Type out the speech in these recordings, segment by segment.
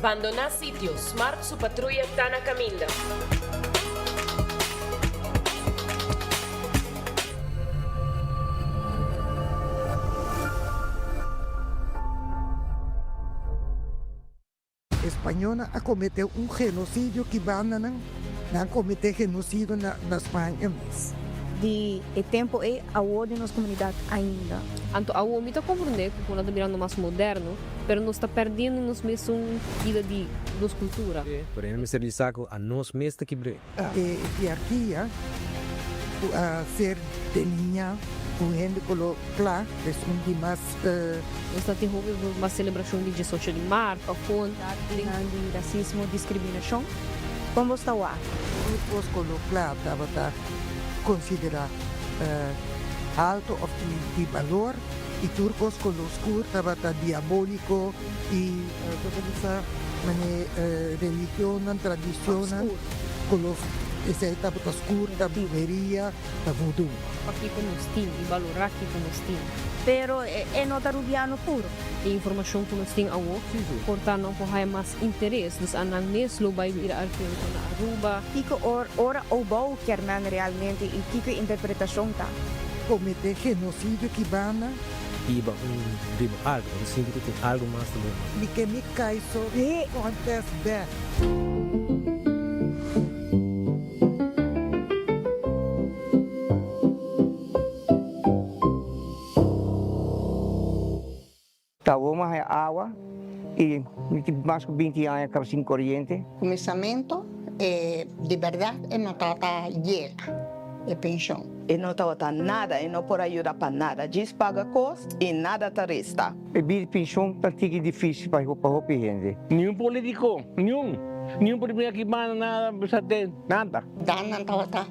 Abandonar sitio, Smart su patrulla está na caminda. Espanhola a cometer genocídio que van a cometer genocídio na Espanha mesmo. O tempo é a ordem nas comunidades ainda. Anto a homem está compreendendo que quando está virando mais moderno, mas não está perdendo nos mesmos vida de nos cultura. Porém, me ser saco a nós mesmos que bre. E aqui, a ser de linha, com gente claro, é de mais. Nós está tendo uma celebração de 18 de março, De racismo, discriminação. Como está o ar? Os claro, estava considerar alto ou de valor, e turcos com o escuro estava diabólico, e toda essa religião, tradição, com os esse estava escuro, da brujeria, da voodoo. aqui como nós temos, e valorar aqui como nós temos. Pero é nota rubiano puro. E informação que nós temos ao portanto não pode mais interesse, dos ananês lo vai ir a arqueologia na Aruba. Kiko ora o bom que realmente e kiko interpretação tá. Cometer genocídio que van Iba ribo algo, eu sinto que tem algo mais também. de que me cai sobre acontece bem. Tá uma é água e mais de 20 anos acaba sem corrente. Começamento, de verdade, não está llena de pensão. E não está nada, e não pode ajudar para nada. Diz paga custo e nada te resta. E de pensão tá tique difícil para o gente. Nenhum político, nenhum primeiro que manda nada, nada. Dan não está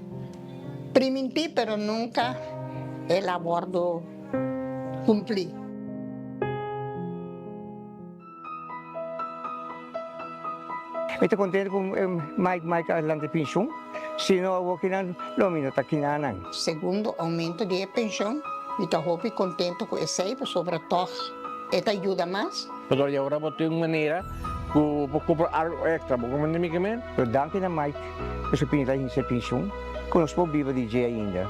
primitir, pero nunca elaborado cumprir. Eu estou contente com mais adelante pensão. Se não, eu vou querer não me nota que nada. Segundo, aumento de pensão. E estou contente com isso aí, sobre todo. Esta ajuda mais. Mas agora vou ter uma maneira vou comprar algo extra, vou comer minha. Eu danke na Mike, eu pinta em ser pensão. Conosco viva DJ ainda.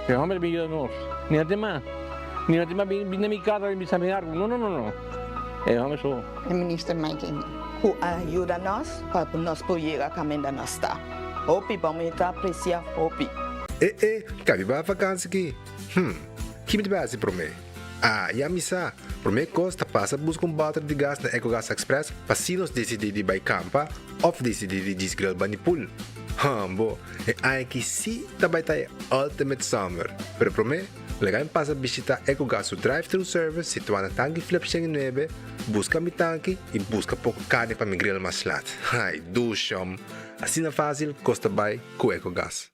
Que homem me ajuda nós. Nem até mais vir na minha casa e me saber algo. Não. É homem só. O ministro Mike. Que ajuda nós para nós poder a caminho da nossa. Hopi, vamos entrar apreciar hopi. Cabe ba vacância aqui? Que me base para mim? E missa, para mim costa passa buscar balde de gás na EcoGas Express para se nós decidir de ir campa ou decidir de desgrill banipul. Bo, que sim também tá Ultimate Summer. Pero para mim, legal passa visitar EcoGas o drive-thru service situado na tanque Philips 9, busca mi tanque e busca pouco carne para me grill mais lat. Ai, dusham. Assim é fácil, costa bem com EcoGas.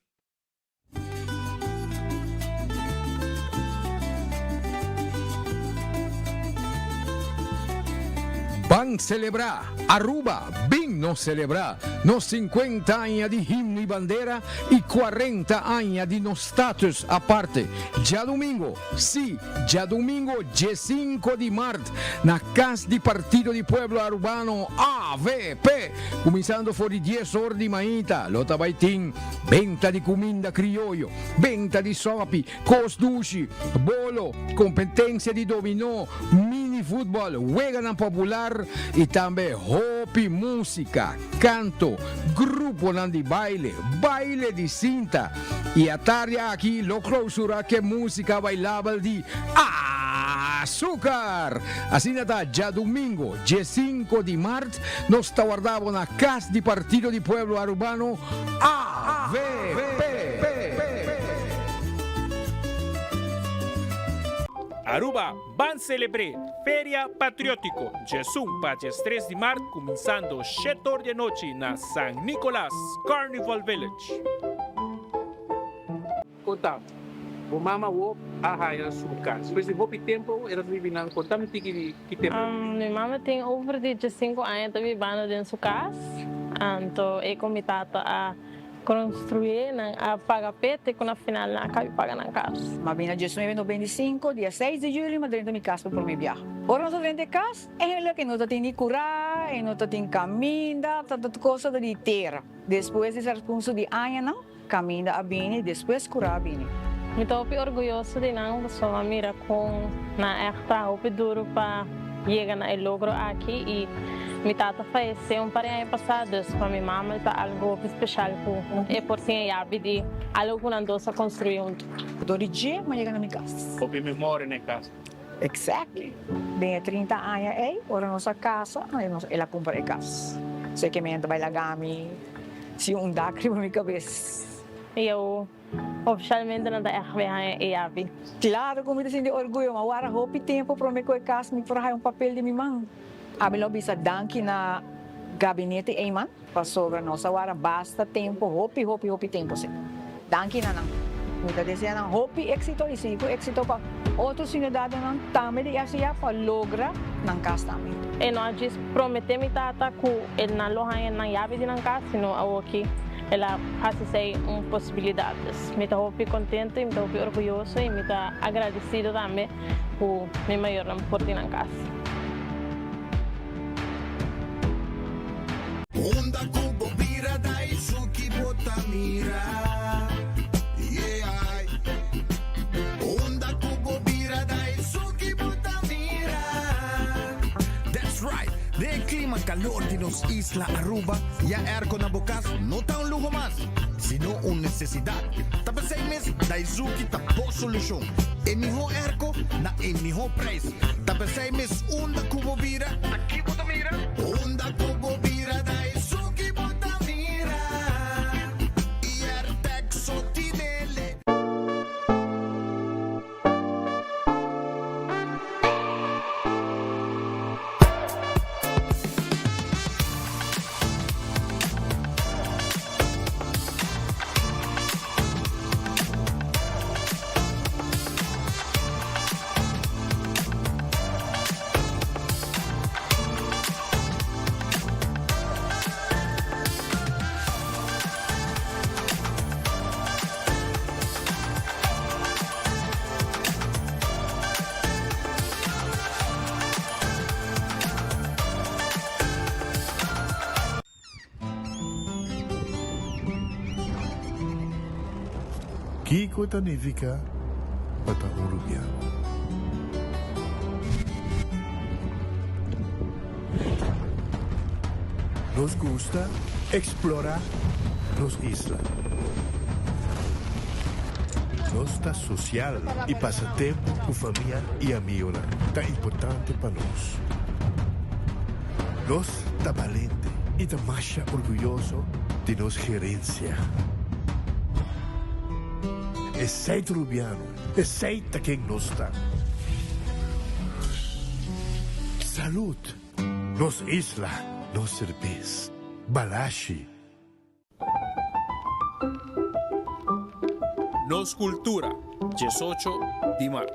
Van celebrar, Aruba, bem nos celebrar, nos 50 anos de himno e bandeira e 40 anos de nos status a parte. Já domingo, dia 5 de março, na Casa de Partido de Pueblo Arubano, AVP, começando por 10 horas de manhã, lota baitim, venta de comida criollo, venta de sopi, cosdushi, bolo, competência de dominó, mini futebol, vegan popular e também hopi música, canto, grupo de baile de cinta e a tarde aqui lo clausura que música bailável de açúcar. Assim está, já domingo, dia 5 de março, nós está guardado na Casa de Partido de Pueblo Arubano AVP. Aruba van celebre Feria Patriótico, Jesum para 3 de março, começando 7 horas da noite na San Nicolás Carnival Village. Conta, o mama o arraia açúcar. Se você for tempo, era vivinando, conta-me que tempo. Minha mama tem over de 5 anos, também bana dentro de sua casa. Então, eu comi tata a construir a pagapete quando afinal na cabe paga na casa. Mas bem na 1995, dia 6 de julho, mas dentro da minha casa para o meu viagem. Ora, nós dentro de casa, é ele que nós temos que curar, nós temos que caminhar, tanta coisa de terra. Depois desse responso de ano, caminha a bem, depois curar a bem. Estou orgulhoso de não só mira com na erta o duro para chegar na logro aqui e minha tata faleceu par ano passado, para minha mãe está algo especial e por sim a de algo que nós dois construímos. Todo dia, mas chega na minha casa. O que memória na casa. Exactly. Bem 30 anos, ora nossa casa, ela compra a casa. Sei que me vai lagami, se dacre na minha cabeça. Eu oficialmente não dá e abi. Claro, como dizem de orgulho, mas agora hope tempo para me casa, me para papel de minha mãe. Abi lo bisa danki na gabinete eiman, para sobra nossa agora basta tempo, hope tempo sim. Danki na não. Muita dizia não, hope éxito e sigo éxito para outros cidadãos não também de asia para logra não casa também. E nós diz prometer me tata que ele não loja na yabi de não casa, sino aqui ela faz possibilidades. Me estou contente, me estou orgulhoso e me estou agradecido também por minha maior por na casa. Onda kubo bira dai suki botamira. Yeah. Onda kubo bira dai suki botamira. That's right. De clima calor de nos Isla Aruba, ya erco na bukas, no tan lujo más, sino una necesidad. Tapos 6 meses, dai suki tapo solution. Emiho erco na emiho price. Tapos 6 meses, onda kubo bira, aquí botamira. Onda kubo bira dai. Kiko Tanivika Patahurubiano. Nos gusta explorar los islas. Nossa social e passatempo com família e amigos é importante para nós. Nós está valente e está mais orgulhoso de nossa gerência. Aceita Rubiano, aceita quem nós está. Salud, nos isla, nos cerveza, balashi. Nos Cultura, 18 de março.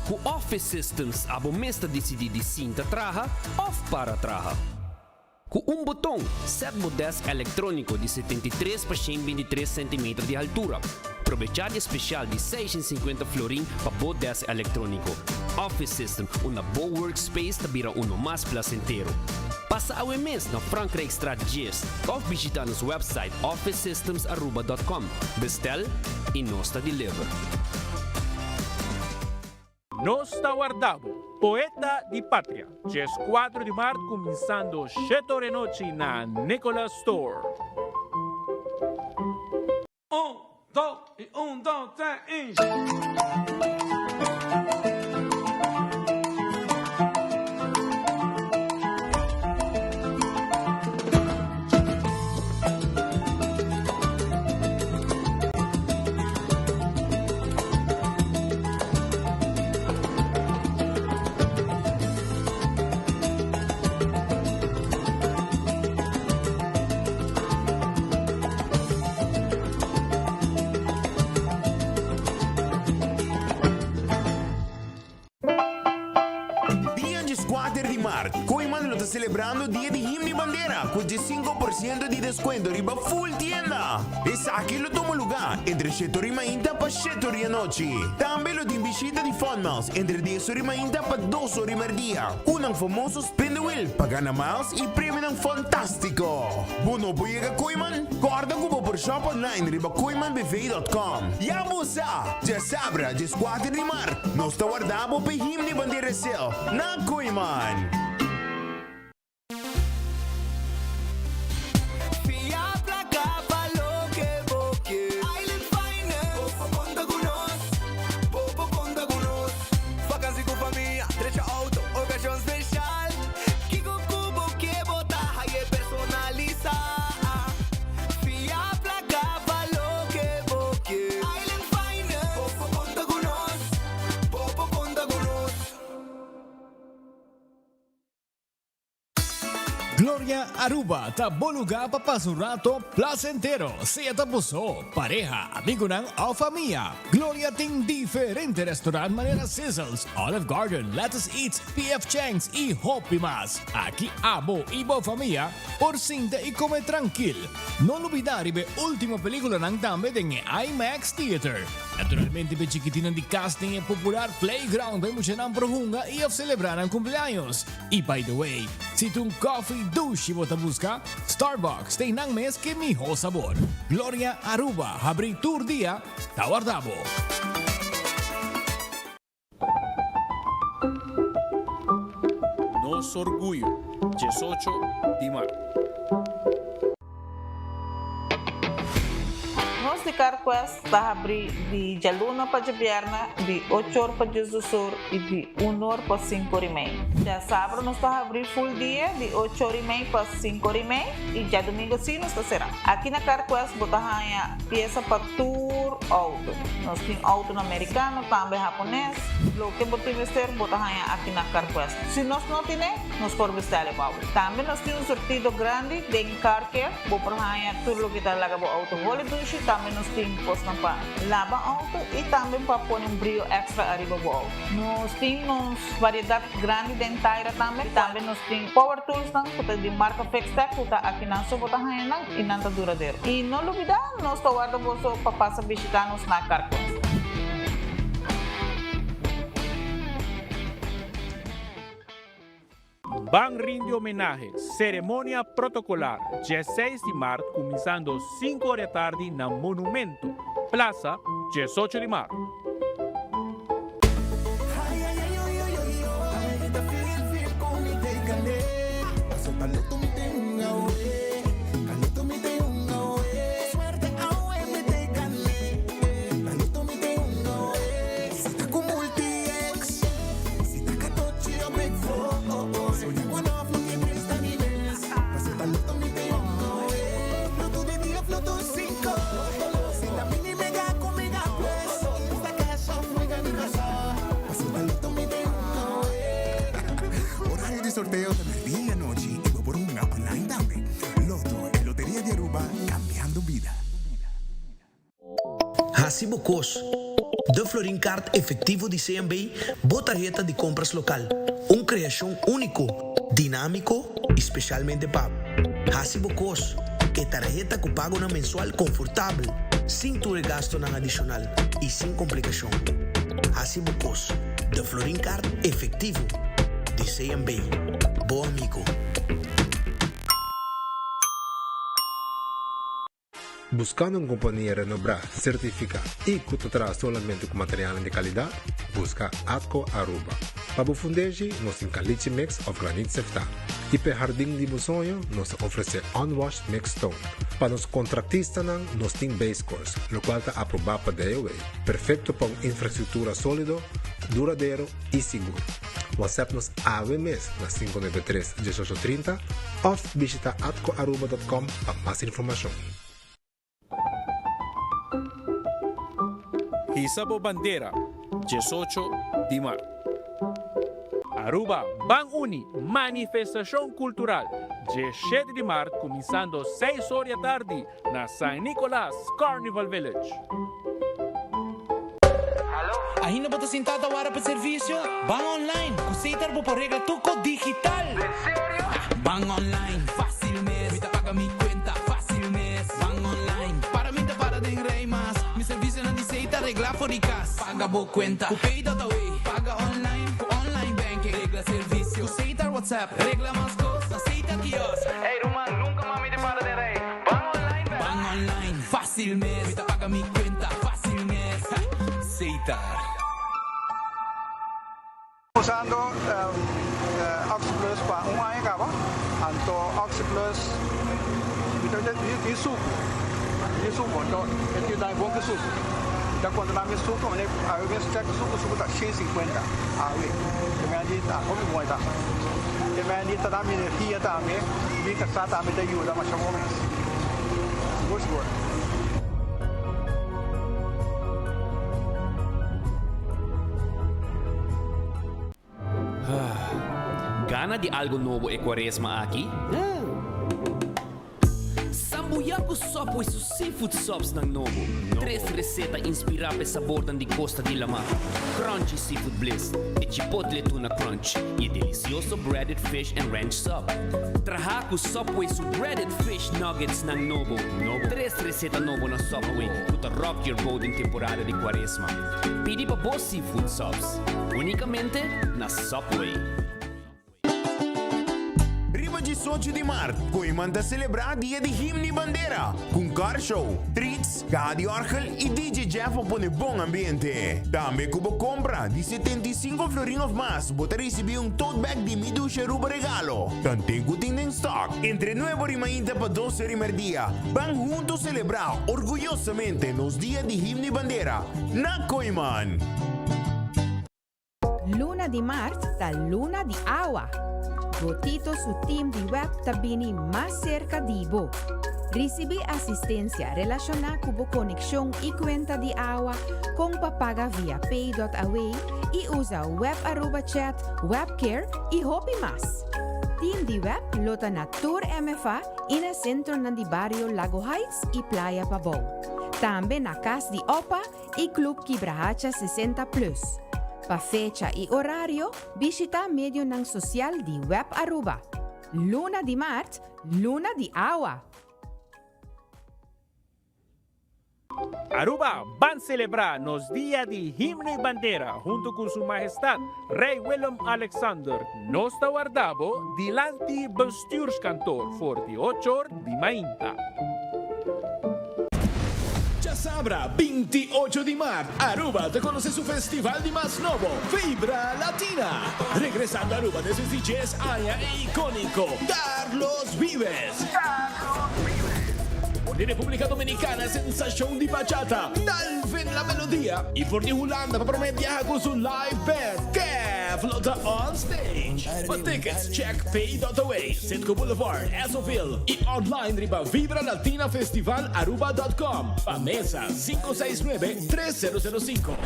Com Office Systems, a bomesta decide de cinta traja ou para traja. Com botão, set modesto eletrônico de 73 por 123 cm de altura. Aproveitar especial de 650 florin para modesto eletrônico. Office System, uma boa workspace que vira mais placentero. Passa o mês na Frankrijkstraat 10 ou visita nosso website officesystems@com. Bestel e nós deliver. Nós guardamos Poeta de Pátria, 4 de março, começando 7 da noite na Nicholas Store. 1, 2 e 1, 2, 3 e... Celebrando o dia de himno Himni Bandera com 15% de desconto riba full tienda. Essa aqui lo tomo lugar entre 7h30 para 7h30. Também lo tem visita de Funmiles entre 10h30 para 2h30. Unang famoso spin the wheel, paga na miles e prêmio ng fantástico. Bono po yung Koyman? Guarda ko por shop online riba koymanbv.com. Yabusa! Já sabra, já 4 de mar. Nós ta guardabo pa Himni Bandera Sale na Koyman. Gloria Aruba, taboluga papasurato placentero, siya tapuso, pareja, amigo ng o familia. Gloria ting diferente restaurant manera Sizzles, Olive Garden, Lettuce Eats, PF Chang's y Hopi Mas. Aquí abo ibo familia, por cinta y come tranquil. No olvidar ibe última película ng dame ng IMAX Theater. Naturalmente be chiquitinan di casting e popular playground be mucha ng prohunga y of celebrar ang cumpleaños. Y by the way, si tung coffee douche mo busca, Starbucks tem nang mes que miho sabor. Gloria Aruba, habri tour dia, tawardabo. Nos orgullo, 18 de marzo. Nós de Carquest está abrir de Jaluna para Jabierna, de 8 horas para Jusur e de 1 hora para 5 horas e meia. Já sábado nós está abrir full dia, de 8 horas e meia para 5 horas e meia e já domingo sim nós está será. Aqui na Carquest botamos peça para tour auto. Nós temos auto americano, também japonês. Lo que botamos vestir botamos aqui na Carquest. Se nós não temos, nós podemos vestir o auto. Também nós temos um sortido grande de car care, botamos tudo que está lá com o auto. Também nós temos posto para lavar auto e também para pôr um brilho extra arriba do auto. Nós temos variedade grande de inteira também. Também nós temos power tools de marca Fextec, que aqui na sua bota e não está duradouro. E não olvidar, nós estamos guardando para passar visitar-nos na Carquest. Van rinde homenaje, ceremonia protocolar, 16 de marzo, comenzando 5 horas de tarde na Monumento, Plaza, 18 de marzo. Sorteo de medianoche y por un online también. Loto, en Lotería de Aruba, cambiando vida. Hacibocos, de Florincard efectivo de CMB, tarjeta de compras local. Una creación único, dinámico y especialmente pago. Hacibocos, que tarjeta que paga una mensual confortable, sin tu gasto nada adicional y sin complicación. Hacibocos, de Florincard efectivo de CMB. Bom amigo. Buscando una compañía renombrada, certificada y que te trae solamente con materiales de calidad, busca Atco Aruba. Para fundeji, nos encaliche mix of granite sefta. Y para jardín de sonho, nos ofrece unwashed mixed stone. Para los contratistas, nos tiene base course, lo cual está aprobado para DOA. Perfecto para una infraestructura sólido, duradero y seguro. WhatsApp nos AVMS na 593-1830 o visita atcoaruba.com para más información. Isabo Bandera, 18 de marzo. Aruba Ban Uni, manifestación cultural, 17 de marzo, comenzando 6 horas de tarde, na San Nicolás Carnival Village. Hello? Ainda bota sentada hora para serviço? Van online, conceita por regra tuco digital. ¿En serio? Van online, fácil mes. Me paga mi cuenta, fácil mes. Van online, para mí te para de rei mas. Mi serviço não diceita regla fóricas. Paga bo cuenta, pay data way. Paga online banking. Regla serviço, conceita WhatsApp. Regla mas costa, aceita kiosco. Hey Roman, nunca mami te para de rei. Van online, fácil mes. Me paga mi cuenta, fácil mes. Aceitar. Usando Oxyplus para un año acaba, anto Oxyplus itu suco, então ele dá bom que suco. Da quando lá me suco, né, aí eu check suco tá 150, aí, também ali tá, como bom tá. Também ali tá dando energia também, me que está também te ajuda mais ou menos. Gosto. Gana de algo novo e quaresma aqui? Sambuyaku sopo e seafood sops ng novo. 3 receta inspirada sa sabor de Costa de la Mar. Crunchy seafood bliss e chipotle tuna crunch e delicioso breaded fish and ranch sub. Trahaku Subway su breaded fish nuggets ng novo. 3 receta novo na Subway to rock your boat in temporada de quaresma. Pidi pa boss seafood subs. Unicamente na Subway. Riba 18 de março, Coiman está a celebrar Dia de Himno e Bandeira, com car show, treats, Gadi Orgel e DJ Jeff opone bom ambiente. Também como compra de 75 florinhos mais, você receber tote bag de Midu Cheruba regalo. Tanto good in stock. Entre 9 e meia para 12 e dia, van juntos celebrar orgullosamente nos Dias de Himno e Bandeira, na Coiman. Luna di Mart ta Luna di Awa. Gotito su team di web tabini más cerca di bo. Recibe asistencia relacionada con conexión y cuenta de agua con papaga via pay.away y usa web @chat, webcare y hopi más. Team di web lota na Tour MFA in el centro di barrio Lago Heights y Playa Pabón. También na Cas di Opa y Club Kibrahacha 60+. Pa fecha y horario, visita medio ng social di web Aruba. Luna di Mart, Luna di Awa. Aruba van celebrar nos Dia de Himno y Bandera junto con su majestad Rey Willem Alexander. Nos guardabo dilanti bestuurskantoor voor die 8 di mainta. Sabra, 28 de marzo, Aruba te conoce su festival de más novo, Vibra Latina. Regresando a Aruba desde DJs Aya e icónico, Carlos Vives. De República Dominicana, sensación de bachata, Dalvin la melodía. Y por de Holanda, para prometer con su live band, que flota on stage. For tickets, check pay.away, Sitco Boulevard, Esoville. Y online riba vibralatinafestivalaruba.com. Pa mesa 569-3005.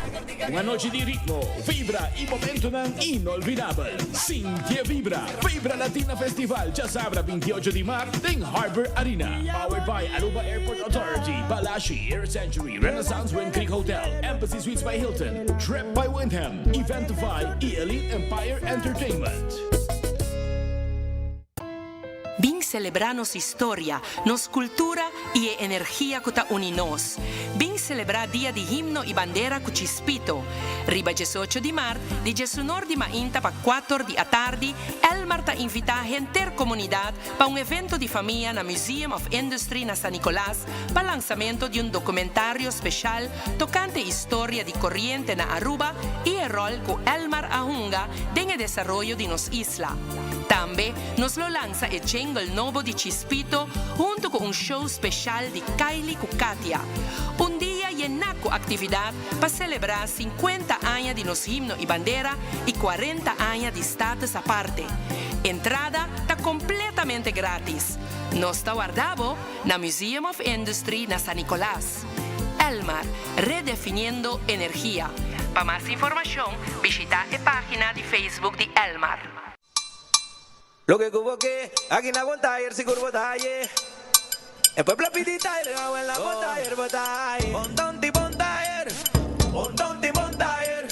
Una noche de ritmo, vibra y momento inolvidable. Cintia Vibra, Vibra Latina Festival, ya sabra 28 de marzo en Harbor Arena. Powered by Aruba Airport Authority, Balashi, Air Sanctuary, Renaissance Wind Creek Hotel, Embassy Suites by Hilton, Trip by Wyndham, Eventify y Elite Empire Entertainment. Bin celebrar nos historia, nos cultura y energía que uninos. Bin celebrar Dia de Himno y Bandera cu Chispito. Riba 18 de marzo, de 19 de mainta pa 4 de tarde, Elmar ta invita a enter comunidad pa un evento de familia na Museum of Industry na San Nicolás pa lanzamiento de un documentario especial tocante historia de corriente na Aruba y el rol que Elmar ahunga en el desarrollo de nos isla. También nos lo lanza el jingle nuevo de Chispito junto con un show especial de Kylie Cucatia. Un día llena con actividad para celebrar 50 años de los himnos y bandera y 40 años de estatus aparte. Entrada está completamente gratis. Nos está guardado na Museum of Industry na San Nicolás. Elmar, redefiniendo energía. Para más información, visita la página de Facebook de Elmar. Lo que cubo que aquí na Bontayer si curvo talle. El pueblo pitita y le en la Bontayer. Bontayer. Bontayer.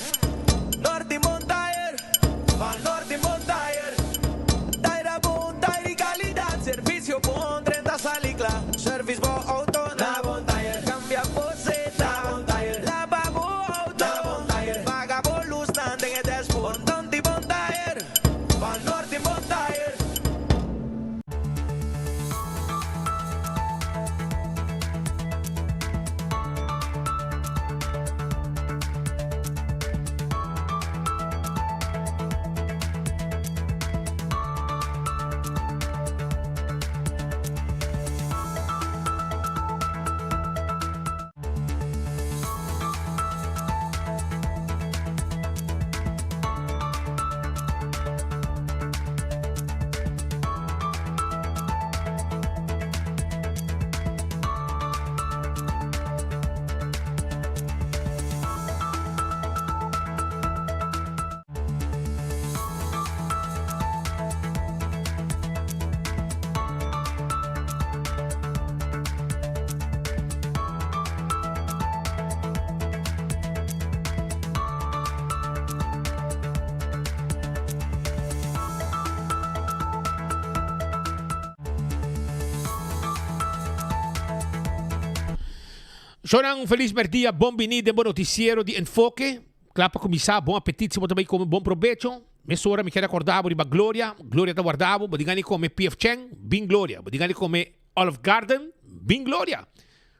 Sonang feliz merdia, bom venido, bom noticiero de enfoque. Clapa começar, bom apetite, se também come bom provecho. Mesora me quer acordar, riba Glória tá guardado, bodigani come PF Cheng, bem Glória, bodigani come Olive Garden, bem Glória.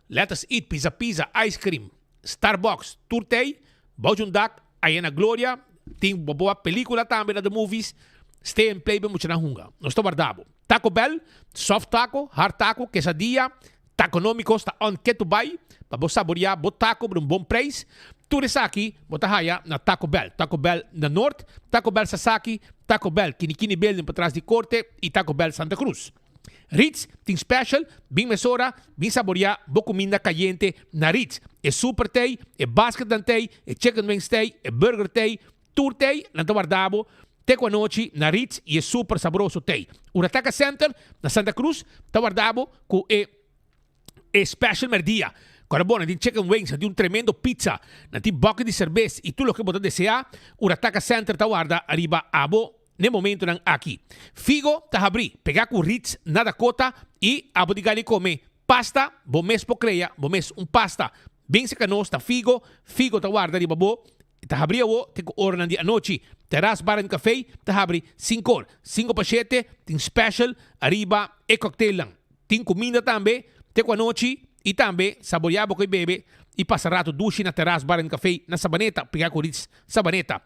Let us eat pizza, ice cream, Starbucks, turtei, baujundak, aí na Glória, tem boa película também na the movies, stay and play bem muito na hunga. Nós está guardado. Taco Bell, soft taco, hard taco, quesadilla, taco econômico, está on que tu buy, para você saborear, bom taco, por bom preço. Tudo isso aqui, bota haya na Taco Bell na Norte, Taco Bell Sasaki, Taco Bell Kinikini Building para trás de Corte e Taco Bell Santa Cruz. Ritz tem special, bem mesora, bem saborear, boa comida caliente na Ritz. É super tei, é basket tei, é chicken wings tei, é burger tei, tour tei, na guardabo, te com a noite na Ritz e é super saboroso tei. Urataca Center na Santa Cruz, tá guardabo com é special merdia. Corabona, de chicken wings, de tremendo pizza, de bucket de cerveza e tudo o que você desejar, o Urataca Center tá guarda arriba abo no momento nan aqui. Figo tá abri, pegar com Ritz na Dakota e abo de gali come pasta, bom mês po creia, bom mês pasta, bem se canos tá figo tá guarda arriba bo, tá abri o te hora de noite, terras bar and café, tá abri 5 horas, 5 pachete, tem special arriba e cocktail lang. Tem comida também, te com a noite e também saborear com bebê e passar rato duche na terraça bar and café na Sabaneta, pegar com Ritz Sabaneta.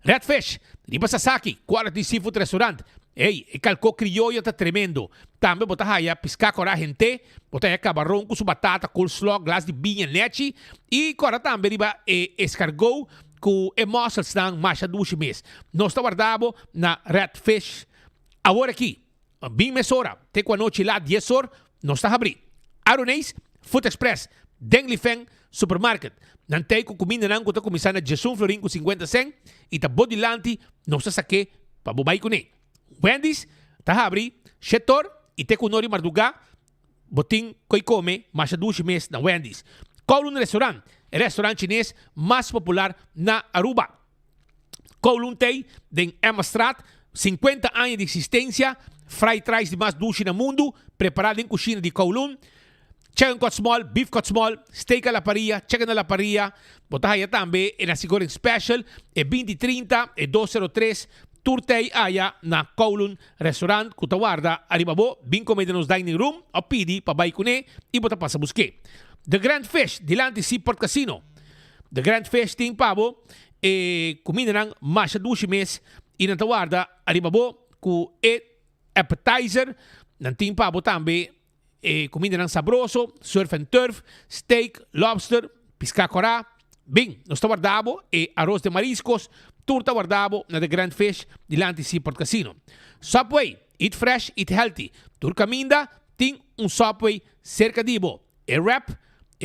Redfish, riba Sasaki, quality seafood restaurant. Ei, e calco criollo tá tremendo. Também bota haya piscar cora gente, bota haya camarão com sua batata, coleslaw, glass de vinha, leite e cora também riba escargot com mussels dan masha duche mês. Nós está guardado na Redfish. Agora aqui, bem mesora, te com a noite lá 10 horas, nós está abri. Aronês, Food Express, Deng Lifeng, Supermarket. Nantay ko kumina nang kuta kumisa na Jason Florin ko 50 cent, ita bodilanti, no sa sake, pabubay ko ni. Wendy's, tahabri, Shetor, ite kunori marduga, boting koy come, masya dushi mes na Wendy's. Kowloon Restaurant, el restaurant chinés más popular na Aruba. Kowloon Tay, den Emma Strat, 50 años de existencia, fried rice de más dushi na mundo, preparado en cocina de Kowloon. Chicken cut small, beef cut small, steak a la parrilla, chicken a la parrilla. Botahaya tambe en la Sigurd Special, e 2030 e 203, turtei aya na Kowloon Restaurant, kutawarda, arribabo, bin comedy nos dining room, o pidi, pabay kune, e bota pasa busque. The Grand Fish, dilante Seaport Casino. The Grand Fish ting pabo, e kumina ng masya dushi mes, inantawarda, arribabo, ku appetizer, ng ting pabo tambe, comida ng sabroso, surf and turf, steak, lobster, piscacora, bing, nos está guardado, arroz de mariscos, turta guardado na The Grand Fish, dilante Seaport Casino. Subway, eat fresh, eat healthy. Turcaminda, tem Subway cerca de bo. Wrap,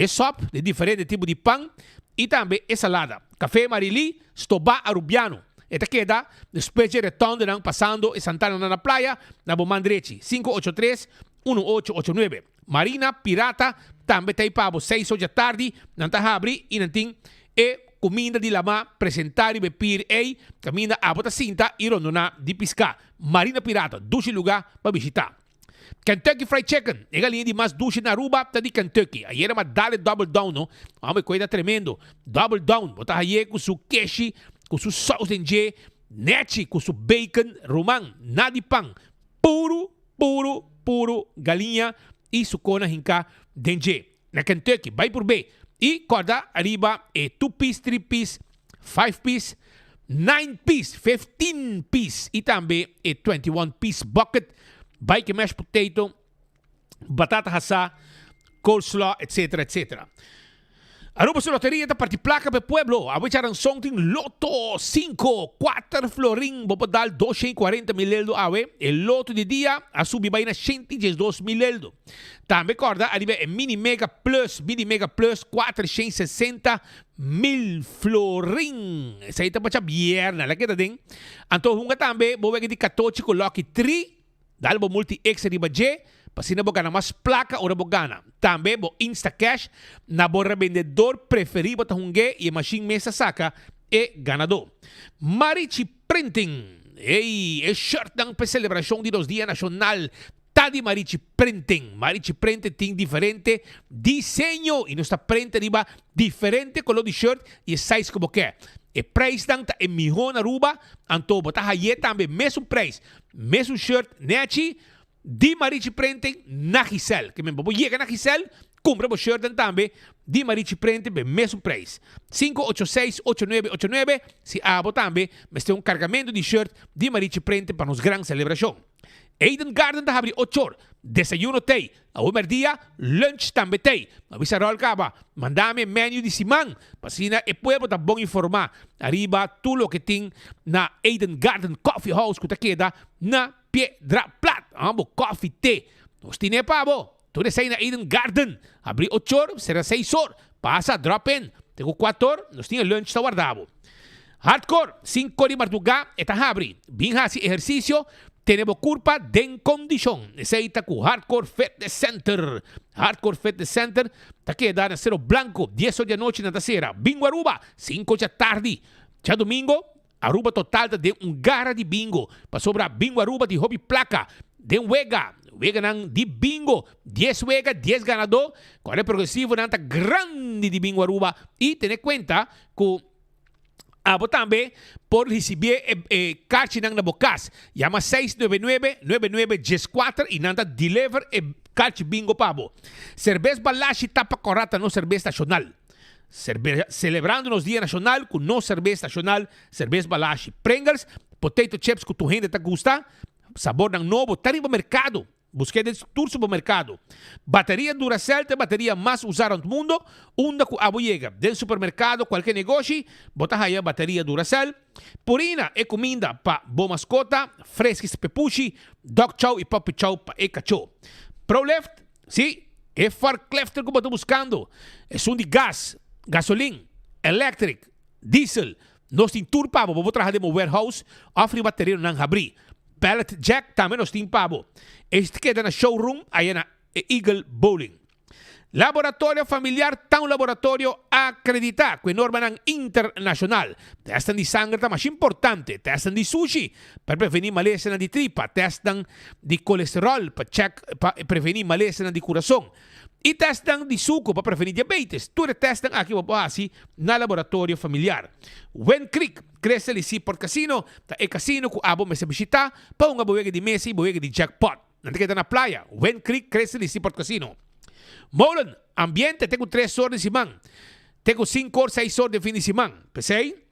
sop de diferente tipo de pão e também salada. Café Marili, Stoba Arubiano. Esta queda después de retorno de pasando e Santana na playa, na Bomandrechi, 583-1889. Marina Pirata, também tem pabo 6 horas da tarde, não tá abri e não tem comida de lama, presentar e beber caminha a bota cinta e rondona de piscar. Marina Pirata, 12 lugar para visitar. Kentucky Fried Chicken, é a linha de mais duche na Aruba, tá de Kentucky. Aí era uma dale double down, não? Uma coisa tremendo. Double down, bota aí com seu queijo, com seu sauce de nete, com seu bacon, romão, nada de pão. Puro galinha e sucona hinka dengue. Na Kentucky, vai por B. E corda arriba 2 piece, 3 piece, 5 piece, 9 piece, 15 piece e também 21 piece bucket, bike mashed potato, batata hassa, coleslaw, etc, etc. Aruba sa loteria ta parti placa pe pueblo. Abo charan something Loto 5, 4 florin, bopodal 240 mil eldo awe. El loto de dia a subi vai na 112 mil eldo. Também corda arriba Mini Mega Plus 460 mil florin. Essa aí tá para bierna, la kita ding. Anto hunga também bobe de 14 coloque 3, dal bo multi X arriba J. Pasina bo gana mas placa ora bo gana. Também bo Insta Cash na bo revendedor preferido ta hungue e machine mesa saca e ganador. Marichi Printing. Ei, é shirt ng celebração de los Dia Nacional tá de Marichi Printing. Marichi Printing tem diferente diseño e nossa print riba diferente color de shirt e size como que é. E price dan ta emihon Aruba anto bota haye tambe mesmo price, mesmo shirt nechi di Marichi Printing na Gisel. Que me bobo llega na Gisel, compra o shirt dan tambe di Marichi Printing be mesmo price. 586-8989 si abo tambe meste um cargamento de shirt di Marichi Printing para nos gran celebração. Eden Garden da abri 8 horas. Desayuno tei. A umer dia, lunch tambe tei. Avisa rol kaba. Mandame menu di Simang. Pasina e puedo da bom informar. Arriba tudo que tem na Eden Garden Coffee House que queda na Piedra Plata. Ambo coffee tea. Nos tine pa bo. Tu desay na Eden Garden. Abri 8 horas, será 6 horas. Passa, drop in. Tengo 4 horas, nos tinha lunch ta guardavo. Hardcore, 5 de madrugada, eta abri. Bin hasi ejercicio. Tenemos culpa de condición. Necesita con Hardcore Fitness Center. Hardcore Fitness Center. Está queda en Cerro Blanco. 10 horas de noche en la tercera. Bingo Aruba. 5 de tarde. Ya domingo. Aruba total de un gara de bingo. Para sobra Bingo Aruba de hobby placa. De un wega. Wega nang de bingo. 10 wega, 10 ganador. Con el progresivo nanta grande de Bingo Aruba. Y tener cuenta que también por recibir carta na bocas. Llama 699-99-4 y nanda deliver carta bingo pabo. Cerveza Balashi tapa corrata no cerveza nacional. Celebrando los días nacional con no cerveza nacional, cerveza Balashi. Pringles, potato chips que tu gente te gusta. Sabor ng novo, tariba mercado. Busquei de todo supermercado. Bateria Duracell, a bateria mais usada no mundo. Onda com a boiega. Dentro do supermercado, qualquer negócio, bota aí a bateria Duracell. Purina é comida para boa mascota. Fresques pepuchi, dog chow e puppy chow para cachorro. ProLeft, sim, é forklift que eu estou buscando. É de gás, gasolina, elétrico, diesel. Nós temos tudo para vou trabalhar de warehouse. Offre bateria não abrir. Pallet Jack também nós temos pabo. Este queda na showroom, aí na Eagle Bowling. Laboratório familiar, tá laboratório acreditado, com norma internacional. Testam de sangue, tá mais importante. Testam de sushi, para prevenir maleza de tripa. Testam de colesterol, para prevenir maleza de coração. E testam de suco, para prevenir diabetes. Tudo testam aqui, assim, na laboratório familiar. Wen Creek, cresce ali si por casino. Tá é casino com abo mesa visita, para uma boega de mesa e boega de jackpot. Não tem que na praia. Wen Creek, cresce ali si por casino. Molen, ambiente, tenho 3 horas de semana. Tenho 5 horas, 6 horas de fim de semana. Pensei?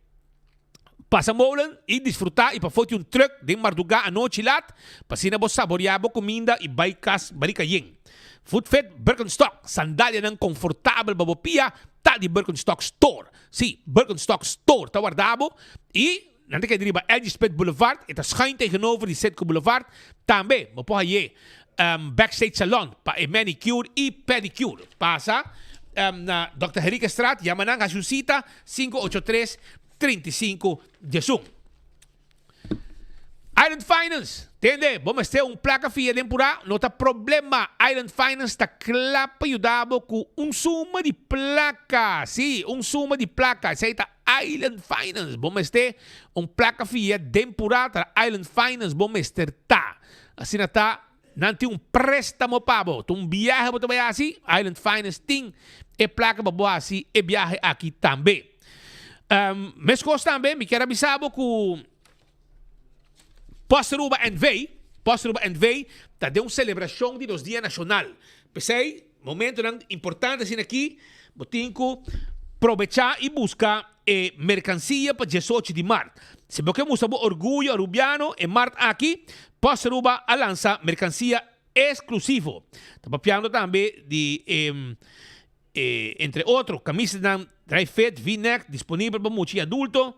Passa Molen e desfrutar e para foto um truck de madrugada à noite lá. Para sina bo saborear bo comida e baikas barikayen. Foodfit Birkenstock, sandália ng confortável babopia, tá de Birkenstock Store. Sim, Birkenstock Store, tá guardado. E, nanti kay diriba Edgespet Boulevard, ita schuin tegenover die Setco Boulevard. Tambe, mo po haye, backstage salon, pa manicure e pedicure. Pasa, na Dr. Henrique Straat, yamanang Asusita, 583-35-Jesung. Island Finance, entende? Vamos ter placa fia tempura, não tá problema. Island Finance tá clapa ajudado com suma de placa. Sim, suma de placa. Isso aí tá Island Finance. Vamos ter placa fia tempura, tá Island Finance, vamos ter tá. Assim tá, nanti préstamo pabo. Viaje para também assim, Island Finance tem placa para assim, viaje aqui também. Mas costa também, me quero avisar com Posteruba and Vey, tá de celebração de los Dia Nacional. Pensei, momento importante assim aqui, botinco, aproveitar e buscar mercancia para 18 de março. Se você musa orgulho arubiano e março aqui, Posteruba lança mercancia exclusivo. Tá papiando também de, entre outros, camisas dry fit, V-neck, disponível para multi adulto,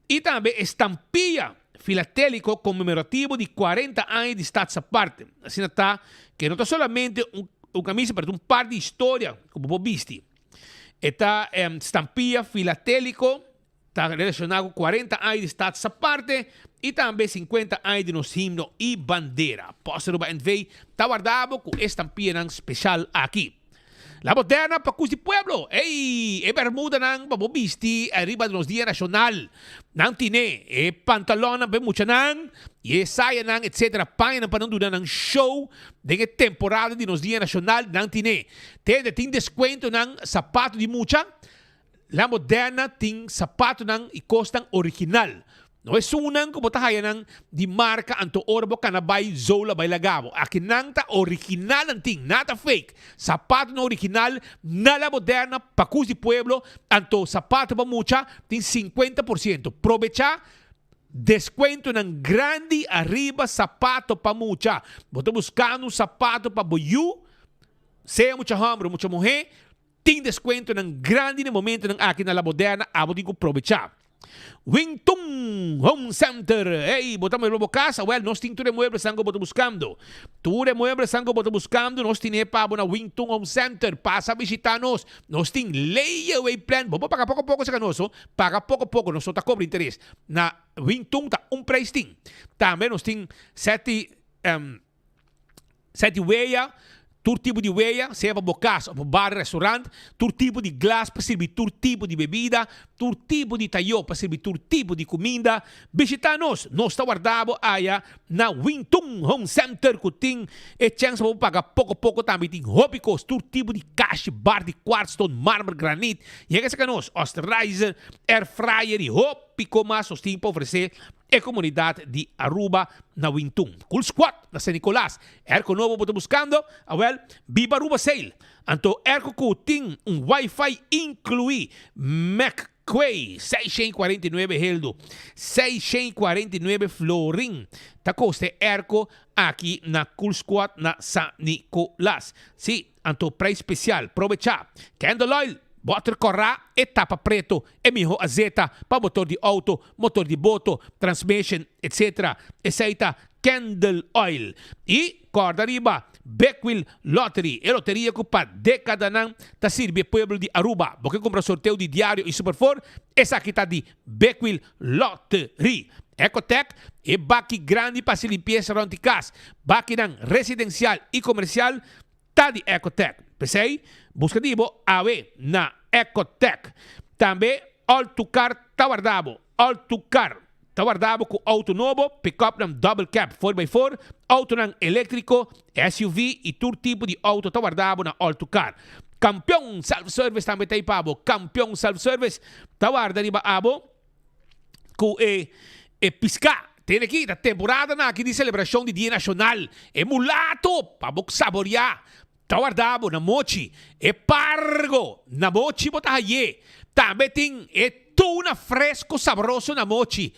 e também estampilla filatélico conmemorativo de 40 anos de Status Aparte. Assim está, que não está solamente camisa, mas par de história, como você viste. Esta estampilla filatélico está relacionado com 40 anos de Status Aparte e também 50 anos de nosso himno e bandeira. Posteruba and Vey está guardado com estampilla especial aqui. La Moderna Pacus di Pueblo. Ei, e Bermuda ng babobisti arriba nos Dia Nacional. Nang tine, e pantalon ng bemucha nang, e saya nang, etc. Pain ng pananduna ng show, de temporada de nos Dia Nacional, nang tine. Tem descuento ng sapato di mucha. La Moderna ting sapato ng ikostang original. No es unang kumutahaya ng di marka anto orbo kanabay zola bay lagabo. Akin nang ta original ang ting, nata fake. Sapato na original na La Moderna, Pacus di Pueblo, anto sapato pa mucha, ting 50%. Provecha, descuento ng grande arriba sapato pa mucha. Boto buscando sapato pa boyu, seja mucha hombre, mucha mujer, ting descuento ng grande na momento ng akin na La Moderna, abo din ko provecha. Wingtung Home Center. Hey, botamos el casa. Well, nós tem tudo muebles sango boto buscando. Tudo muebles sango boto buscando. Nós tem pa na Wingtung Home Center. Passa a visitar-nos. Nós tem layaway plan. Bobo paga pouco sa canoso. Paga pouco. Nós só tá cobre interesse. Na Wingtung tá price ting. Também nós tem sete weia. Tur tipo de weia, seja para bocas, para bar, restaurante, tur tipo de glass para servir tur tipo de bebida, tur tipo de tayo para servir tur tipo de comida. Visita-nos, nós está guardado aí na Wingtung Home Center, que tem a chance para pagar pouco também, tem hobbycos, tur tipo de cash, bar de quartzstone, mármore, granite, e é que nós, Osterizer, air fryer e hobbyco mais, nós temos para oferecer a comunidade de Aruba na Wingtung. Cool Squad na San Nicolás. Erco novo boto buscando. Well, Viva Aruba Sale. Anto erco kuting Wi-Fi inclui McQuay 649 Heldo. 649 Florin. Tacoste erco aqui na Cool Squad na San Nicolás. Sí, anto preço especial. Provecha. Candle Oil. Butter corra, etapa preto, e miho azeta, para motor de auto, motor de boto, transmission, etc. Aceita Candle Oil. E, corda riba, Beckwil Lottery. E loteria que para década não ta sirve pueblo de Aruba. Porque compra sorteio de diário e Superfor, essa aqui tá de Beckwil Lottery. Ecotec e baki grande para se limpeza around casa. Baki ng residencial e comercial, tá de Ecotec. Pensei, busca dibo awe na Ecotec. Também Altucar Tawardabo. Altucar Tawardabo com auto novo, pick-up ng double cab 4x4, auto ng elétrico, SUV e todo tipo de auto Tawardabo na Altucar. Campeão self-service também tayo pabo. Campeão self-service Tawarda riba abo com pisca. Tem aqui a temporada na aqui de celebração de Dia Nacional. É mulato, pabok saborear. Tawardabo na mochi, e pargo na mochi botahaye. Também tem e tuna fresco sabroso na mochi.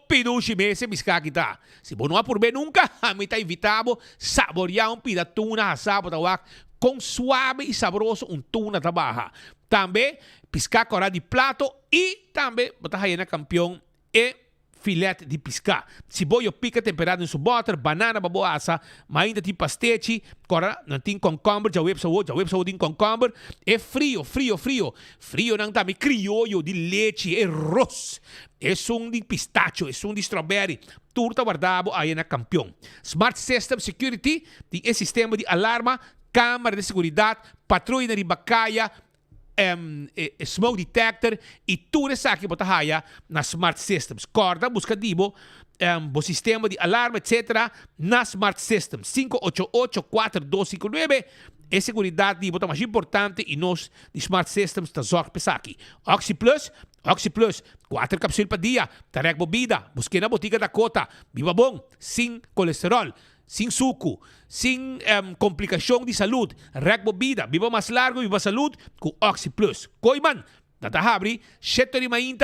Pidushi mese bisca kita. Se não há por bem nunca, a mim tá invitado saborear pida tuna asado tawak com suave e sabroso tuna tabaha. Também pisca cora de plato e também botahaye na campeão e filete de pisca. Cibollo pica temperado em sua butter, banana baboasa, ainda tem pastete, cora não tem concombre, já web saúde tem concombre, é frio. Frio não também criollo de leite, é arroz, é som de pistacho, é som de strawberry, turta guardado aí na campeão. Smart System Security, tem esse sistema de alarma, câmara de segurança, patrulha de bacaia, smoke detector e tudo isso aqui botahaya na Smart Systems. Corda, busca dibo, o sistema de alarme, etc. na Smart Systems. 588-4259. É segurança dibo, tá mais importante e nós de Smart Systems está zorg pesaki. Oxy Plus, 4 cápsulas por dia. Tarek bobida, busque na botiga da Cota. Viva bom, sem colesterol, sem suco, sem complicação de saúde. Rec bobida, viva mais largo, viva saúde com Oxy Plus. Coiman, datahabri, 7 de manhã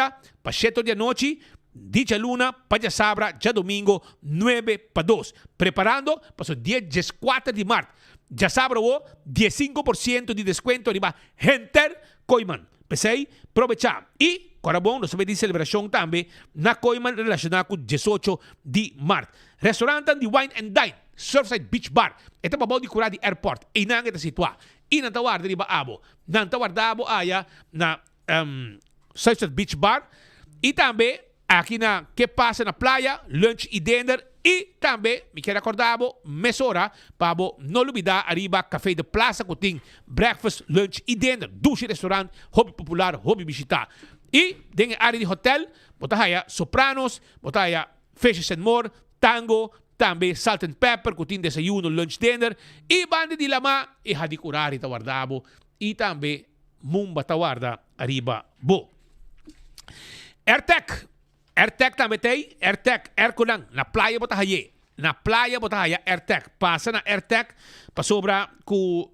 para 7 de noite, dicha luna, para sabra, já domingo, 9 para 2. Preparando para o dia 14 de março. Já sabra o 15% de desconto riba Henter Coiman. Pensei, aproveitar. E, agora bom, nós vamos de celebração também na Coiman relacionada com 18 de março. Restaurante de Wine and Dine, Surfside Beach Bar. Ito pa de curar de airport. Inang ito sitwa. Inantawar di ba abo? Nantawardabo aya na Surfside Beach Bar. E também aqui na que passa na playa, lunch e dinner E também, me quero acordar, mesora, para não olvidar, arriba, Café de Plaza, que tem breakfast, lunch e dinner. Dushi restaurante, hobby popular, hobby visitar. E, dentro da área de hotel, botaya Sopranos, botaya Fishes and More, Tango, também Salt and Pepper, que tem desayuno, lunch, dinner. E bande de lama, e hadikurari tawardabo. E também, mumba tawarda, arriba, bo. AirTech também tem. AirTech, Ercolang, na Playa Botahaye. Na Playa Botahaye, AirTech. Passa na AirTech, para sobra com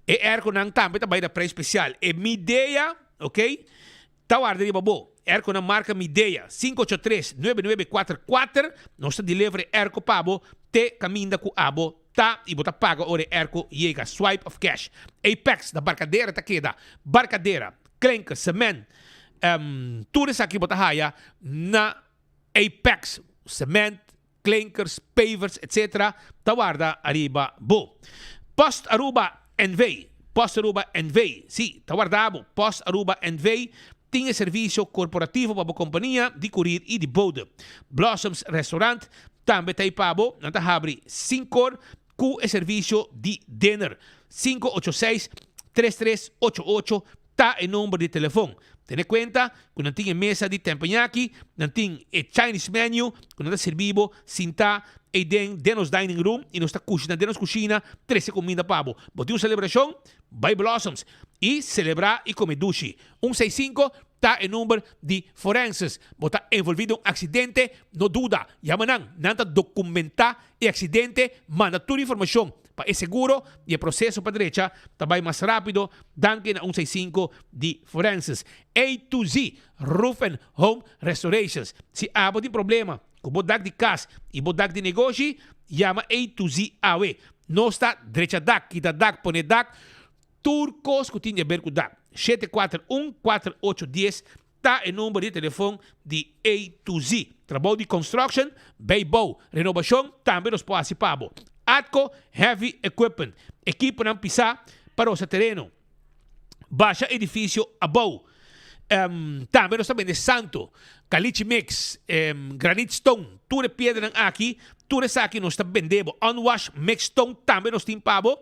Ercolang também da preço especial. E Midea, ok? Tawarda de babo. Ercolang marca Midea, 583-9944. Nossa delivery Erco Pabo, te caminda com abo. Tá, e bota paga, ore Erco, llega, swipe of cash. Apex, da Barcadeira, tá queda. Barcadeira, Klenker, Cement. Tudo isso aqui botahaya na Apex, cement, clinkers, pavers, etc. Tawarda arriba bo. Post Aruba NV, sim, tawardabo, Post Aruba NV tem serviço corporativo para a companhia de courier e de bode. Blossoms Restaurant também tem pabo, nanta abre 5 com o serviço de dinner. 586-3388 tá em número de telefone. Tenha conta que não tem mesa de teppanyaki, não tem Chinese menu, que não está servido, sinta e denos dining room e nossa cozinha, denos cozinha, 13 comida pabo. Bote uma celebração, by Blossoms e celebrar e comer dushi. 165 tá em número de forenses. Bota envolvido um acidente, não duda, yamanang, nanta documentar e acidente, manda toda informação. Para é seguro e o processo para a direita também mais rápido, danke na 165 de Forenses. A to Z, Roof and Home Restorations. Se há algum problema com o bodak de casa e bodak de negócio, chama A to Z AW. Não está direita DAC, kita DAC, pone DAC, turcos que tinha a ver com DAC. 741-4810 está em número de telefone de A to Z. Trabalho de construction, Beibo, renovação, também nos pode participar. Atco Heavy Equipment. Equipo não pisar para o seu terreno. Baixa edifício abou. Também nós também de Santo, Caliche Mix, Granite Stone, tudo pedra aqui, tudo isso aqui nós estamos vendendo. Unwash Mix Stone também nós temos pabo.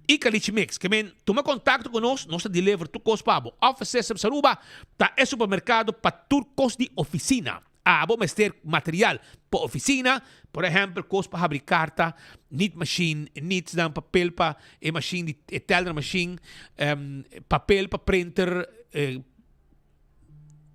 E Caliche Mix, que toma contato conosco, nós deliver tu cos pabo. Office System Saruba, tá é supermercado para turcos de oficina. Vamos ter material para oficina, por exemplo, coisas para abrir carta, knit machine, knits dan papel para machine, teller machine, papel para printer,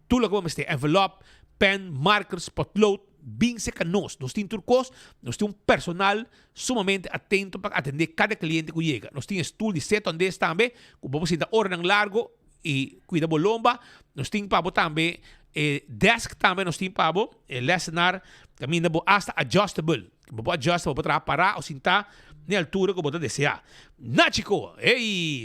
tudo que vamos ter, envelope, pen, markers, potlood, bem seca nós temos turcos, nós temos personal sumamente atento para atender cada cliente que chega. Nós temos estudo de 7 onde também, que vamos ter hora largo e cuida bolomba, nós temos para também desk também nós temos para lecionar caminho hasta adjustable. Vou adjustar para parar ou sentar na altura que você desejar. Nágico,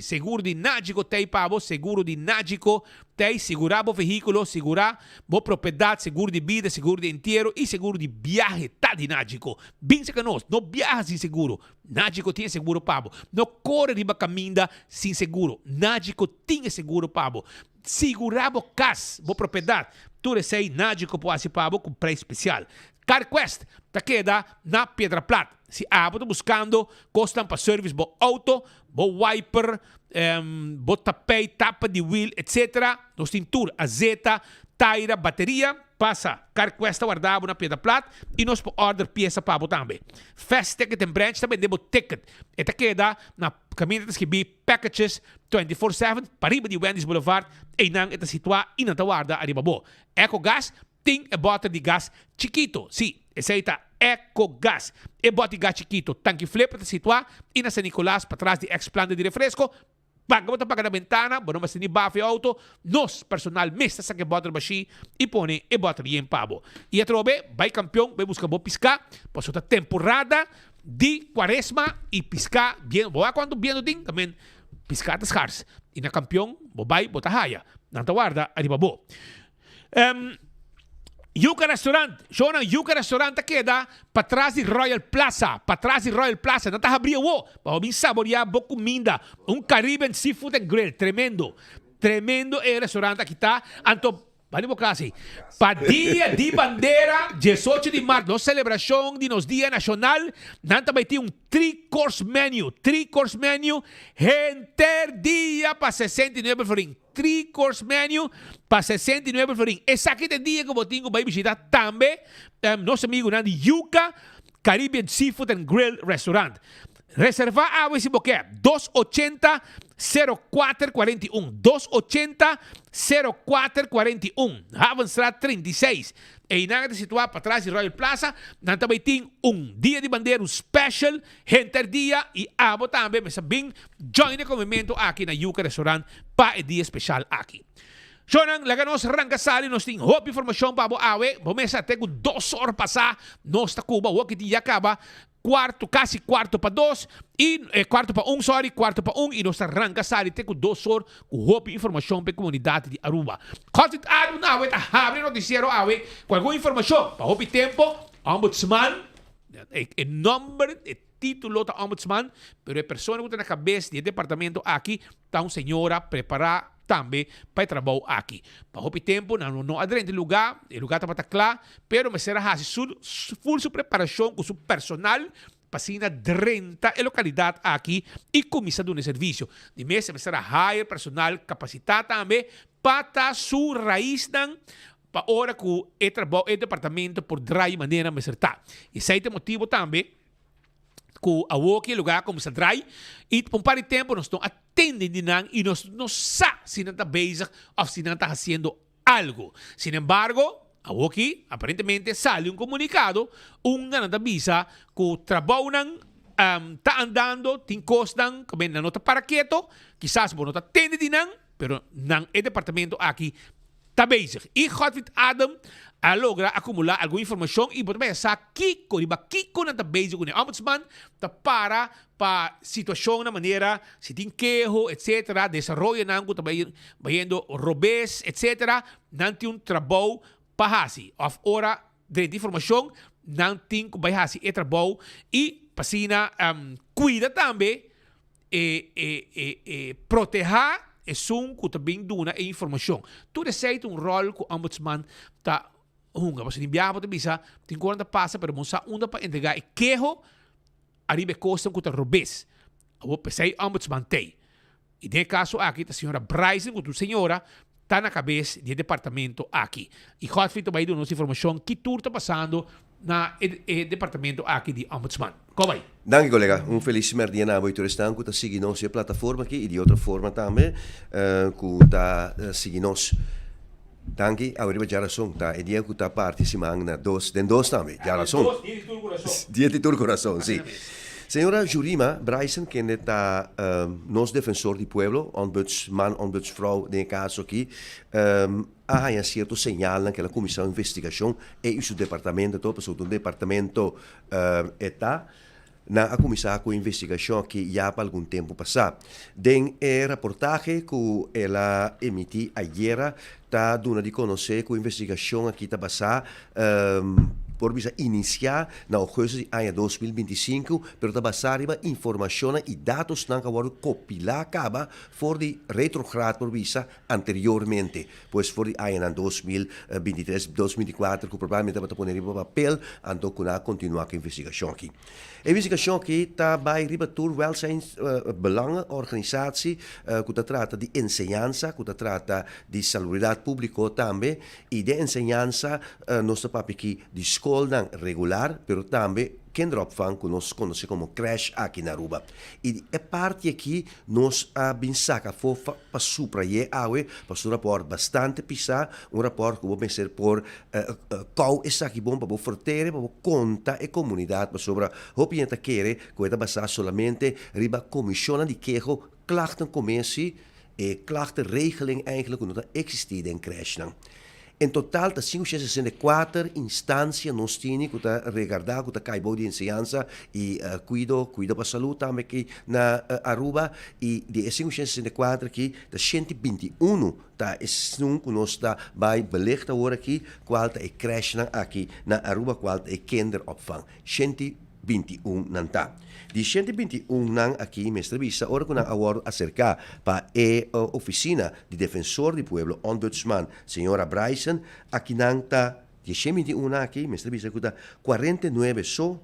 seguro de Nágico tem para seguro de Nágico tem segurar o veículo, segurar a propriedade, seguro de vida, seguro de inteiro e seguro de viagem tá de Nágico. Bem se que nós, não viaja sem seguro. Nágico tem seguro para não corre de caminho sem seguro. Nágico tem seguro para segurar a casa, a propriedade. Tudo isso aí, Nágico pode ser para com preço especial. CarQuest, tá queda na Pedra Plata. Se você buscando, custam para serviço, bo auto, bo wiper, bo tapete, tapa de wheel, etc. Nós temos tudo, azeta, taira, bateria, passa CarQuest guardado na Pedra Plata e nós podemos order peça para você também. Fast Ticket and Branch também debo ticket. E tá queda na caminho que bi packages 24/7 para riba de Wendy's Boulevard e não está situado e não tá guarda arriba bo. EcoGas tem a bota de gás chiquito. Sim, essa aí está EcoGas. E bota de gás chiquito. Tanque flip para situar e na San Nicolás para trás de ex-planta de refresco. Paga na ventana, bom, mas tem bafo auto. Nós, personal, mesta sa que bota baixi e põe e bota em pavo. E a trobe, vai campeão, vai buscar bom piscar. Passou a temporada de quaresma e piscar bien. Boa quando bien ding também piscar das cars. E na campeão, vai botar raia. Não tá guarda, arriba bo. Yuca Restaurant, Shona Yuca Restaurant queda para trás de Royal Plaza, não está abrindo o, para vir saborear boa comida, Caribbean Seafood and Grill, tremendo é o restaurante aqui está, anto Vale Bocasi. Pa Dia de Bandera, 18 de março, na celebração de nos Dia Nacional, nanta vai ter 3-course menu. 3-course menu, enter dia para 69 florim. 3-course menu para 69 florim. Esse aqui é dia que eu tenho para visitar também nosso amigo na Yuca Caribbean Seafood and Grill Restaurant. Reservar a esse boquê 280-0441 280-0441 Havenstraat 36 e nada de situar para trás de Royal Plaza nós também tem dia de bandeira special enter dia e abo também mas bem join o movimento aqui na Yuca Restaurant para o dia especial aqui. Jonan, laganos rangasali nos ting hop informação para bo awe, bomesa tego 2 horas passar, nós ta Cuba, o que dia acaba quase quarto para 2 e quarto para 1, sorry, quarto para 1 e nós rangasali tego 2 horas com hop informação para a comunidade de Aruba. Quando ado na awe ta abre noticiero awe, com alguma informação para hop tempo, ombudsman, o número título da ombudsman, pero a pessoa que está na cabeça do departamento aqui, está senhora preparada também para trabalhar aqui. Para o tempo, não adrente lugar, o lugar está claro, pero me será assim, full sua preparação com seu personal, para assim, drenta a localidade aqui e começar a dar serviço. De mês, me será hire personal capacitado também, para sua raiz, para hora que o departamento por drai maneira me acertar. E esse é o motivo também, que a Woki lugar como se drai e por um par de tempo nós estamos atendendo e nós não sabemos se não está bezig ou se não está fazendo algo. Sin embargo, a Woki aparentemente sale comunicado não avisa que o trabalho está andando, tem costas, como não está para quieto, quizás não está atendendo, pero não é departamento aqui está bezig. E Godfried Adam logra acumular alguma informação e pode pensar Kiko não está bezig com o ombudsman para situação na maneira se tem queijo, etc. Desenvolve não está vendo robês, etc. Não tem trabalho para fazer. Of hora de informação não tem que fazer esse trabalho e passina cuida também e proteger é que também dá a informação. Tudo é rol que o ombudsman está hunga. Você tem viagem para bisa, tem quando passa, pero monsa unda para entregar e queijo arriba costa que está robês. O pensei ombudsman tem. E nesse caso aqui, a senhora Bryson, que a senhora está na cabeça do departamento aqui. E Godfried vai dar nossa informação que tudo está passando na departamento aqui de ombudsman. Como vai? Dank colega, feliz dia na voi restan que tá seguindo nossa plataforma aqui e de outra forma também que tá seguindo nós. Dank, agora já razão tá e dia que tá participando na dos também, já razão. Dia de todo coração, sim. Senhora Jurima Bryson, que é nosso defensor do pueblo, ombudsman, ombudsvrouw, nesse caso aqui, há um certo sinal naquela comissão de investigação e o seu departamento, todo o departamento está na comissão de investigação que já há algum tempo passado. Den reportagem que ela emitiu ayer está dando de conhecer que a investigação aqui está passada por bisa iniciar na agosto de ano 2025, pero está basada em informação e dados que foram compilados por de retrogrado por bisa anteriormente, pois por de ano 2023, 2024, que provavelmente vai poner em papel, então que continuar com a investigação aqui. A investigação aqui está by Ribatur Belangenorganisatie, que trata de enseñanza, que trata de salubridade pública também, e de enseñanza, nós estamos aqui de escola regular, pero também kinderopvang que nós conhecemos como creche aqui na Aruba. E a parte aqui nós pensamos que para suprair para um rapport bastante pisar, rapport que vai ser por qual é aqui bom para fortere, para contar a comunidade sobre o que está querendo, que é basado somente riba comissão de queijo, klachten commissie e klachtenregeling eigenlijk que não existe em creche. Em total, há 564 instâncias nos temos que regardar, que caibo de ensinança e cuido para a saúde também aqui na Aruba. E de 564 aqui, de 121 tá um que nós está vai belegd agora aqui, qual é creche aqui na Aruba, qual é kinderopvang. 121 121 nanta. Di 121 nang aqui, mestre Bisa, ora con award acerca pa oficina di Defensor di Pueblo, Ombudsman, Senhora Bryson, aqui nang ta 121 aqui, mestre Bisa, kuta 49 so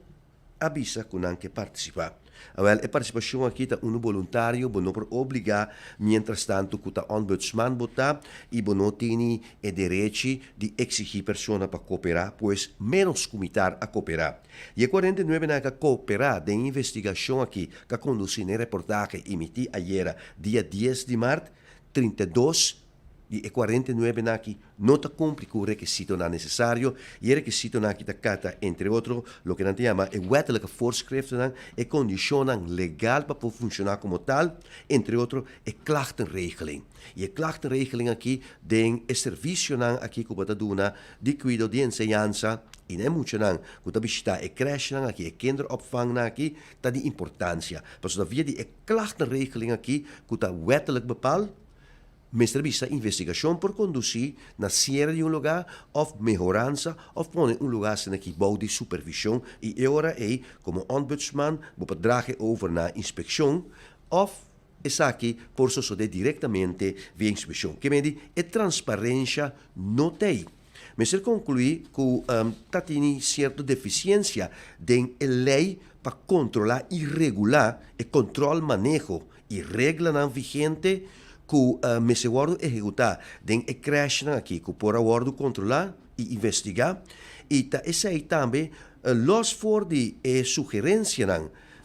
abisa con anche participa. Well, a participação aqui está voluntário, não por obrigar, mientras tanto, que o ombudsman bota e não tem o direito de exigir pessoa para cooperar, pois menos comitar a cooperar. E a 49 na cooperar de investigação aqui, que conduzi na reportagem emiti ayer, dia 10 de março, 32 e 49 naki não está cumpre com o requisito necessário e o requisito naki da cata, entre outros, o que não te chama é wettelijke voorschriften e condiciones legal para funcionar como tal, entre outros, é klachtenregeling. E a klachtenregeling aqui tem o serviço aqui que está dando de cuidado de enseñanza e não é muito não, que está visitando a creche aqui, a kinderopvang aqui, está de importância. Mas via de klachtenregeling aqui, que está wettelijk bepaald, mestre Bisa investigação por conduzir na cierre de lugar ou mejorança ou poner lugar sem aqui bouw de supervisão e agora como ombudsman vou dragen over na inspeção ou essa aqui por suceder diretamente via inspeção. Que me diz é transparência não tem. Mas ele conclui que tem certa deficiência de lei para controlar e regular e controle manejo e regra não vigente que me se guardo executar den e crash aqui que por guardo controlar e investigar e essa aí também los for de sugerência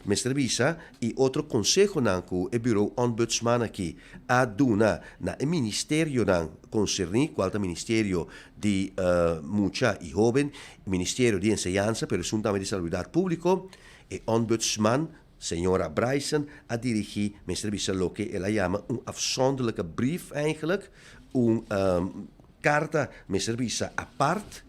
mestre Bisa e outro conselho que o bureau ombudsman aqui a duna na ministério concerni qual é ministério de mucha e jovem ministério de enseñanza pero juntamente de saúde público e ombudsman Senhora Bryson a dirigir, mestre Bisa, lo que ela chama afzonderlijke brief eigenlijk, carta, mestre Bisa, apart,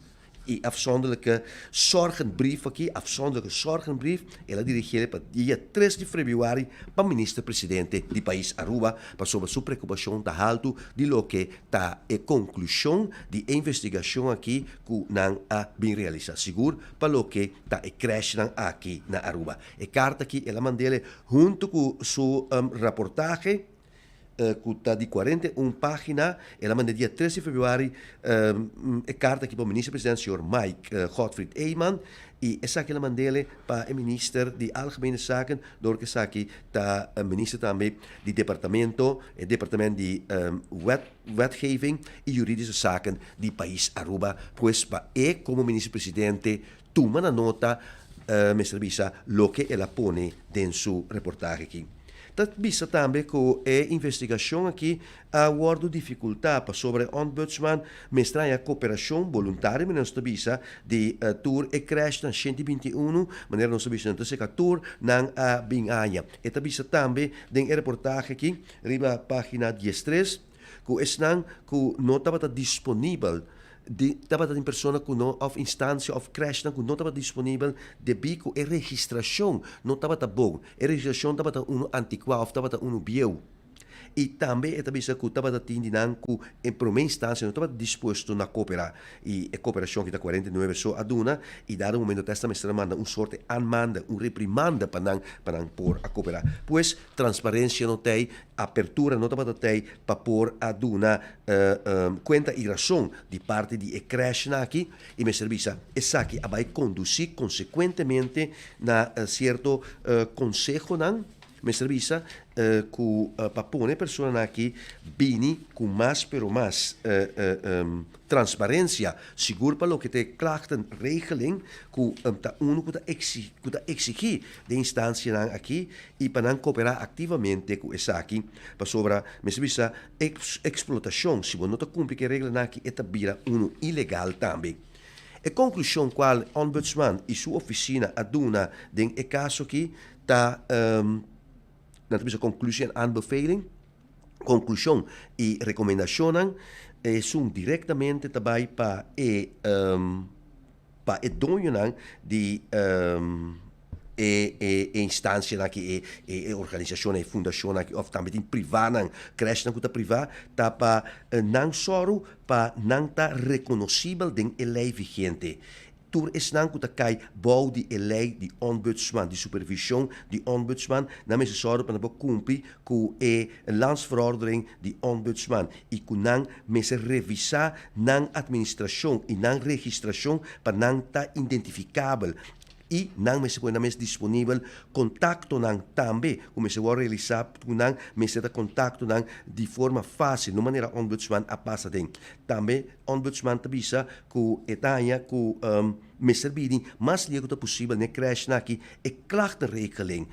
e afzonderlijke zorgenbrief aqui, afzonderlijke zorgenbrief, ela dirigiu para dia 3 de fevereiro para o ministro-presidente do país Aruba, para sobre sua preocupação da alto de lo que está a conclusão de investigação aqui que não a bem realizada, seguro para lo que está a crescer aqui na Aruba. A carta aqui ela mandou junto com sua reportagem que está de 41 páginas, ela manda dia 13 de fevereiro a carta aqui para o ministro-presidente, senhor Mike Godfried Eyman, e essa aqui ela manda para o ministro de Algemene Zaken, door que essa aqui está o ministro também do departamento de wetgeving e juridische zaken do país Aruba, pois para como ministro-presidente toma na nota, mestre Bisa, lo que ela põe em sua reportagem aqui. Bisa também que a investigação aqui aborda dificuldade sobre o ombudsman mostrar a cooperação voluntária mas não Bisa de tour e crash na 121 maneira não Bisa não se tour não a bem aia e Bisa também tem reportagem aqui riba página 13 que é que não estava disponível estava em pessoa que não of instância of crash que não estava disponível de bico e registração não estava bom a registração estava antiquado estava biel e também é também que estava tendo que em primeira instância não estava disposto a cooperar e a cooperação que está 49 só aduna e dado momento testa mestra manda sorte anmanda reprimanda para não por a cooperar pois transparência não tem apertura não estava tem para por aduna conta e razão de parte de crash aqui e me serviça essa aqui vai conduzir consequentemente na certo conselho me serviça para pôr pessoas aqui bem com mais pero mais transparência seguro para o que te klachten regeling que está exigir de instância aqui e para não cooperar ativamente com essa aqui para sobre me serviça explotação se você não cumpre que regra aqui é vira ilegal também. A conclusão qual ombudsman e sua oficina aduna den caso aqui está natuurlijk conclusie en aanbeveling, conclusie e recomendação são diretamente também para o dono de instância aqui organização e fundação aqui ou também privada creche na conta privada tá para não só para não tá reconhecível den lei vigente tur is nan kuta kai bouw die elei die ombudsman, die supervision die ombudsman, na mensen zorgen para bo cumpri ku landsverordening die ombudsman. I kunang mensen revisa nang administración y nang registración para nang ta identificável. E nang mensen põe na mes disponível contacto nang tambe, como se vai realizar nang mensen da contacto nang de forma fácil, no maneira ombudsman a passa den. Tambe ombudsman tabisa ku etania ku mensen bini mas liego possível ne crash naki e klachtenregeling.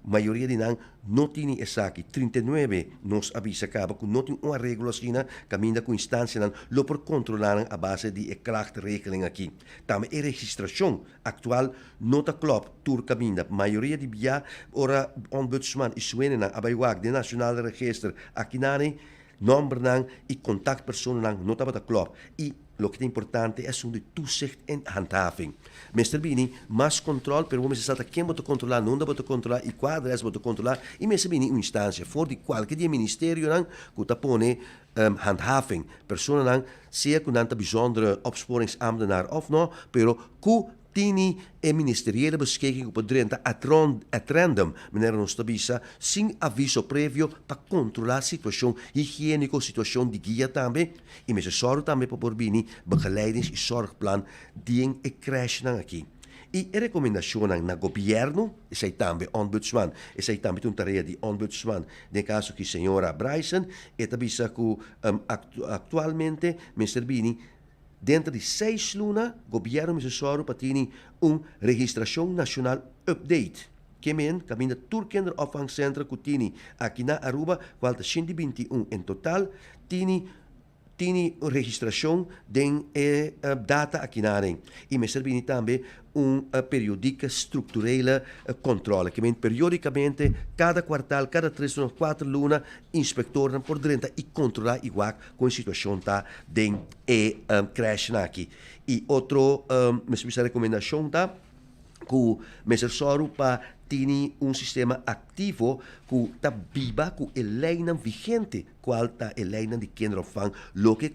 Maioria de nang não tinha essa aqui. 39 nos avisa acaba que não tem uma regula assim, caminha com instância não por controlar a base de klachtenregeling aqui. Também a registração atual não está claro, tur caminha. Maioria de via ora ombudsman is wenen na abaiwag de nacional register aqui nani nombre nang e contact persoon nang não está claro. E lo que é importante é de toezicht en handhaving. Mr. Bini, mais controle, pero você sabe quem vai controlar, não vai controlar e qual adres vai controlar. E Mr. Bini, uma instância, for de qualquer dia ministério, que está pone handhaving. Personen, seja com een bijzondere opsporingsambtenaar of não, pero que tini e ministeriële beschikking op het Drenthe at random, meneer Nostabisa, sem aviso prévio para controlar a situação higiênica, a situação de guia também, e met zorg também para Borbini, begeleidings- e zorgplan, die e crash aqui. E a recomendação na governo, essa é também ombudsman, essa é também uma tarefa de ombudsman, no caso que a senhora Bryson, e também atualmente, Mr. Bini, dentro de 6 lunas, o governo me zorga para ter uma registração nacional update. Que men, caminha Turkinder opvangcentra que tem aqui na Aruba, qual 121 em total, tem registração de data aqui na área. E me serve também periódica estruturele controle, que men periodicamente, cada quartal, cada 3 ou 4 lunas, inspectoren por Drenthe e controlar igual com a situação tá de crash aqui. E outro, me serve recomendação tá, que me serve para ter sistema ativo que está viva, que é lei vigente, qual está a lei de kinderopvang, lo que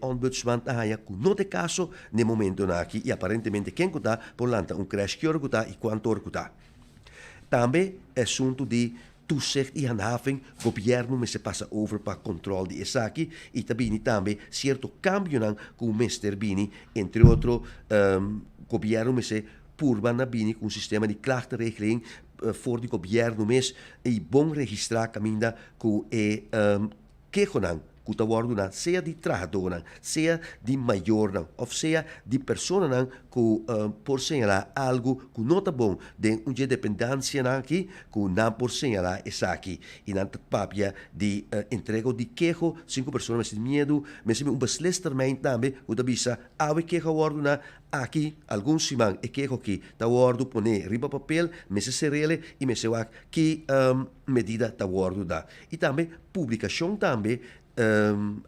ombudsman está que não tem caso no momento aqui, e aparentemente quem está por lá crash que hora está e quanto hora está. Também é assunto de toezicht e handhaving, governo se passa over para controle de essa aqui, e também certo cambio que o Mr. Bini, entre outros, governo se purba na bini com um sistema de klachtenregeling voor de governo mes e bom registrar caminda com quejonan que está guardando seja de trabajador seja de maior ou seja de pessoa que por señalar algo que não está bom de uma dependência aqui que não por señalar essa aqui e não está papia de entrega de quejo 5 pessoas de medo mas um beslisstermijn também o da bisa awe quejo guardando aqui alguns simang e quejo que está guardando pone riba papel mas se rele e me se que medida está guardando e também publicação também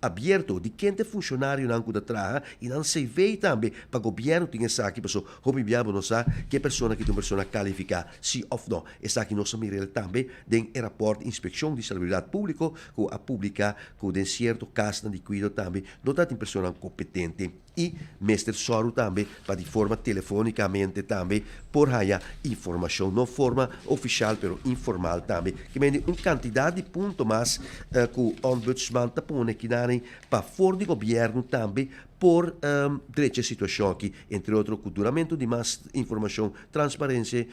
aberto de quem é funcionário não cuida trabalha e não se vê também para o governo tem essa aqui pessoa como viamos não sabe que pessoa que tem uma pessoa qualificada se ou não essa aqui não se mira também tem o rapport inspeção de saluridade público que a publicar que tem certo caso de cuidado também não tem pessoa competente e mestre Soru também para de forma telefonicamente também por aí informação não forma oficial pero informal também que tem uma quantidade de pontos mais que o ombudsman põe aqui para fora do governo também por direita situação aqui entre outros culturamento de mais informação transparência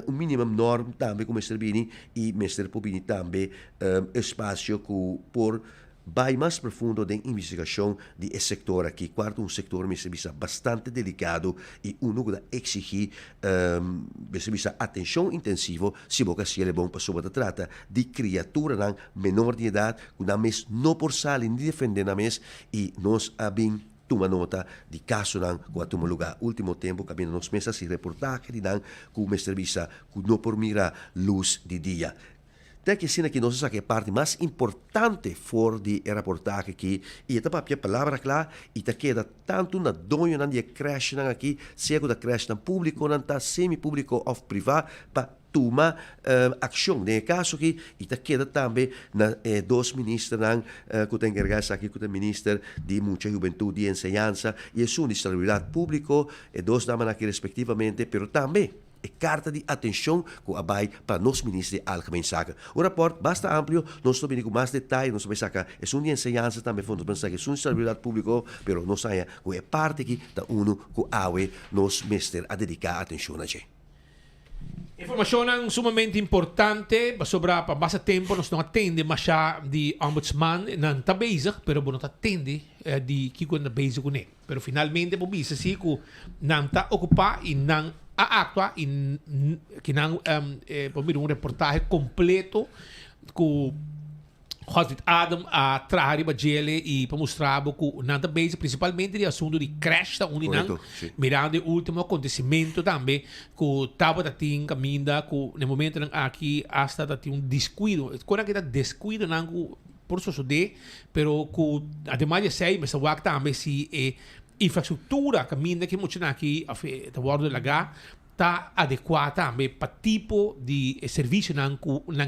mínimo norma também como Mr. Bini e Mr. Pobini também espaço que por vai mais profundo da investigação desse setor aqui. Quarto, setor me serviço bastante delicado e que exigir atenção intensiva se você é bom para sobre a trata de criatura menor de idade que não por sair nem defender na mes e nós abim toma nota de caso que toma lugar último tempo que nos mesas e reportagem de que o serviço que não por mirar luz de dia. Tem que ser que nós sabe a parte mais importante for de reportagem aqui e a papia palavra clara e te queda tanto na dono na de crash aqui seja da crash na público na semi público ou privado para toma ação. No caso que ita queda também na dois ministros que tem encarregados aqui, que tem ministro de muita juventude e enseñanza e é de estabilidade pública e dois damas aqui respectivamente, pero também é carta de atenção que abai para nós ministros de algemene zaken. O rapport basta amplo, nós estamos com mais detalhes, nós vamos sacar, é de enseñanza também, nós vamos sacar, é de estabilidade pública, pero nós saia que é parte que da uno que awe nós ministros a dedicar atenção a gente. Informação sumamente importante, sobre para bastante tempo nós não atende mais de ombudsman não está bezig, pero não atende de que quando bezig com ele. Pero finalmente por isso se que não está ocupado e não atua que não por mim reportagem completo com Godfried Adam a trazer para ele e para mostrar que não está bezig principalmente de assunto de crash da Uninang, mirando o último acontecimento também que estava tem caminho que no momento aqui hasta tem descuido, quando que descuido não por suceder, pero que además de ser, mas o também se infraestrutura caminho que muito aqui a bordo da lagar está adequada também para tipo de serviço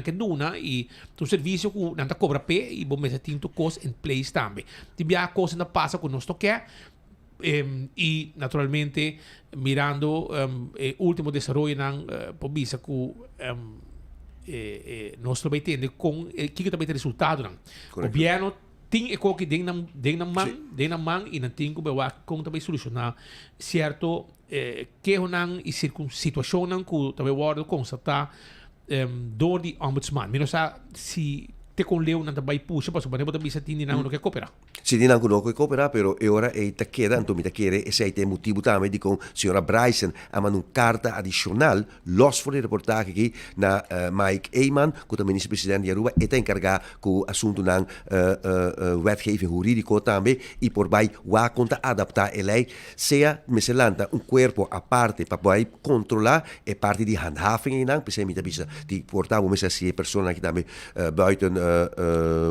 que dona e o serviço que não está cobra pé e bom mas tem cost in place também. Tem a coisa não passa com nós toquer e naturalmente mirando o último desenvolvimento não por visa que nós também temos com que também tem resultado não. O governo tem que den na mão e não tem que com também solucionar certo que não e situação não que também pode constatar door die ombudsman. Menos se te con leu não também puxa para sobre também se tem não que cooperar. Se tem não que cooperar, pero ora é te queda então me quer esse é motivo também de com senhora Bryson a mandar uma carta adicional los for de reportagem aqui na Mike Eyman, que o ministro-presidente de Aruba é encarregado com o assunto na wetgeving jurídico também e por vai wa conta adaptar a lei seja meselanta corpo a parte para vai controlar e parte de handhaving en dan precies met die portabo met zes personen die daarmee buiten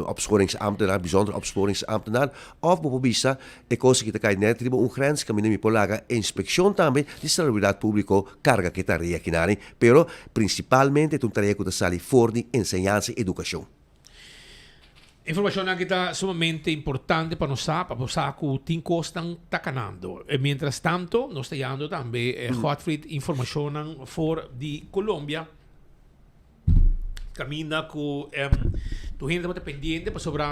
opsporingsambtenaar, bijzonder opsporingsambtenaar of bijvoorbeeld cosa que te cae net tribo un grens que mi polaga inspección también de salubridad público carga que tarea kinari, pero principalmente tu tarea que te sale forni enseñanza y educación. Informação que está sumamente importante para nós, para pensar que o Tinko estão tacanando. E, mientras tanto, nós estamos também, Godfried, informação for de Colômbia. Camina com tu gente está pendiente para sobre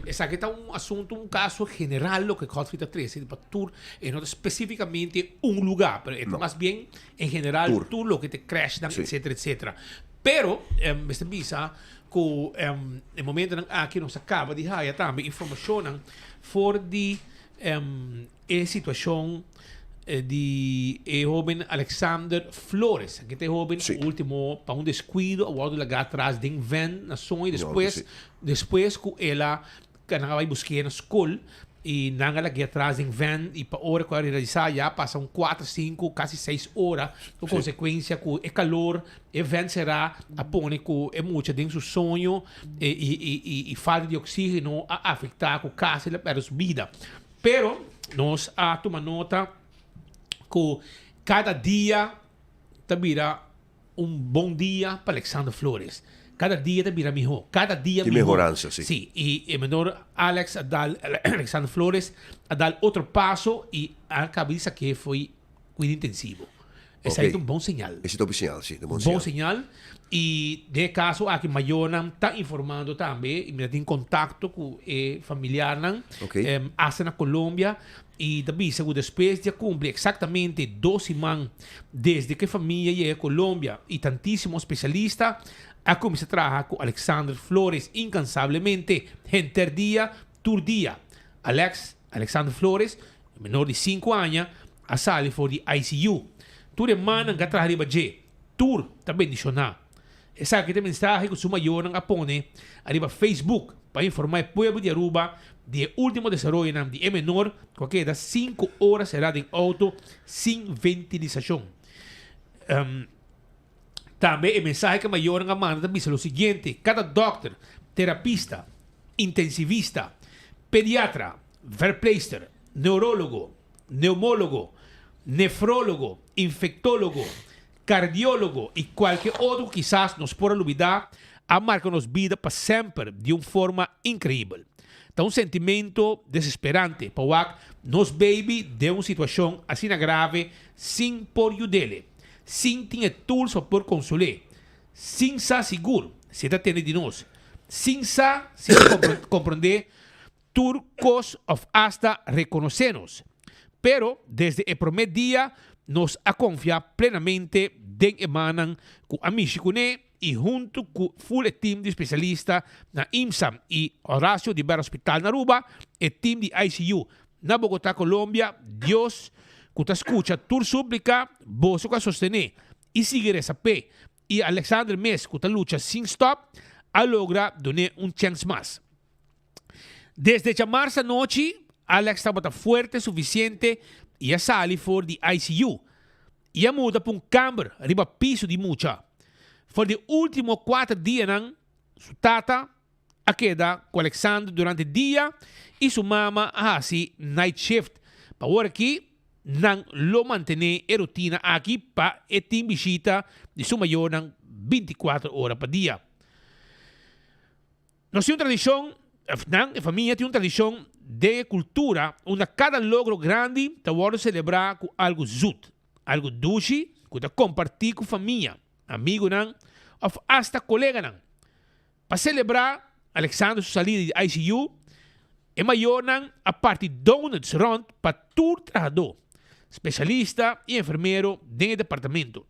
essa que está assunto, caso general lo que Godfried está trazendo para tour e não especificamente lugar, pero mais bem em general tudo lo que te crash, etc, etc. Pero, esta visa que no momento que nós acaba de dar também informação for de situação de jovem Alexander Flores, que este jovem último para descuido, o outro lugar atrás de van na sonho depois que ela vai buscar na escola e não ela que atrás em van e para hora que ela realizar já passam 4, 5, quase 6 horas, com consequência que é calor, e van será a pone que é muito dentro do sonho e falta de oxígeno a afetar com quase a vida. Pero nós toma nota que cada dia vira bom dia para Alexander Flores. Cada dia vira melhor. Cada dia melhor. Sim. E o menor Alexander Flores a dar outro passo e a cabeça que foi cuidado intensivo. Esse é um bom sinal. Esse é um bom sinal, sim. Bom sinal. E, de caso, aqui Mayona está informando também, e tem contato com o familiar, na Colômbia, e também, segundo depois de cumprir exatamente 12 semanas desde que a família chegou à Colômbia, e tantíssimos especialistas, a começar a trabalhar com Alexander Flores incansavelmente, gente dia, todo dia. Alexander Flores, menor de 5 anos, a sala for de ICU. Tu remana que trabalha de tur também adicionar. Essa aqui tem mensagem que o maior não apone arriba Facebook para informar o povo de Aruba de último desenvolvimento de menor que das 5 horas será em auto sem ventilação. Também a mensagem que maior não manda diz o seguinte: cada doctor, terapista, intensivista, pediatra, verpleister, neurólogo, neumólogo, nefrólogo, infectólogo, cardiólogo y cualquier otro quizás nos pueda olvidar, a marcar nos vida para siempre de una forma increíble. Está un sentimiento desesperante para nos baby de una situación así grave sin por ayudarle, sin tener tools para consolar, sin sa seguro se está teniendo de nos, sin sa se comprender turcos of hasta reconocernos. Pero desde el primer día nos ha confiado plenamente de emanan con amigos con él y junto con full team de especialistas na IMSAM y Horacio de Bar Hospital na Aruba, el team de ICU na Bogotá, Colombia, Dios que te escucha tu súplica, vos que sostener y seguir esa pe y Alexander Mes que te lucha sin stop a lograr donar un chance más. Desde llamarse anoche, Alex estaba fuerte suficiente y ya sale por de ICU. E a muda para câmara, arriba piso de mucha. Por de últimos 4 dias, su tata a queda com Alexander durante o dia e sua mama a assim night shift. Para agora aqui, não lo manter a rotina aqui para a team visita de sua maior 24 horas por dia. Nós temos uma tradição, a família tem uma tradição de cultura, onde cada logro grande está celebrar com algo zut. Algo doce que te compartir com família, amigo ou hasta colega. Para celebrar Alexander sua saída de ICU, é maior a parte donuts rond para todo trabalhador, especialista e enfermeiro dentro do departamento.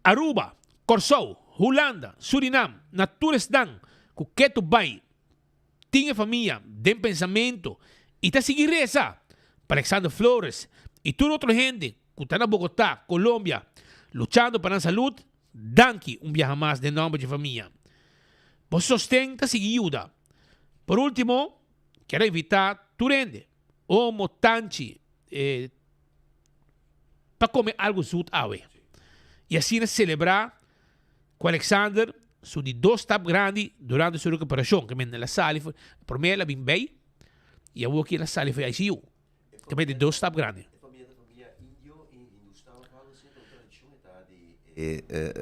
Aruba, Corsou, Holanda, Suriname, Naturesdan, com que tu vai, tinha família, tem pensamento e te seguir essa. Para Alexander Flores y toda otra gente que está en Bogotá, Colombia, luchando para la salud, danke un viaje más de nombre de familia. Vos sostenta y ayuda. Por último, quiero invitar tu rende, homo, tanchi, para comer algo sud ave. Y así celebrar con Alexander su de 2 tap grande durante su recuperación, que me en la sala, por mí la bin bay, y yo aquí en la sala de ICU, que me de 2 tap grande.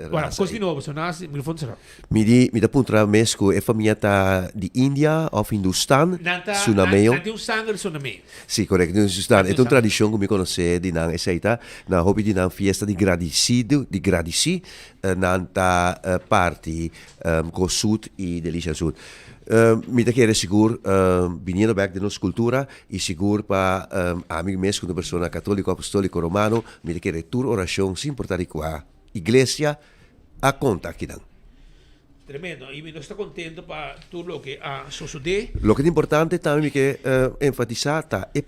Guarda, cosa di nuovo? Il microfono sarà. Mi da punto mesco è famiglia di India o Hindustan sunameo. Nanti un sangue sunameo. Sì, corretto, Hindustan. È una tradizione che mi conosce di nan esaita, na hobby di nan fiesta di gradisi, nanta parti con sud e delicia sud. Mi da chiedere sicuro, venendo back della nostra cultura, e sicuro per amici mesco, una persona cattolico, apostolico, romano, mi da chiedere tu orazione si portare qua. Iglesia a conta aqui dan. Tremendo, e non sto contento per tutto lo che ha successo. Lo che è importante también che enfatizzata è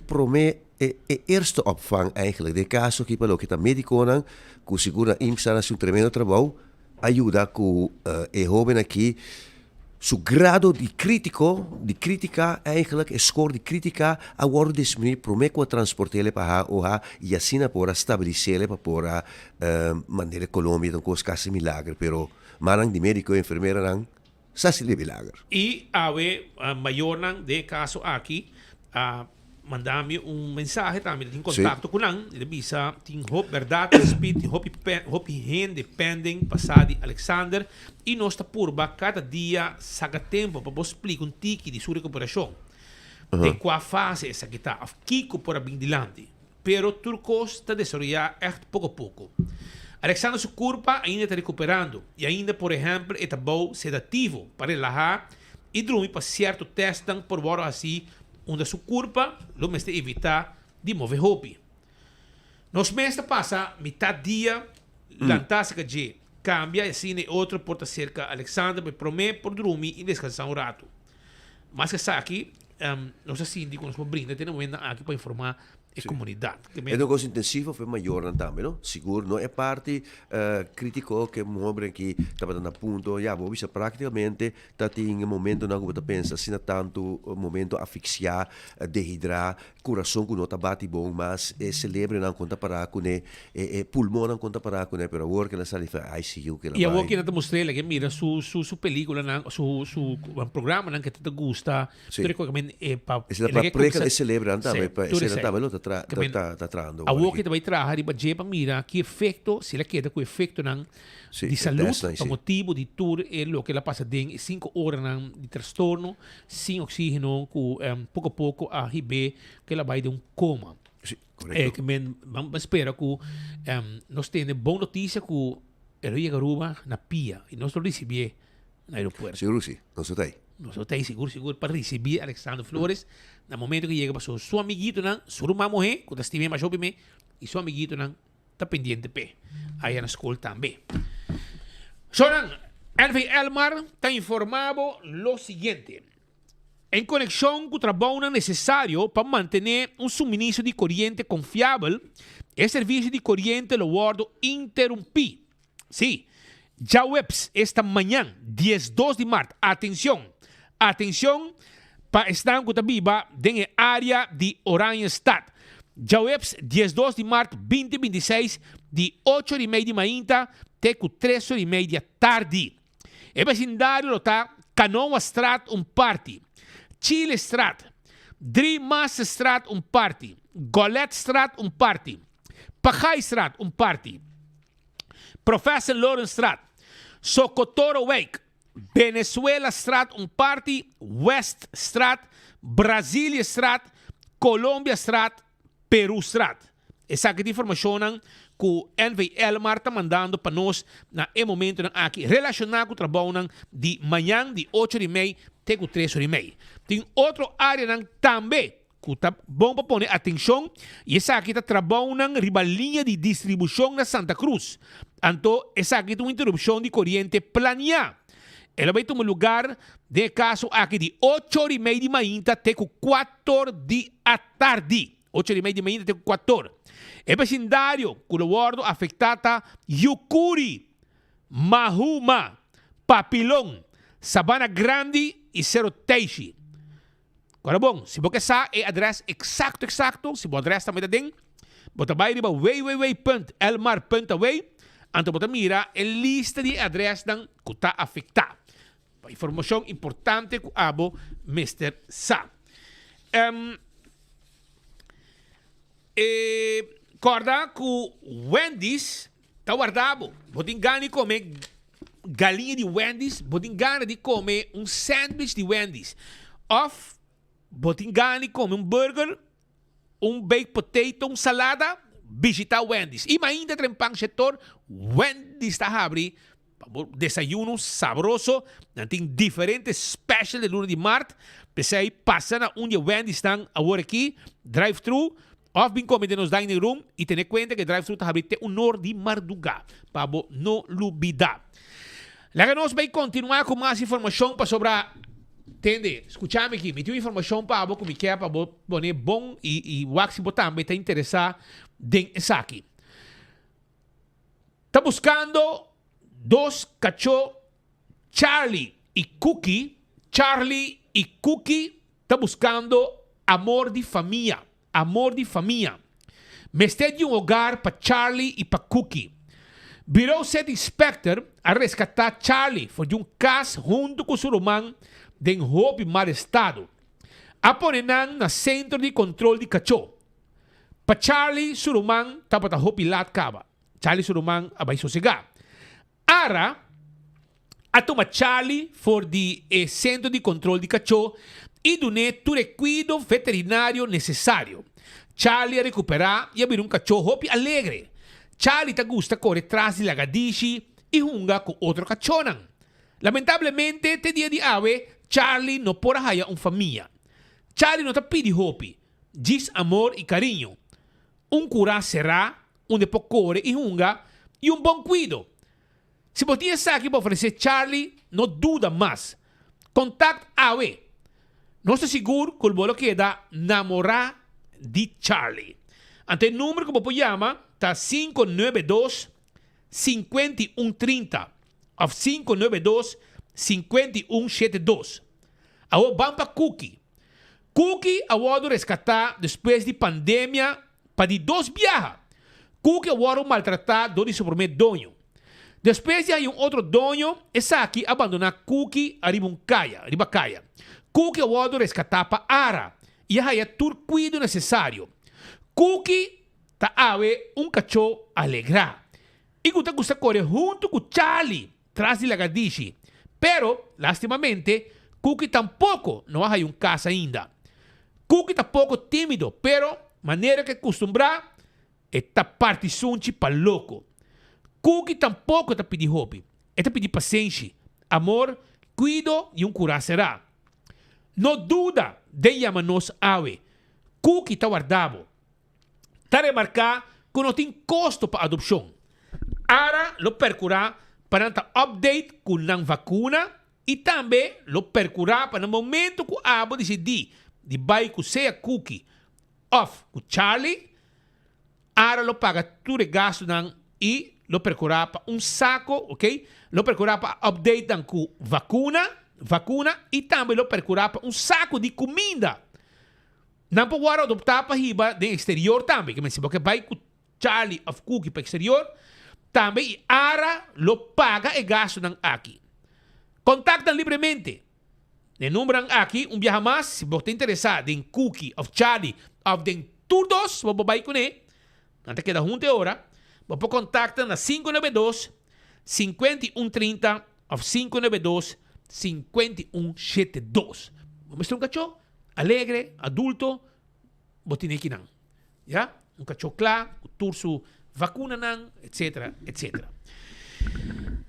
eerste opvang eigenlijk. De caso que para lo que está médico nan, que segura IMSA hace un tremendo trabajo, ayuda que joven aquí su grado di critica eigenlijk, score di critica a worden disminuir per me qua transportele para oha y así na pora stabilisele para mandele Colombia don cos casi milagre, pero manang di médico e enfermera nang sasi le milagre. Y ave mayor de caso aquí mandami un mensaje también in contatto con nan de visa tin hop verdade speed hop gente pending passadi Alexander e nostra purba cada dia saga tempo para vos explicar un tiki di sua recuperação de qual fase essa que está Kiko por bem dilante pero turcos está desarrollar echt pouco a pouco. Alexander sua curva ainda está recuperando e ainda por exemplo está bom sedativo para relaxar e dormir para certo testam por volta assim onde sua curva lo meste evitar de mover hobby. Nos meses passa metade dia lantasca de cambia e assim outro porta cerca Alexander me promete por dormir e descansar um rato. Mas que aqui nossa síndico nos brinda tem momento aqui para informar a comunidade. É uma coisa intensiva foi maior também, não? Seguro, não é parte crítico que mostra que estava dando ponto, já vou ver praticamente tá tem momento na que pensa se não tanto momento asfixiar, dehidrar, coração que não tá bate bom, mas celebra não conta para com pulmão não conta para com pero agora que ela sai para ICU que ela. E agora que não mostrei que mira su película, su programa que te gusta, tu recomiendo para preca celebra também, para celebrar também está trando. A walk que vai trabalhar riba jepa mira que efeito se ela queda com efeito não de saúde, por motivo de tudo é o que ela passa de 5 horas de transtorno, sem oxígeno, com pouco a pouco a ribe que ela vai de coma. Correto. Vamos esperar que nós temos boa notícia que ela chega Aruba na pia e nós recebemos no aeroporto. Seguro sim, não sou aí. Nós estamos seguro para receber Alexandre Flores no momento que chega para seu amiguito não, sua irmã morrer, quando estive mais jovem e seu amiguito não está pendente pé. Aí na escola também. Sonan, Envy Elmar está informado lo siguiente. En conexión con el trabajo necesario para mantener un suministro de corriente confiable, el servicio de corriente lo guardo interrumpí. Sí, ya webs esta mañana, 12 de marzo. Atención, para estar con viva en el área de Oranjestad. Ya webs 12 de marzo 2026, de 8:30 de mañana até 3:30 da tarde. El vecindario lo está Canoa Strat un party. Chile Strat, Drimas Strat un party, Golet Strat un party, Pajay Strat un party, Professor Lawrence Strat, Socotoro Wake, Venezuela Strat un party, West Strat, Brasilia Strat, Colombia Strat, Peru Strat. Essa aqui informação que o NV Elmar está mandando para nós na momento aqui relacionado com o trabalho de manhã de 8:30 até 3:30. Tem outra área também que está bom para pôr atenção e essa aqui está trabalhando riba linha de distribuição na Santa Cruz. Então, essa aqui tem uma interrupção de corrente planeada. Ela vai ter um lugar de caso aqui de 8:30 de manhã até 4 da tarde. 8:30 de manhã até 4. El vecindario que lo guardo afectada Yucuri, Mahuma, Papilón, Sabana Grande e Cerro Teixi. Agora bom, se você sabe o endereço exato, se o endereço também tem, você vai ir para www.elmar.way, então você mira a lista de endereços que está afetada. Informação importante que abo Mr. Sa. Corda que o Wendy's está guardado. Você engana de comer galinha de Wendy's, você engana de comer um sanduíche de Wendy's. Ou você engana de comer um burger, um baked potato, salada, visitar Wendy's. E ainda trempang setor, Wendy's está abrindo desayuno sabroso, tem diferentes special de luna de março. Pensei, passa na onde Wendy's estão agora aqui, drive-thru. Of bem comendo nos dining room e ter conta que drive-thru está abrindo um hora de madrugada para não olvidar. Lá nós vamos continuar com mais informação para sobre entende? Escutame aqui, me tem informação para que me quer para poner bom e o máximo também está interessado em isso aqui. Está buscando dois cachorros, Charlie e Cookie. Charlie e Cookie está buscando amor de família. Amor de família. Mestre de um lugar para Charlie e para Cookie. Virou Set Inspector a resgatar Charlie foi de um caso junto com o seu irmão de roubo e mau estado. A ponenan na centro de controle de cachorro. Para Charlie, seu irmão estava a roubo e lá acaba. Charlie, seu irmão, vai sossegar. Ara, a toma Charlie for de centro de controle de cachorro e doné todo o cuidado veterinário necessário. Charlie a recuperar e abrir um cachorro alegre. Charlie te gusta correr atrás de lagadishi e junga com outro cachorro. Lamentavelmente, te dia de ave, Charlie não pode hallar uma família. Charlie não te pede hopi, diz amor e carinho. Um cura será, onde pode correr e junga e um bom cuidado. Se você está aqui para oferecer Charlie, não duda mais. Contacte ave. Não estou seguro que o bolo queda namorar de Charlie. Ante o número que você chama está 592-5130 ou 592-5172. Agora vamos para Cookie. Cookie agora resgatar depois de pandemia para de 2 viajes. Cookie agora maltratado do seu primeiro dono. Depois de um outro dono, essa aqui abandonar Cookie a ribacaia. Cookie agora resgatar para Ara e aí todo cuidado necessário. Cookie ta ave cachorro alegra. Y que gusta correr junto con Charlie tras de Lagadishi. Pero, lastimamente, Cookie tampoco no hay un casa ainda. Cookie tampoco tímido, pero maneira que acostumbrar esta parte sunchi pa louco. Cookie tampoco está pedir hobby. Está pedir paciência, amor, cuido e curar será. No duda de llamar-nos ave. Cookie está guardado. Está remarcar que não tem custo para adopção. Ara lo percurar para dar update com a vacuna e também lo percurar para no momento que a abo decidir de vai com seja Cookie off com Charlie, ara lo paga tudo gasto e lo percurar para saco, ok? Lo percurar para update com vacuna e também lo percurar para saco de comida. Não pode agora adoptar para riba do exterior também, que se você vai com Charlie of Cookie para exterior, também ara lo paga e gasto aqui. Contacta livremente. O número aqui, viaja mais, se você está interessado em Cookie of Charlie of den todos, você vai com ele. Antes que da junta hora, você contacta na 592 5130 of 592 5172. Vamos ter cachorro alegre, adulto, você tem aqui não. Já? Cachorro claro, turso vacuna não, etc, etc.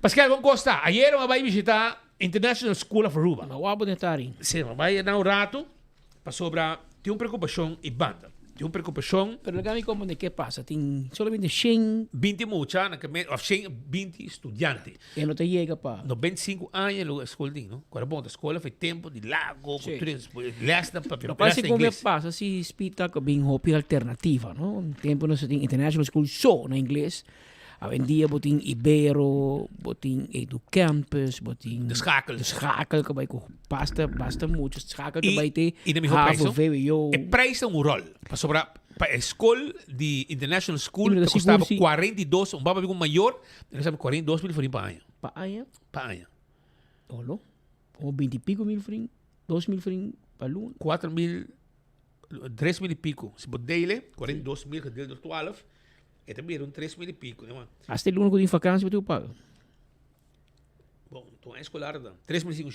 Pascal, vamos Costa, ayer eu vai visitar International School of Aruba. Mawabo de tari. Sim, vai dar rato para sobre tem preocupação e banda. Tem preocupação. Pero nagami como de que pasa? Tem solamente 100 20 mucha, 20 estudiantes. E não te chega pa. No 25 anos no escola no. Quando bom da escola foi tempo de lago, lesta para Pero parece como me pasa si spita que bem hopi alternativa, no? Um tempo no se tem International School só na inglês. Avendia botin Ibero, botin Educampus, botin de schakel que vai com basta muito schakel que vai ter e na minha preço e preço um rol para sobrar para a escola de International School que custava 42 baba bigo maior nós sabemos 42 mil francs para ano Olo ou 20 e pico mil francs 2 mil francs para aluno 4 mil 3 mil e pico se bodele 42 mil gedeeld door 12 e também 3 mil e pico, né, mano? Hasta o aluno que tem vacância, você paga? Bom, então é escolar, 3 mil e pico,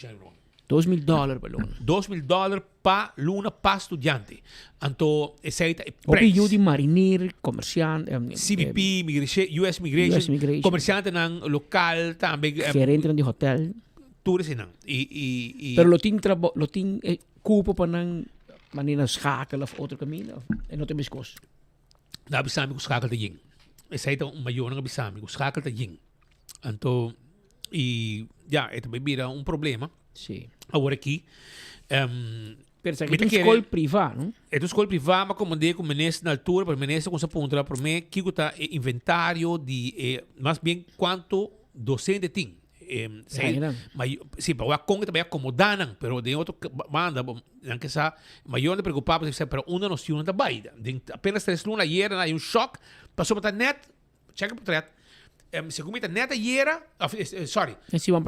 $2,000 para aluno. $2,000 para aluno, para estudante. Então, esse aí é preço. Opinião de marinheiro, comerciante, CBP, US Immigration, comerciante ng local, também. Gerente de hotel. Tudo isso, não. Pero lo tem cupo para não maneira schakel of outro caminho, e não tem mais costo. Na bisami ko skakal ta ying. Esa ito mayo ng bisami ko skakal ta ying. Anto ito may bira problema. Sí. Agora aqui pero sa ito escola privada, no? Ito escola privada macomandei com menes na altura, para menes com sa punta para me kiko ta inventário de mais bem quanto docente tem. Sim, para o Congo também acomodaram, pero de outro banda, não que sa maior de preocupado se para uma noção da baida. Apenas 3 lunas ayer na choque, passou para net, checa para net. Se comita net ayer, sorry.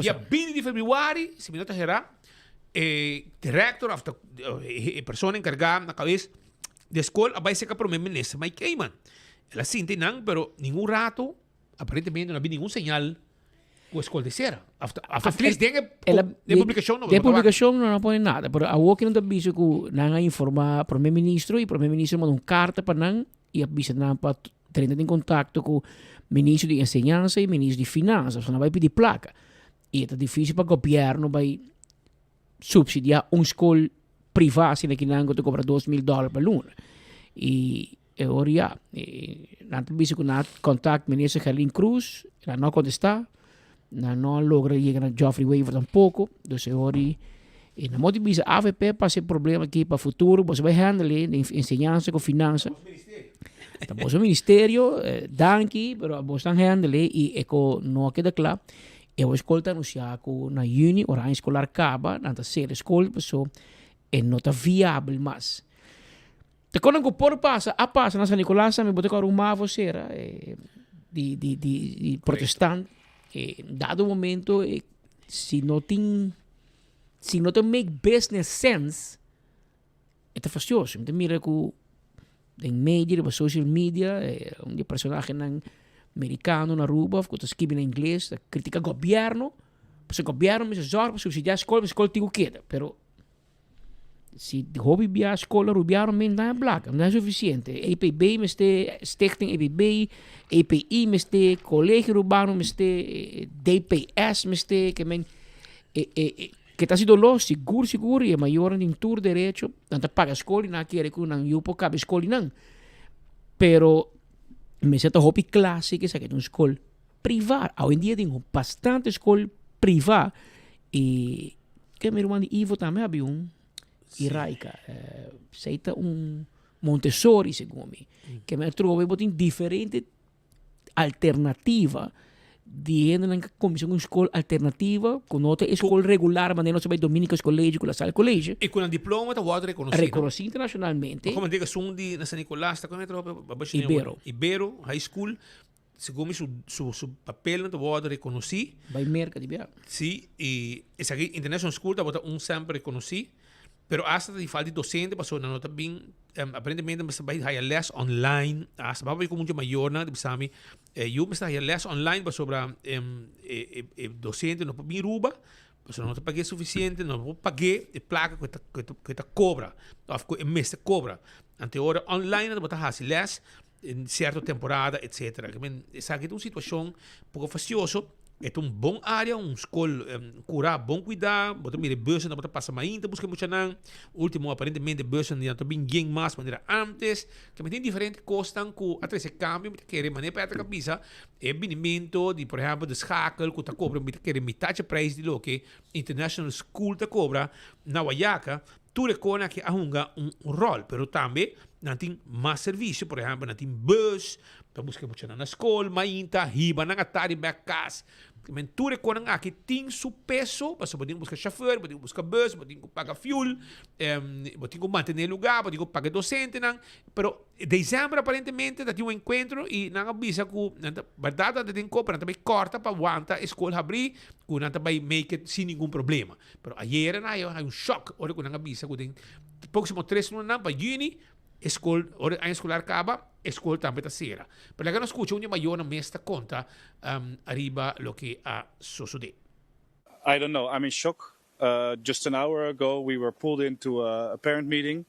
Dia 20 de fevereiro, se me nota será director of the persona encargada na cabeça da escola, vai ser que para o ministro, mas que man. Ela sente não, pero nenhum rato, aparentemente não havia nenhum sinal o escola de cera. At least de publicação não. De publicação não põe nada. Pero a que não avisa que não informar para o primeiro-ministro e o primeiro-ministro manda carta para não e avisa não para ter em contato com o ministro de enseñança e o ministro de finanças. Não vai pedir placa. E é difícil para o governo vai subsidiar escola privada se que não te cobra $2,000 para aluno. E agora já, não avisa que não contato o ministro Helene Cruz, não contestar. Não logra chegar a Geoffrey Waiver tampouco. Então, agora, na motivação AVP para esse problema aqui para o futuro, você vai handle de ensinança com finanças. Então, o ministério, danke, mas você está handle e não queda claro. Eu escuto anunciar que na Juni, o ano escolar acaba, na terceira escola, pessoa, não está viável mais. Então, quando o por passa na São Nicolás, me botou com uma você de protestante. Dado o momento, se não tem make business sense, é fastidioso. Então, mira que in media, op social media, die personagem ng americano na Aruba, of kung escrever na inglês, critica governo, porque o governo me zorga para subsidiar a escola tem o quê? Pero se hobby via a escola rubiaram men na black, não é suficiente. EPB meste stichting EPB, EPI meste colégio urbano meste DPS meste que men que está sido lo seguro e maior em tur direito, tanto paga escola na quer que não yupo cabe escola não. Pero me sento hobby clássico que é uma escola privada. Hoje em dia tem bastante escola privada e que meu irmão Ivo também havia Iraica, seita Montessori segundo me, que me trovo botin diferente alternativa de na comissão uma escola alternativa com outra escola regular, mas não se vai Dominicas Colégio, com a sala colégio. E com um diploma da water reconhecido. Reconhecido internacionalmente. Como diga, são de San Nicolás, tá com Ibero High School. Segundo su papel na water reconhecido. Vai merca de bia. Sim, e essa aqui International School tá bota sempre reconhecido. Pero hasta de falta de docente, passou na nota bem, aparentemente, mas vai higher less online, hasta vai com muito maior, né, de sabe, eu mas higher less online, para sobre docente, não pode ruba, mas não paguei suficiente, não pode pagar a placa que tá cobra, ou que mês cobra. Ante hora online, não pode fazer less, em certa temporada, etc. Essa aqui é uma situação pouco facioso. É bom área, escola curar, bom cuidar, botar mire bus, não botar passar mais ainda, busca muito não. Último aparentemente bus não tem bem game mais maneira antes, que me tem diferente costam com até esse câmbio, me querer maneira para a cabeça, é benimento de por exemplo de schakel, que tá cobra, me querer metade preço de lo que International School tá cobra na Wayaka, tu recona que ahunga rol, pero também não tem mais serviço, por exemplo, não tem bus, para buscar muito na escola, mas ainda riba na atari back casa. Menture con ang aki ting su peso, basta podem buscar chauffeur, podem buscar bus, podem pagar fuel, podem manter lugar, podem pagar docente, nang. Pero dezembro aparentemente dati um encontro e nang avisa ku verdade da tem compra, também corta para aguanta a escola abrir, ku nang também make it sem nenhum problema. Pero ayer na eu um choque, ora ku nang avisa ku den próximo 3 lunes na para juni escola, ora a escolar acaba, escola também está sera. Pero lá não escuta onde maior na mesta conta arriba lo que a suceder. I don't know. I'm in shock. Just an hour ago, we were pulled into a parent meeting,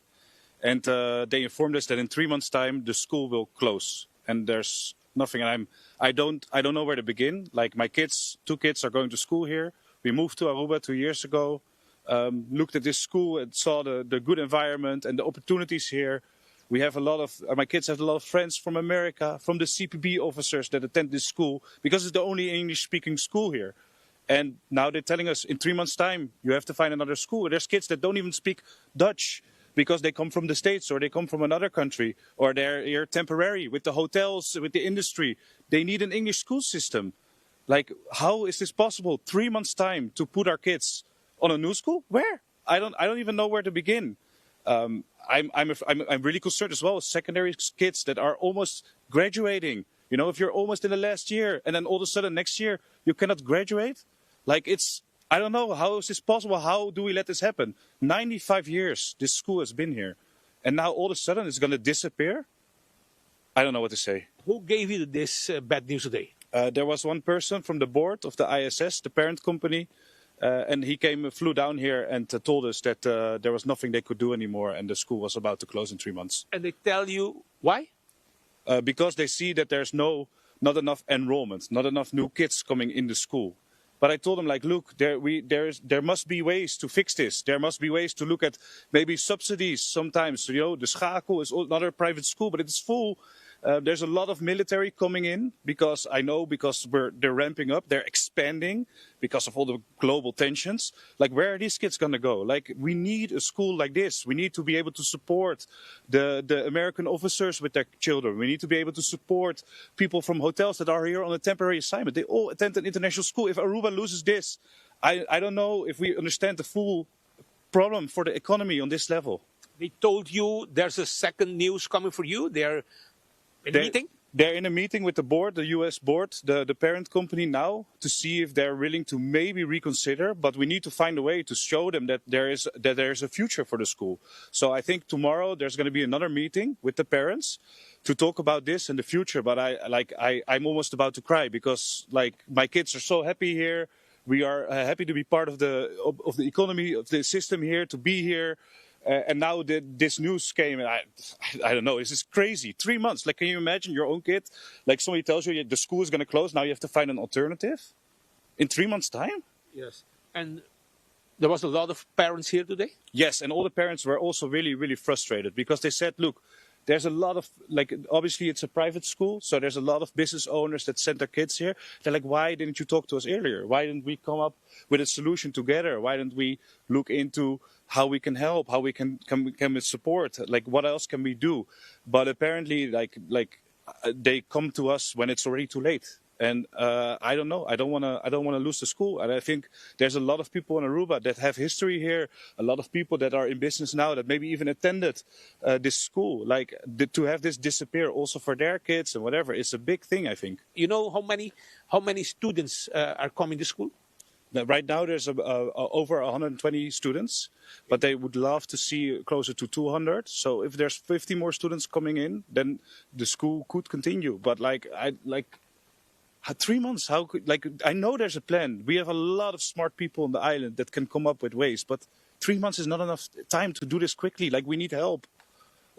and they informed us that in 3 months' time the school will close, and there's nothing. And I don't know where to begin. Like my kids, 2 kids are going to school here. We moved to Aruba 2 years ago. Looked at this school and saw the good environment and the opportunities here. We have my kids have a lot of friends from America, from the CPB officers that attend this school, because it's the only English-speaking school here. And now they're telling us in 3 months' time, you have to find another school. There's kids that don't even speak Dutch because they come from the States or they come from another country, or they're here temporary with the hotels, with the industry. They need an English school system. Like, how is this possible? 3 months' time to put our kids on a new school? Where? I don't even know where to begin. I'm really concerned as well with secondary kids that are almost graduating. You know, if you're almost in the last year and then all of a sudden next year you cannot graduate, like I don't know, how is this possible? How do we let this happen? 95 years this school has been here, and now all of a sudden it's going to disappear. I don't know what to say. Who gave you this bad news today? There was one person from the board of the ISS, the parent company. And he flew down here and told us that there was nothing they could do anymore and the school was about to close in 3 months. And they tell you why? Because they see that there's not enough enrollment, not enough new kids coming in the school. But I told them, like, look, there must be ways to fix this. There must be ways to look at maybe subsidies sometimes. You know, the Schakel is another private school, but it's full. There's a lot of military coming in because they're ramping up, they're expanding because of all the global tensions. Like, where are these kids going to go? Like, we need a school like this. We need to be able to support the American officers with their children. We need to be able to support people from hotels that are here on a temporary assignment. They all attend an international school. If Aruba loses this, I don't know if we understand the full problem for the economy on this level. They told you there's a second news coming for you. They're in a meeting? they're in a meeting with the board, the US board, the parent company now, to see if they're willing to maybe reconsider. But we need to find a way to show them that there is a future for the school. So I think tomorrow there's going to be another meeting with the parents to talk about this in the future. But I'm almost about to cry because like my kids are so happy here. We are happy to be part of the economy of the system here, to be here. And now this news came, and I don't know, this is crazy. 3 months. Like, can you imagine your own kid? Like, somebody tells you the school is going to close. Now you have to find an alternative in 3 months' time? Yes. And there was a lot of parents here today? Yes, and all the parents were also really, really frustrated because they said, look, there's a lot of, like, obviously it's a private school, so there's a lot of business owners that send their kids here. They're like, why didn't you talk to us earlier? Why didn't we come up with a solution together? Why didn't we look into how we can help, how we can support? Like, what else can we do? But apparently, like they come to us when it's already too late. And I don't know. I don't want to lose the school. And I think there's a lot of people in Aruba that have history here. A lot of people that are in business now that maybe even attended this school. Like to have this disappear also for their kids and whatever, it's a big thing. I think. You know how many students are coming to school? Right now there's over 120 students, but they would love to see closer to 200. So if there's 50 more students coming in, then the school could continue. But 3 months, how could, like, I know there's a plan. We have a lot of smart people on the island that can come up with ways, but 3 months is not enough time to do this quickly. Like, we need help.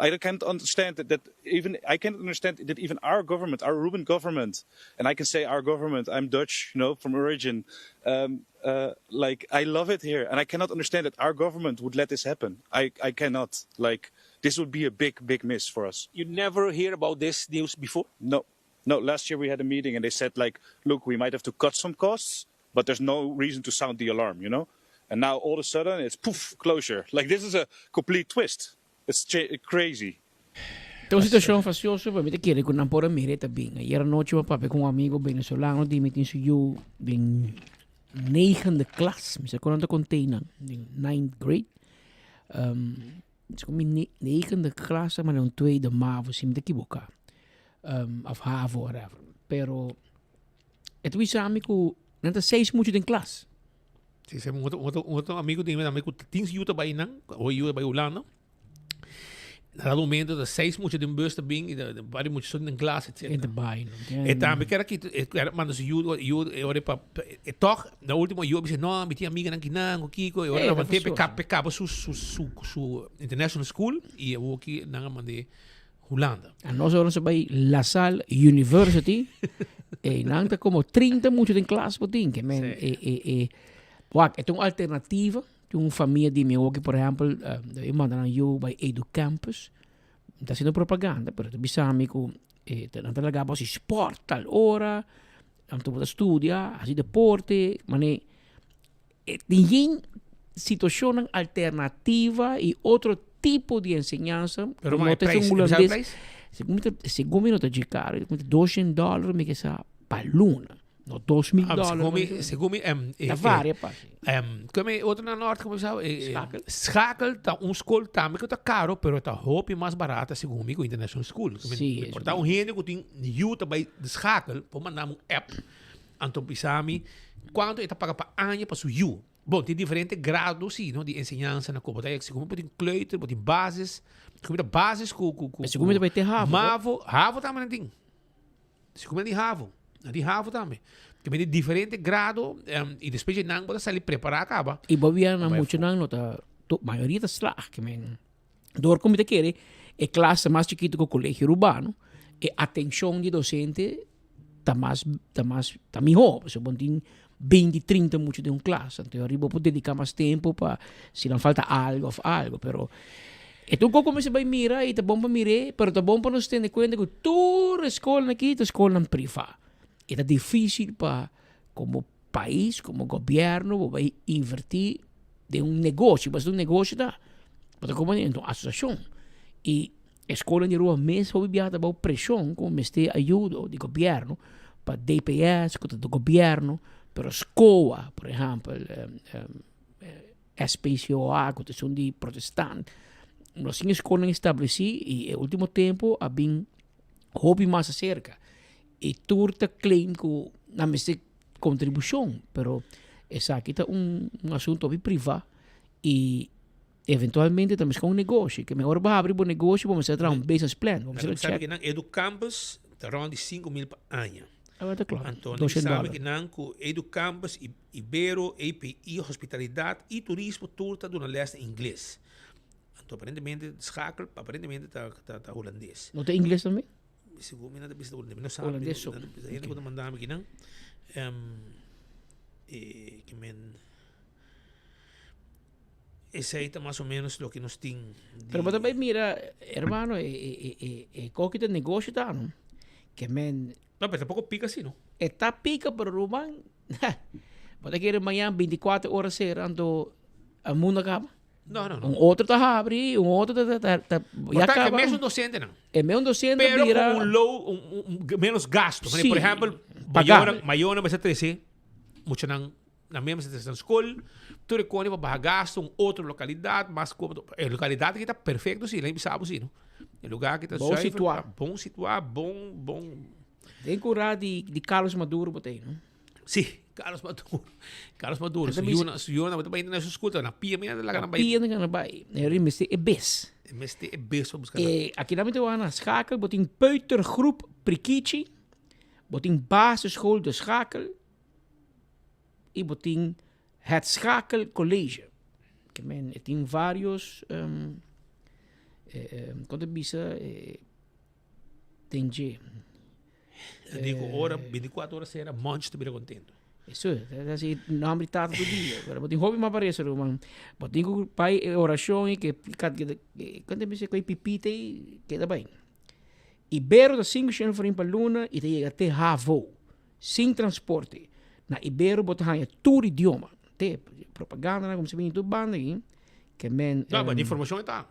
I can't understand that even our government, our Aruban government, and I can say our government, I'm Dutch, from origin, I love it here. And I cannot understand that our government would let this happen. I cannot. Like, this would be a big, big miss for us. You never hear about this news before? No, last year we had a meeting and they said, like, look, we might have to cut some costs, but there's no reason to sound the alarm, And now all of a sudden it's poof, closure. Like, this is a complete twist. It's crazy. Então, situação faciosa, para mim, que ele não pode mirar também. Ayer noite, eu papai com amigo venezolano, de meeting se eu, bem, 9e classe, me quando container, 9th grade. Com 9e classe, mas não 2e MAVO, se me equivocar. Of HAVO, whatever. Pero, het was amigo, não está 6 muito em classe. Sim, outro amigo tem amigo 10 juta bij nang, ou juta bij Holanda. Na momento de 6 moet je de bus te bing, de bari moet je zo in een glas zitten. In de bain. En dan bekijk ik, maar dus je toch, de último yo disse no, met die amiga nan kinang, kiko, eu era manteve PK su international school e eu aqui nan mande Holanda. En nós vamos bij La Salle University. E nan tá como 30 muito em classe botin, que men é uma alternativa. Uma família de meu que, por exemplo, mandam eu para Edu Campus, está sendo propaganda, mas bisa amigo, não talaga para esporte tal hora, não tu estudia, assim deporte, mas tem situação alternativa e outro tipo de enseñanza. Pero mais preço, segundo eu estou de caro, $200 me que sa paluna. No, $2,000. Segundo da várias partes. Como outro na norte, como sabe, Schakel tá school também que tá caro, pero tá roupa mais barata segundo o International School. Sim. Portanto, gente que tem youth by de Schakel, por mandar app, anto pisami, quanto está paga para ano para su you. Bom, tem diferentes grados, sim, de ensinança na Copa. Segundo tem kleuter, tem bases, como bases com segundo vai ter Havo também tem. Segundo tem Havo. De Havo também. Que tem diferentes grados e depois de não pode sair preparar acaba. E bobiana muito não tá maioria das lá que men dor como te quer é classe mais chiquito que o colégio urbano e atenção de docente tá melhor, porque bom tem 20, 30 muito de classe, então eu arribo poder dedicar mais tempo para se não falta algo, pero então como comecei a mirar e tá bom para mirar, pero tá bom para nós ter conta que toda escola aqui é escola privada. É difícil para, como país, como governo, vai invertir de negócio, mas negócio dá. Mas como então, associação. E a escola de rua mesmo vai enviar para pressão, como este ajuda do governo, para DPS, do governo, para escola, por exemplo, SPCOA, que são de protestantes. Nós temos escola estabelecida e no último tempo, há bem hobby más acerca. Y turta claim que na mese contribución, pero esa aquí está un asunto privado y eventualmente também com um negócio, que melhor vai abrir um negócio, vamos entrar um business plan, vamos Sabe check. que não EduCampus está around de 5,000 por ano. Tá claro. Então, sabe que não com EduCampus, Ibero, API, hospitalidade e turismo, tudo está do leste em inglês. Então, aparentemente, schakel, aparentemente está holandês. Não tem inglês também? Seguro, não está holandês. Não sabe. Holandês só. Ele pode mandar aqui, não? Que men... Esse aí está mais ou menos o que nós temos. Pero também mira, hermano, qual que é o negócio tá, não? Que men... Não, mas tampoco pica assim, não? Está pica, pero Roman, pode querer amanhã 24 horas ser, ando o mundo acaba. Não. Outro está abre, outro está já acaba. É mesmo docente, não? É mesmo docente, pero mira... com menos gasto. Sí, por exemplo, maior vai ser 13, muito na mesma situação escola, tu reconhece para gasto em outra localidade, mas a localidade que está perfeito, sim, lá em Bissau, sim, não? É lugar que está bom situado, bom. Tem que curar de Carlos Maduro, botei, não? Sim, Carlos Maduro. Se Yuna, você vai na sua escuta, na pia, minha lá na Bahia. Pia na Bahia. É mesmo é bes. É bes para buscar. Aqui na minha na Schakel, botem peutergroep Prikici, botem basisschool de Schakel e botem het Schakel College. Que men tem vários quando bisa tem je. Eu digo, hora, 24 horas será monte de contento. Isso é assim, não me trata do dia. Agora, botem hobby mais parece, mano. Botem com pai oração e que quando bisa com pipita e queda bem. Ibero da 5 chão para para Luna e te até Havo, sem transporte. Na Ibero botar todo idioma. Tem propaganda, como se vê em tudo banda aí, que men. Não, mas a informação está.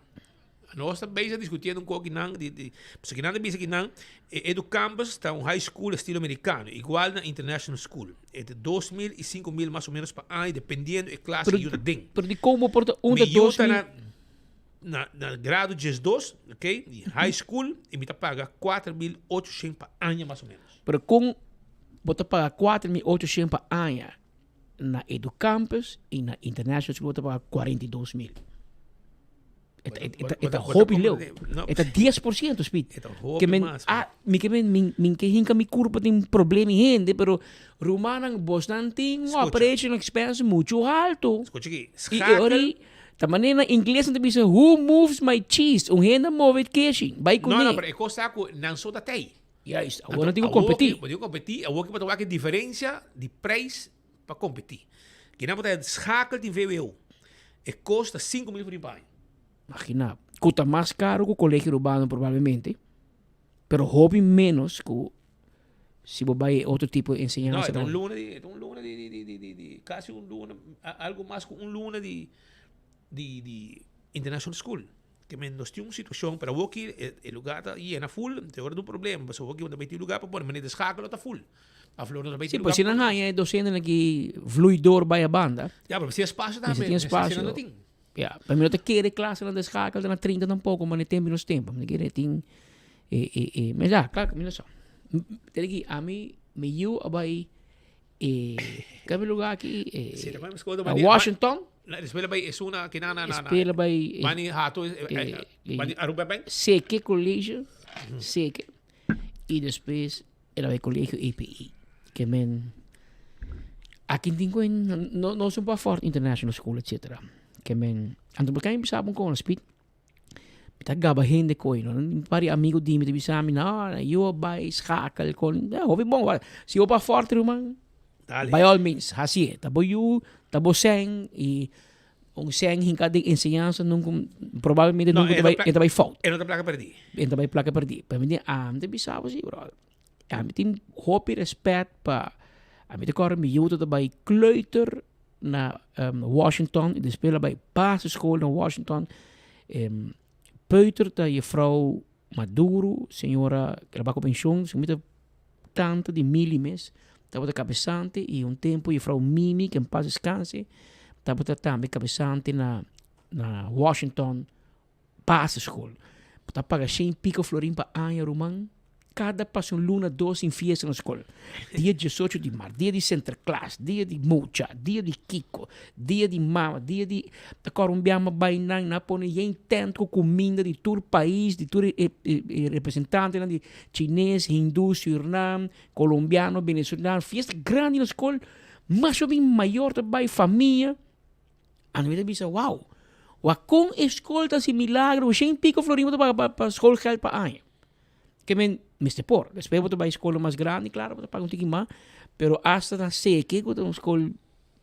Nós estamos bem discutindo pouco porque que não é que não, EduCampus está high school estilo americano, igual na international school. É de 2,000 e 5,000 mais ou menos para ano, dependendo da classe que você tem. Pero de como porta de 2,000 na grado 12, ok? De high school, e me paga 4,800 para ano mais ou menos. Pero com você paga 4,800 para ano na EduCampus e na international school você paga 42,000. Eta hobby leu. Eta 10%, Speed. Que men min que hinka mi curva tem problema gente, pero Romanang Boston tem uma operation expense muito alto. Escuta aqui. E ori também na inglês não bisa who moves my cheese, renda move it cashing. Vai com não, pero costa ko não só da tei. Ja, is. Agora tem que competir. Pode competir, a que para ter diferença de preço para competir. Que não pode schakel de VWO. E custa 5,000 por ano. Imagina, custa mais caro que o colégio urbano provavelmente, pero hobby menos que se você vai outro tipo de enseñanza. Não, é luna de quase luna, algo mais que luna de international school. Que nós temos uma situação para o que o lugar está llena full, tem hora do problema, mas o que não vai ter lugar para pôr, mas de escala está full. A flor não vai ter lugar. Sim, pois se não há docente aqui fluidor vai a banda. Ja, mas se espaço também. Se tem espaço. Ja, para mim não te querer classe na descakel na 30 tampouco, mas não tem menos tempo. Não querer tem mas já, claro, mira só. Tem aqui a mim me eu abai que lugar aqui Washington. La escuela vai é uma que na escuela vai Mani Hato Mani Aruba bem. Seque colégio, seque. E depois ela vai colégio EPI. Que men aqui tem não são para forte international school etc. Que men anto bakay bisa pong ko na speed bitagaba hindi ko pari amigo di mi bisa amin na yo by schakel kon hobby bom si opa forte man by all means hasi tabo you tabo seng e ang seng hinka de enseñanza nung probablemente nung ito by fault ito placa perdi pamindi te bisa si bro tin hobby respect pa te kor mi yo to by kleuter na Washington, die spelen bij basisschool in Washington. Peuter dat je vrouw Maduro, senhora, que ela vai com pensión, se muita tante de milimes, dat wordt cabeçante e tempo je vrouw Mimi, que em paz descanse, dat wordt também cabeçante na Washington basisschool. Dat paga 100 pico florin pa ano, Roman, cada Pasión Luna 2 em fiesta na escola. Dia 18 de março, dia de Sinterklaas, dia de Mocha, dia de Kiko, dia de Mama, dia de Corumbiama Bainang, na pone em tento com comida de todo país, de todo representante de chinês, hindu, suriname, colombiano, venezuelano, fiesta grande na escola, mas bem maior também, família. A gente pensa, wow, com escola tá milagre, sem pico florimo para escola geld para ano. Que men Mr. Por, después vou para a escola mais grande, claro, vou pagar um tiquinho mais, pero hasta na seque, vou uma escola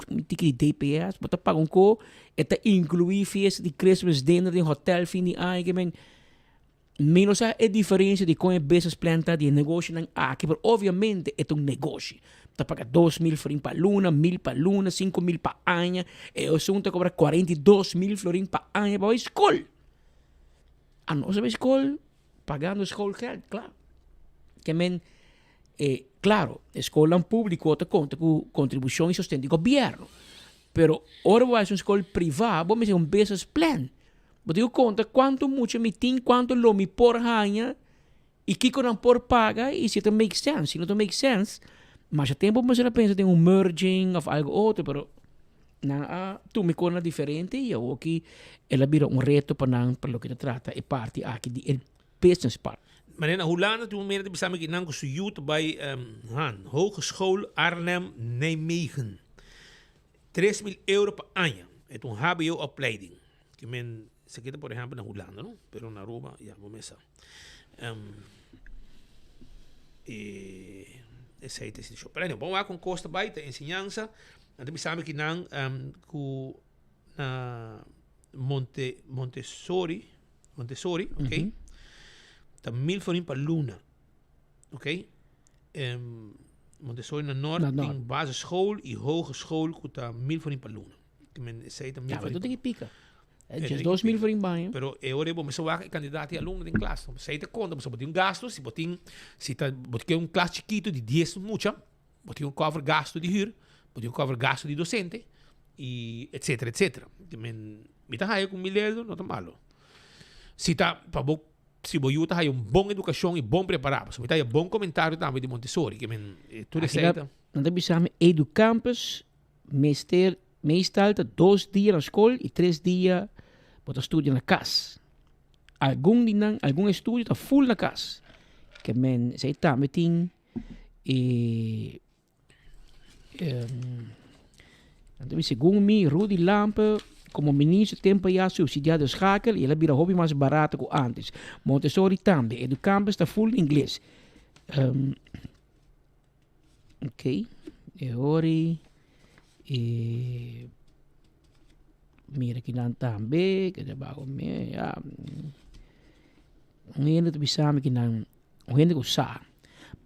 um tiquinho de DPS, vou pagar um co, eta incluir fiesta de Christmas dinner de hotel fim de ano, que men menos a diferença de como é business planta de negócio não aqui, pero obviamente é um negócio. Tá paga 2.000 florins para luna, 1.000 para luna, 5.000 para ano, e o segundo cobra 42.000 florins para ano para a escola. A nossa escola pagando escola geld, claro. Que men, claro, escola pública te conta com contribuição e sustento do governo. Pero, ora vai uma escola privada, vamos fazer business plan. Mas eu conta quanto muito me tem, quanto lo me por ganha, e que não por paga, e se não make sense. Se não make sense, mas a tempo você pensa em merging of algo outro, pero tu me conta diferente, e eu aqui, ela vira reto para o que te trata, e parte aqui de business part. Maar hoe lang het toen meer te bestaan met een youth bij Hogeschool Arnhem-Nijmegen. €3.000 per año. Het een HBO-opleiding. Que men se queda por ejemplo na Holanda, no? Pero na Roma ya começa. Esse aí tem show. Pero vamos lá com costa by de ensinança. Nós bestaan met ku na Montessori, okay? Tá 1.000 florins per luna. Oké? Montessori naar Noord, tem basisschool e hogeschool, kuta 1.000 florins per luna. Men zei dat 1.000 florins. Ja, dat denk ik pica. Just 2.000 florins bij. Pero ora vou me soar candidato e aluno em classe. Sei te conta, você botar gasto, se botin, se tá botar classe chiquito de 10 mucha, botar cover gasto de huur, botar cover gasto de docente e etc, etc. Men mita hayo com €1.000, não tá malo. Se tá para se você tem uma boa educação e bom preparado, se você tem um bom comentário também de Montessori, que tu receita. Nós precisamos Educampus, meestal 2 dias na escola e 3 dias para estudar na casa. Algum estúdio está full na casa. Que você também tem segundo mim, Rudy Lampe, como ministro tempo já subsidiado o schakel e ela vira hobby mais barato que antes. Montessori também. Educampus está full inglês. Ok. E agora... mira aqui não também. Que debaixo me... Ainda te bisame que não... Ainda que usar.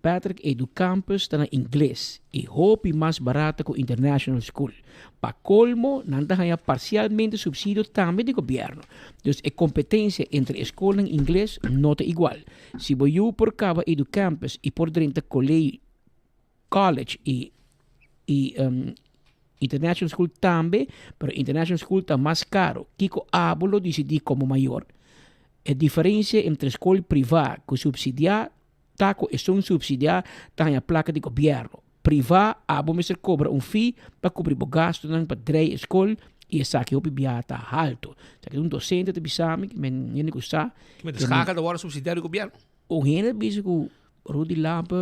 Patrick Educampus está em inglês e hobby mais barato que o International School. Para colmo, não há parcialmente subsídio também do governo. Então, a competência entre a escola em inglês não é igual. Se você por cabo Educampus e por dentro college e International School também, mas International School está mais caro. Kiko Abulo decidiu como maior. A diferença entre a escola privada que subsidiar taco é um subsidiar tem a placa de governo. Privado, a bom ser cobra fee para cobrir o gasto para 3 escolas e essa aqui o PBA está alto. Então, um docente de bisame que me nem custa. Que me schakel da hora subsidiário do governo. O gente diz que Rudy Lampe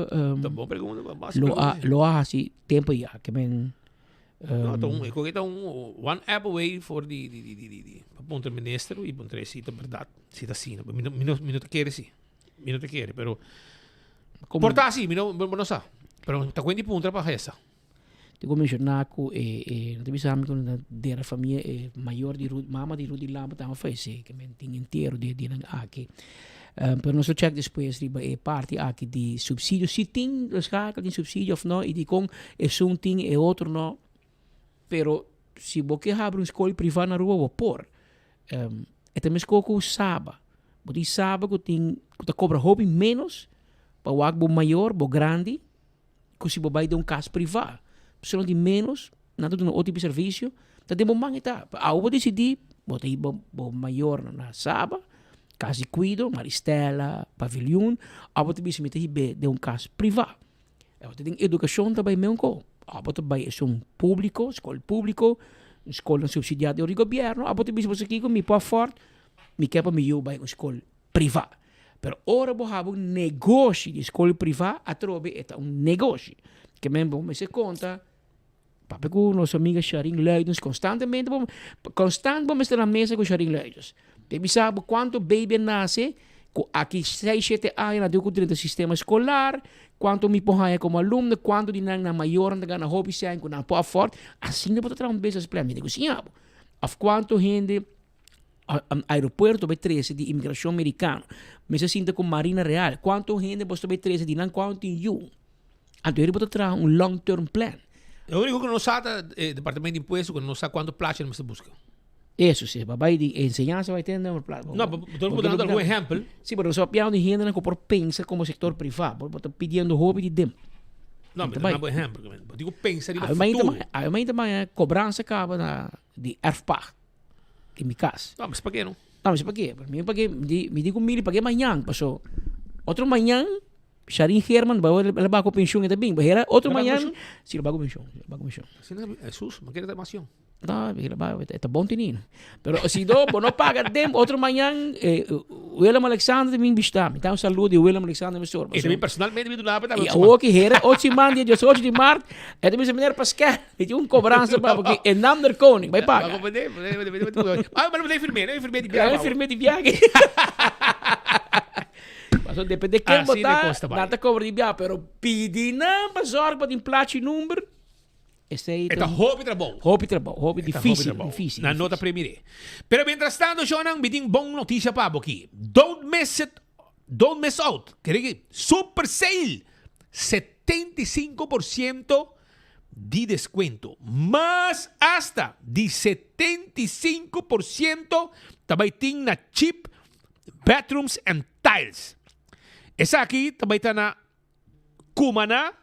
tá bom pergunta, lo ha assim tempo já que men então, eu coloquei one app away for ponto ministro e ponto cita verdade, cita sim, minuto quer sim. Minuto quer, pero porta assim, não sa. Pero tá com ponto para essa. Tipo mencionar que não bisa que da família maior de mama de Rudy Lampe tava fez que men tinha inteiro de aqui. Pero nós check depois riba parte aqui de subsídio se tem schakel de subsídio of não e de com é tem e outro não. Pero se você abre uma escola privada na rua vou por é também escola que sabe. Você sabe que tem que cobra hobby menos para o algo maior, o grande, que se você vai de casa privada. Se não tem menos, nada de outro tipo de serviço, tá de bom tá. Ao você decidir, você ir maior na Saba, Casa de Cuido, Maristela, Pavilhão, abo também se mete de caso privado. Tem educação também mesmo. Abo também é público, escola subsidiada do governo. Abo também se você aqui me pôr forte, me quer para me ir para uma escola privada. Pero ora bo habo um negócio de escola privada, a trobe é negócio. Que mesmo me se conta, papai com nossa amiga Sharing Leidens, constantemente vamos estar na mesa com Sharing Leidens. Tem sabe quanto baby nasce, aqui 6, 7 anos na dentro do sistema escolar, quanto me porra como aluno, quanto de na maior na hobby sem com na pó forte, assim não pode trazer business plan, me negociamos. Of quanto gente aeroporto vai 13 de imigração americana, mas se sinta com Marina Real, quanto gente você vai 13 de não quanto em you. Então ele pode trazer long term plan. O único que não sabe é o departamento de impostos, que não sabe quanto placa você busca. Isso, sim. Vai de enseñanza vai ter uma placa. Não, estou dando algum exemplo. Sim, mas só piano de gente não por pensa como setor privado, por pedindo hobby de dem. Não, mas não é um exemplo. Eu digo pensa de futuro. Aí também cobrança acaba de ERFPAG. Em meu caso. Não, mas para quê não? Não, mas para quê? Me digo mil, paguei amanhã. Passou. Outro manhã, Sharin Herman vai levar com pensão e também. Vai outro manhã, sim, levar com pensão. É sus, mas quer informação. Não, é bom tinino. Pero se não paga tempo, outro manhã, William Alexander também está. Então, um saludo de William Alexander Messor. E também personalmente me do lado para e o que era 8 de 18 de março, é também seminário Pascal, e tinha cobrança para porque é nome do Koning, vai pagar. Ah, mas não é enfermeiro de viagem. É enfermeiro de viagem. Mas depende de quem botar, nada cobra de viagem, pero pedir não para sorte para emplatar número. Esta hobby trabalho. Hobby difícil. Na nota primeira. Pero mientras tanto, Jonang, me tem bom notícia para aqui. Don't miss out. Super sale. 75% de descuento. Mas hasta de 75% também tem na cheap bathrooms and tiles. Essa aqui também está na Cumana.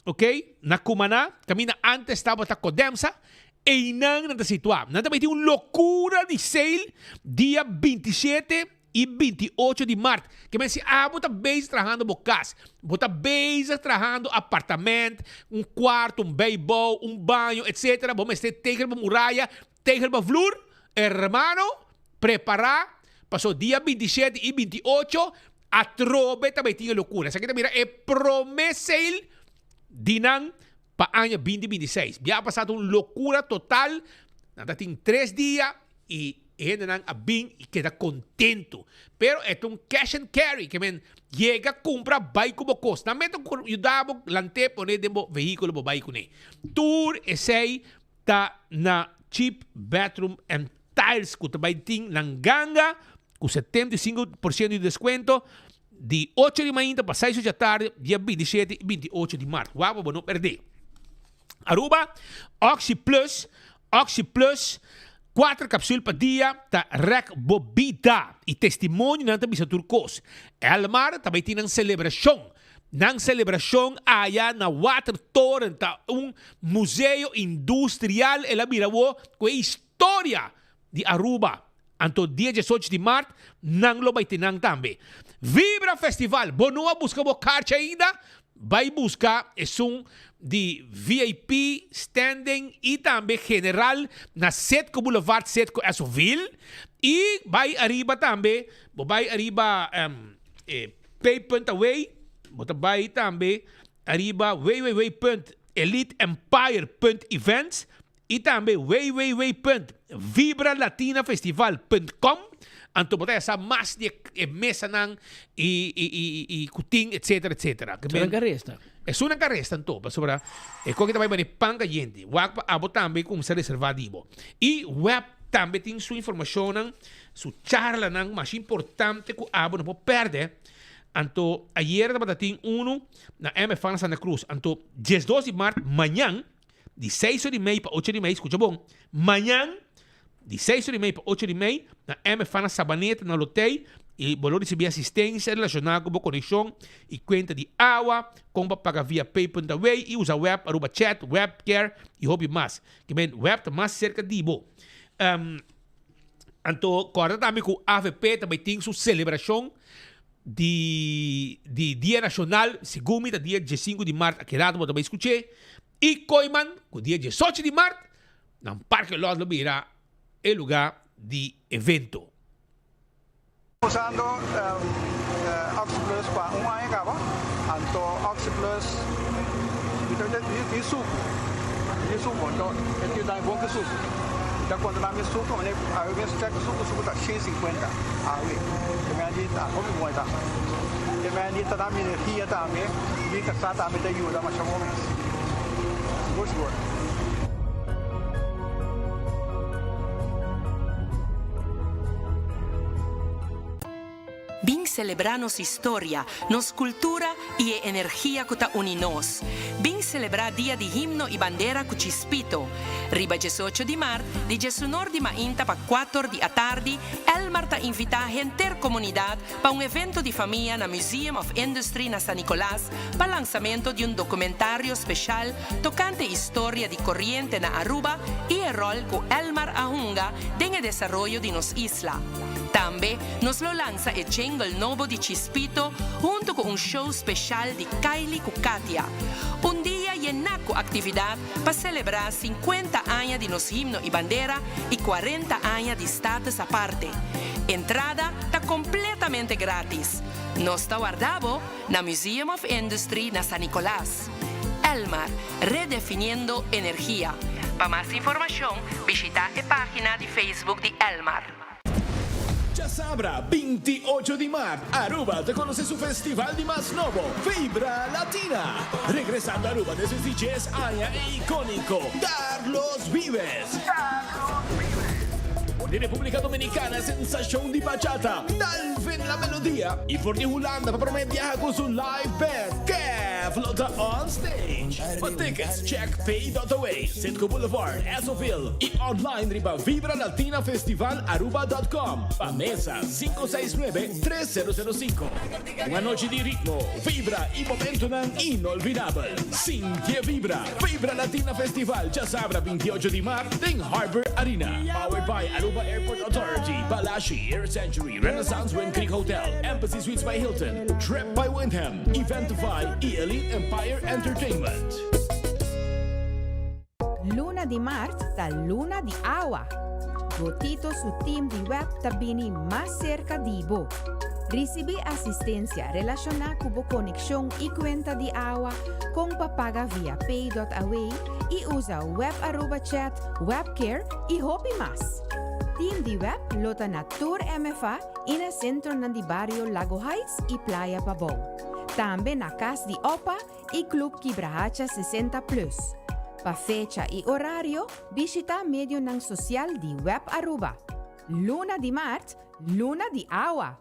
Ok? Na Cumana, kami na antes estava na Codemsa, e nang natasituar. Também tem uma loucura de sale dia 27 e 28 de março. Que me diz, bota base trabajando bocas, bota base trabajando apartamento, quarto, beisebol, banho, etc. Vamos ter teger para muralha, teger para flor. Hermano, preparar, passou dia 27 e 28, a trobe também tinha loucura. Essa aqui também é promessa sale Dinang pa ano 2026. Já passado uma loucura total. Nada tem 3 dias e ele não bem e queda contento. Pero é cash and carry que chega compra vai como costa. Na meta ajudava lante poner de veículo bo vai com ele. Tour essay tá na cheap bathroom and tiles que também tem na ganga com 75% de desconto. De 8 de manhã para 6 da tarde, dia 27 e 28 de março. Uau, vou não perder. Aruba, Oxy Plus, 4 cápsulas por dia, tá rec bobida e testemunho não também se turcos. Elmar também tem uma celebração. Na celebração, aí na Water Torrent, museu industrial, ela mirou com a história de Aruba. Anto dia 18 de março, não lo vai ter também. Vibra Festival, bonua busca o carte ainda, vai buscar de VIP, standing e também general na Setco Boulevard, Setco Asoville. E vai arriba também, Pay.away, vai também arriba www.eliteempire.events e também www.vibralatinafestival.com. Anto botar essa mais de mesa nang e kuting etc. Una carresta. É uma carresta então, para que também vai panga gente. Wag abo também como ser reservativo. E web também tem sua informação nang, sua charla nang mais importante que abo não pode perder. Anto ayer também tem na MFAN Santa Cruz. Anto 12 de março, amanhã, de 6h30 para 8h30, escuta bom. Amanhã de 6h30 para 8h30, na MFAN Sabaneta, na Lotei, e vou receber assistência relacionada com a conexão e conta de água, como pagar via Pay.away e usa web, aruba chat, webcare e hobby mais. Que bem, web está mais cerca de bo. Anto, corda também com a AVP também tem sua celebração de Dia Nacional, segundo dia 15 de março, aqui lá também escutei. E Coiman, o dia 18 de março, no Parque Lord Lubira, é lugar de evento. Usando Oxyplus para um ano acaba, anto Oxyplus de suco, então ele dá bom que suco. Então quando dá mais suco, né, a eu vejo que suco tá 150 a ver, que me adita, como bom tá, que me adita da minha energia também, e que está também da ajuda mais ou menos. Gosto. Bin celebrar nossa história, nossa cultura e a energia que une nós. Bin celebrar dia de himno e bandeira com Chispito. Riba 18 de março, de 19 de mainta para 4 da tarde, Elmar ta invita a inteira comunidade para evento de família na Museum of Industry na San Nicolás para lançamento de documentário especial tocante a história de corriente na Aruba e o rol que Elmar ahunga en el desarrollo de nos isla. Também nos lo lança o jingle novo de Chispito junto com show especial de Kylie Katia. Dia lleno de atividade para celebrar 50 anos de nos himno e bandeira e 40 anos de status aparte. Entrada está completamente grátis. Nos está guardado na Museum of Industry na San Nicolás. Elmar, redefiniendo energia. Para mais informação, visita a página de Facebook de Elmar. Ya sabrá, 28 de marzo, Aruba te conoce su festival de más novo, Vibra Latina. Regresando a Aruba desde sus 10 años icónico, Carlos Vives. De República Dominicana, sensación de bachata, Dalvin la melodía. Y por de Holanda, para promediar con su live band, que flota on stage. For tickets, check pay.away, Sitco Boulevard, Esoville. Y online, riba vibralatinafestivalaruba.com. Pa mesa 569-3005. Una noche de ritmo, vibra y momento inolvidable. Cintia Vibra, Vibra Latina Festival, ya sabrá 28 de marzo en Harbor Arena. Powered by Aruba Airport Authority, Balashi, Air Century, Renaissance Wind Creek Hotel, Embassy Suites by Hilton, Trip by Wyndham, Eventify y Elite Empire Entertainment. Luna di Marte ta Luna di Awa. Gotito su team di web tabini más cerca di bo. Recibe asistencia relacionada con conexión y cuenta de agua con papaga via pay.away y usa web Aruba chat, webcare y hopi más. Team de web lota na Tour MFA in el centro ng barrio Lago Heights y Playa Pabón. También na Cas de Opa y Club Kibrahacha 60+. Pa fecha y horario, visita medio ng social de web Aruba. Luna di Marte, Luna di Agua.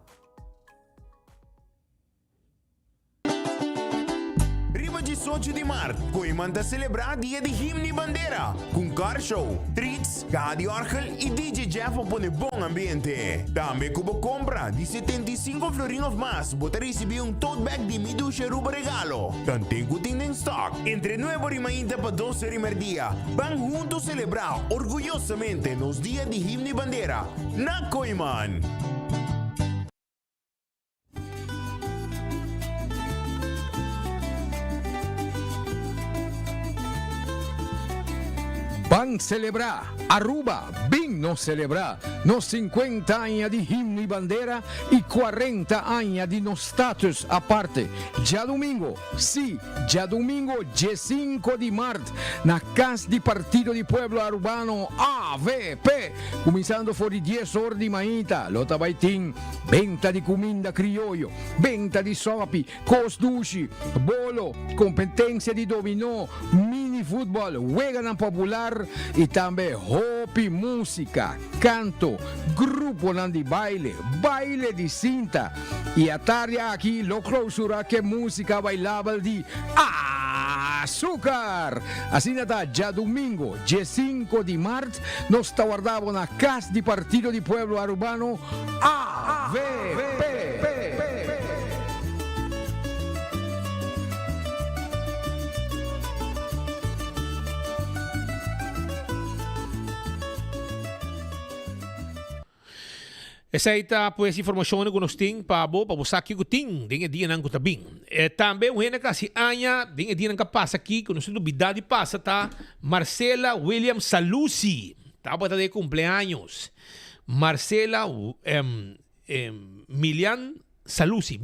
Riba 18 de março, Coiman está celebrar dia de himno e bandeira, com car show, treats, Cadi Orgel e DJ Jeff põe bom ambiente. Também como compra de 75 florinos mais, você receber tote bag de Miduche Aruba regalo. Também tem em stock. Entre 9h30 para 12h dia, van juntos celebrar orgulhosamente nos dias de himno e bandeira, na Coiman. Van celebrar, Aruba, bin nos celebrar, nos 50 años de himno y bandera y 40 años de nos status aparte. Ya domingo, sí, ya domingo, 5 de marzo, na Casa de Partido de Pueblo Arubano, AVP, comenzando por 10 horas de mañana, lota baitín, venta de comida criollo, venta de sopi, cosdushi, bolo, competencia de dominó, mini fútbol, juegan popular y también hopi música, canto, grupo de baile, baile de cinta y a tarde aquí lo clausura que música bailable de azúcar. Así nada, ya domingo, 5 de marzo, nos está guardado en la Casa de Partido de Pueblo Arubano AVP. Essa aí tá pues informação que nós tem para você aqui que tem, dinhe dia não tá bem. Também o rena kasi anya, dinhe dia não passa aqui, que nós novidade passa tá Marcela William Salusi, tá para de cumpleaños. Marcela Miliam Salusi.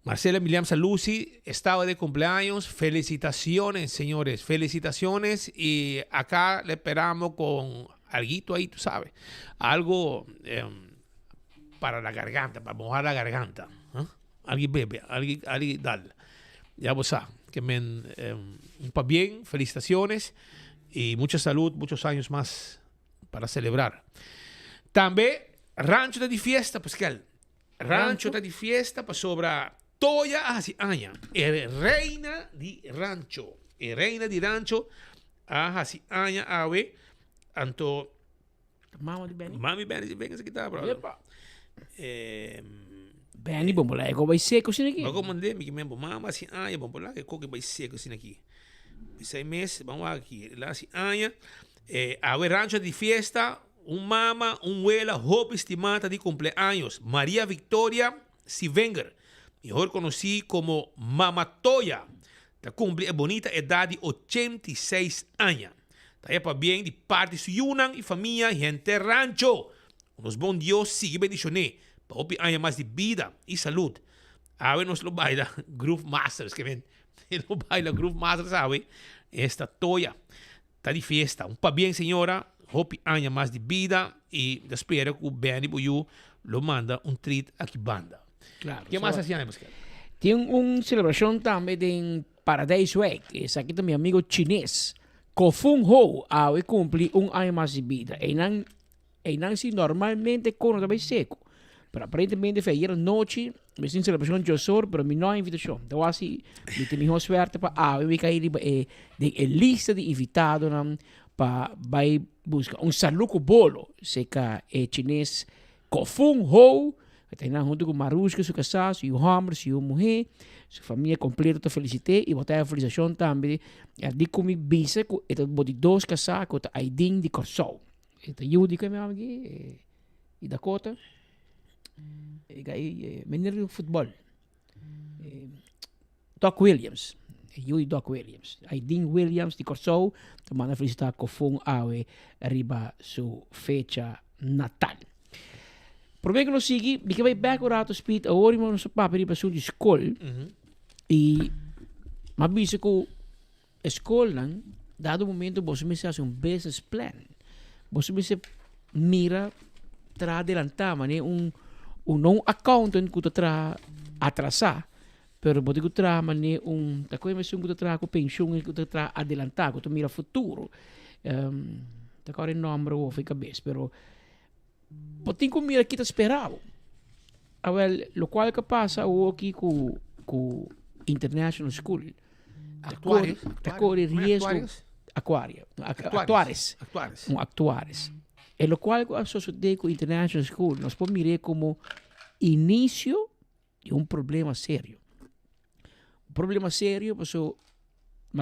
Marcela Miliam Salusi estaba de cumpleaños. Felicitaciones, señores. Felicitaciones. Y acá le esperamos con alguito ahí, tú sabes. Algo para la garganta, para mojar la garganta. Alguien bebe, alguien dale. Ya vos sabes. Que pa bien, felicitaciones. Y mucha salud, muchos años más para celebrar. También, rancho de fiesta, Pascal. Rancho de fiesta para sobra toya así aña. Reina de rancho. Reina de rancho así aña ave. Anto Mama di Benny. Mami Benny, venga se quitar, bro. Benny bombola, ego vai seco sin aqui. Vou mandar me que mama assim aña bombola que coque vai seco sin aqui. 6 meses, vamos aqui. Lá assim aña. Ave rancho de fiesta. Mama, abuela, Hope estimada de cumpleaños, María Victoria Sivenger, mejor conocida como Mama Toya. Está cumple a bonita edad de 86 años. Está para bien de parte de su yunan y familia, gente rancho. Nos bon Dios sigue bendiciones. Para Hope años más de vida y salud. A ver, nos lo baila Groove Masters, que ven. Lo baila Groove Masters, ¿sabe? Esta Toya. Está de fiesta. Un pa bien, señora. Hope años más de vida y espero que Benny Boyu lo manda un treat aquí banda. Claro. ¿Qué más hacían, Pascal? Tiene una celebración también en Paradise Week. Es aquí mi amigo chinés. Kofung Ho hoy cumple un año más de vida. Y no si normalmente con también seco. Pero aparentemente fue ayer noche. Me hice una celebración yo solo, pero me no invitación. Entonces así, me tengo suerte para hoy me caí de lista de invitados para buscar un saludo bolo. Seca chinês Kofung Ho. Está junto com Maruska, seu casal, seu homem, sua mulher, sua família completa, te felicitei e botar a felicitação também. De como bisa, que boti dois casais, que é Aidin de Corsol. Está Yudi, que é meu amigo, e Dakota. E aí, menino de futebol. Doc Williams. Yudi Doc Williams. Aidin Williams de Corsol. Te manda felicitar Kofung Awe arriba sua fecha natal. Por que não sigue, porque vai back out speed, a hora não se papo para sua escola e mas bisa que a escola dado momento você me faz business plan, você me mira tra adelantar, mané não accountant que tra atrasar, pero você que tra mané tá coisa que tra com pensão que tra adelantar, que mira futuro, tá com o nome ou fica bem, pero Potin ko mira kita esperava. Well, lo qual que passa aqui com International School. Corre risco. Actuares. E lo qual que sucede com International School, nós podemos mirar como início de problema sério. Um problema sério, mas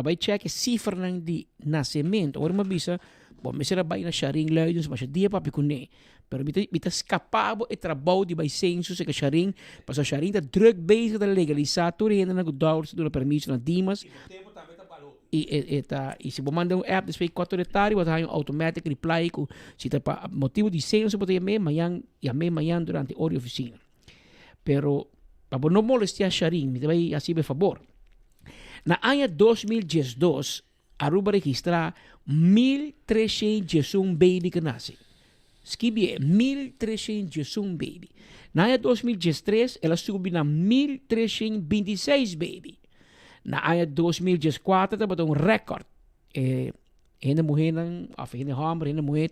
vai checar cifra de nascimento. Agora, uma bisa, bom, me será bem na sharing leidens, mas dia papi com ne. Pero bita escapado e trabalho de vai censo se que sharing, mas a sharing tá druk bezig de legalizar tudo ainda na godaurs do permisso na dimas. E se você manda app depois 4 detalhes, você vai automatic reply com se tá motivo de censo você amanhã durante a hora de oficina. Pero para não molestar sharing, me vai assim por favor. Na ano 2012, Aruba registra 1.301 baby que nasce. Skibie, 1.301 baby. Na ano 2013, ela subiu na 1.326 baby. Na ano 2014, ela bateu recorde. Ainda mulher, of ainda homem, ainda mulher,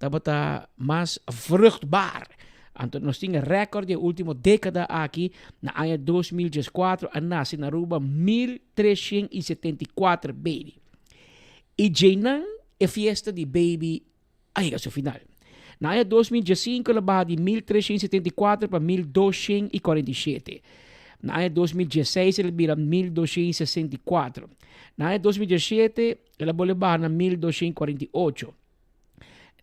ela bateu mais vruchtbaar. Então, nós tínhamos recorde da última década aqui, na ano 2014, a nasce na Aruba 1.374 baby. E já é festa de baby aí ao final. Na ano 2015, ela baixa de 1.374 para 1.247. Na ano 2016, ela vira 1.264. Na ano 2017, ela baixar na 1.248.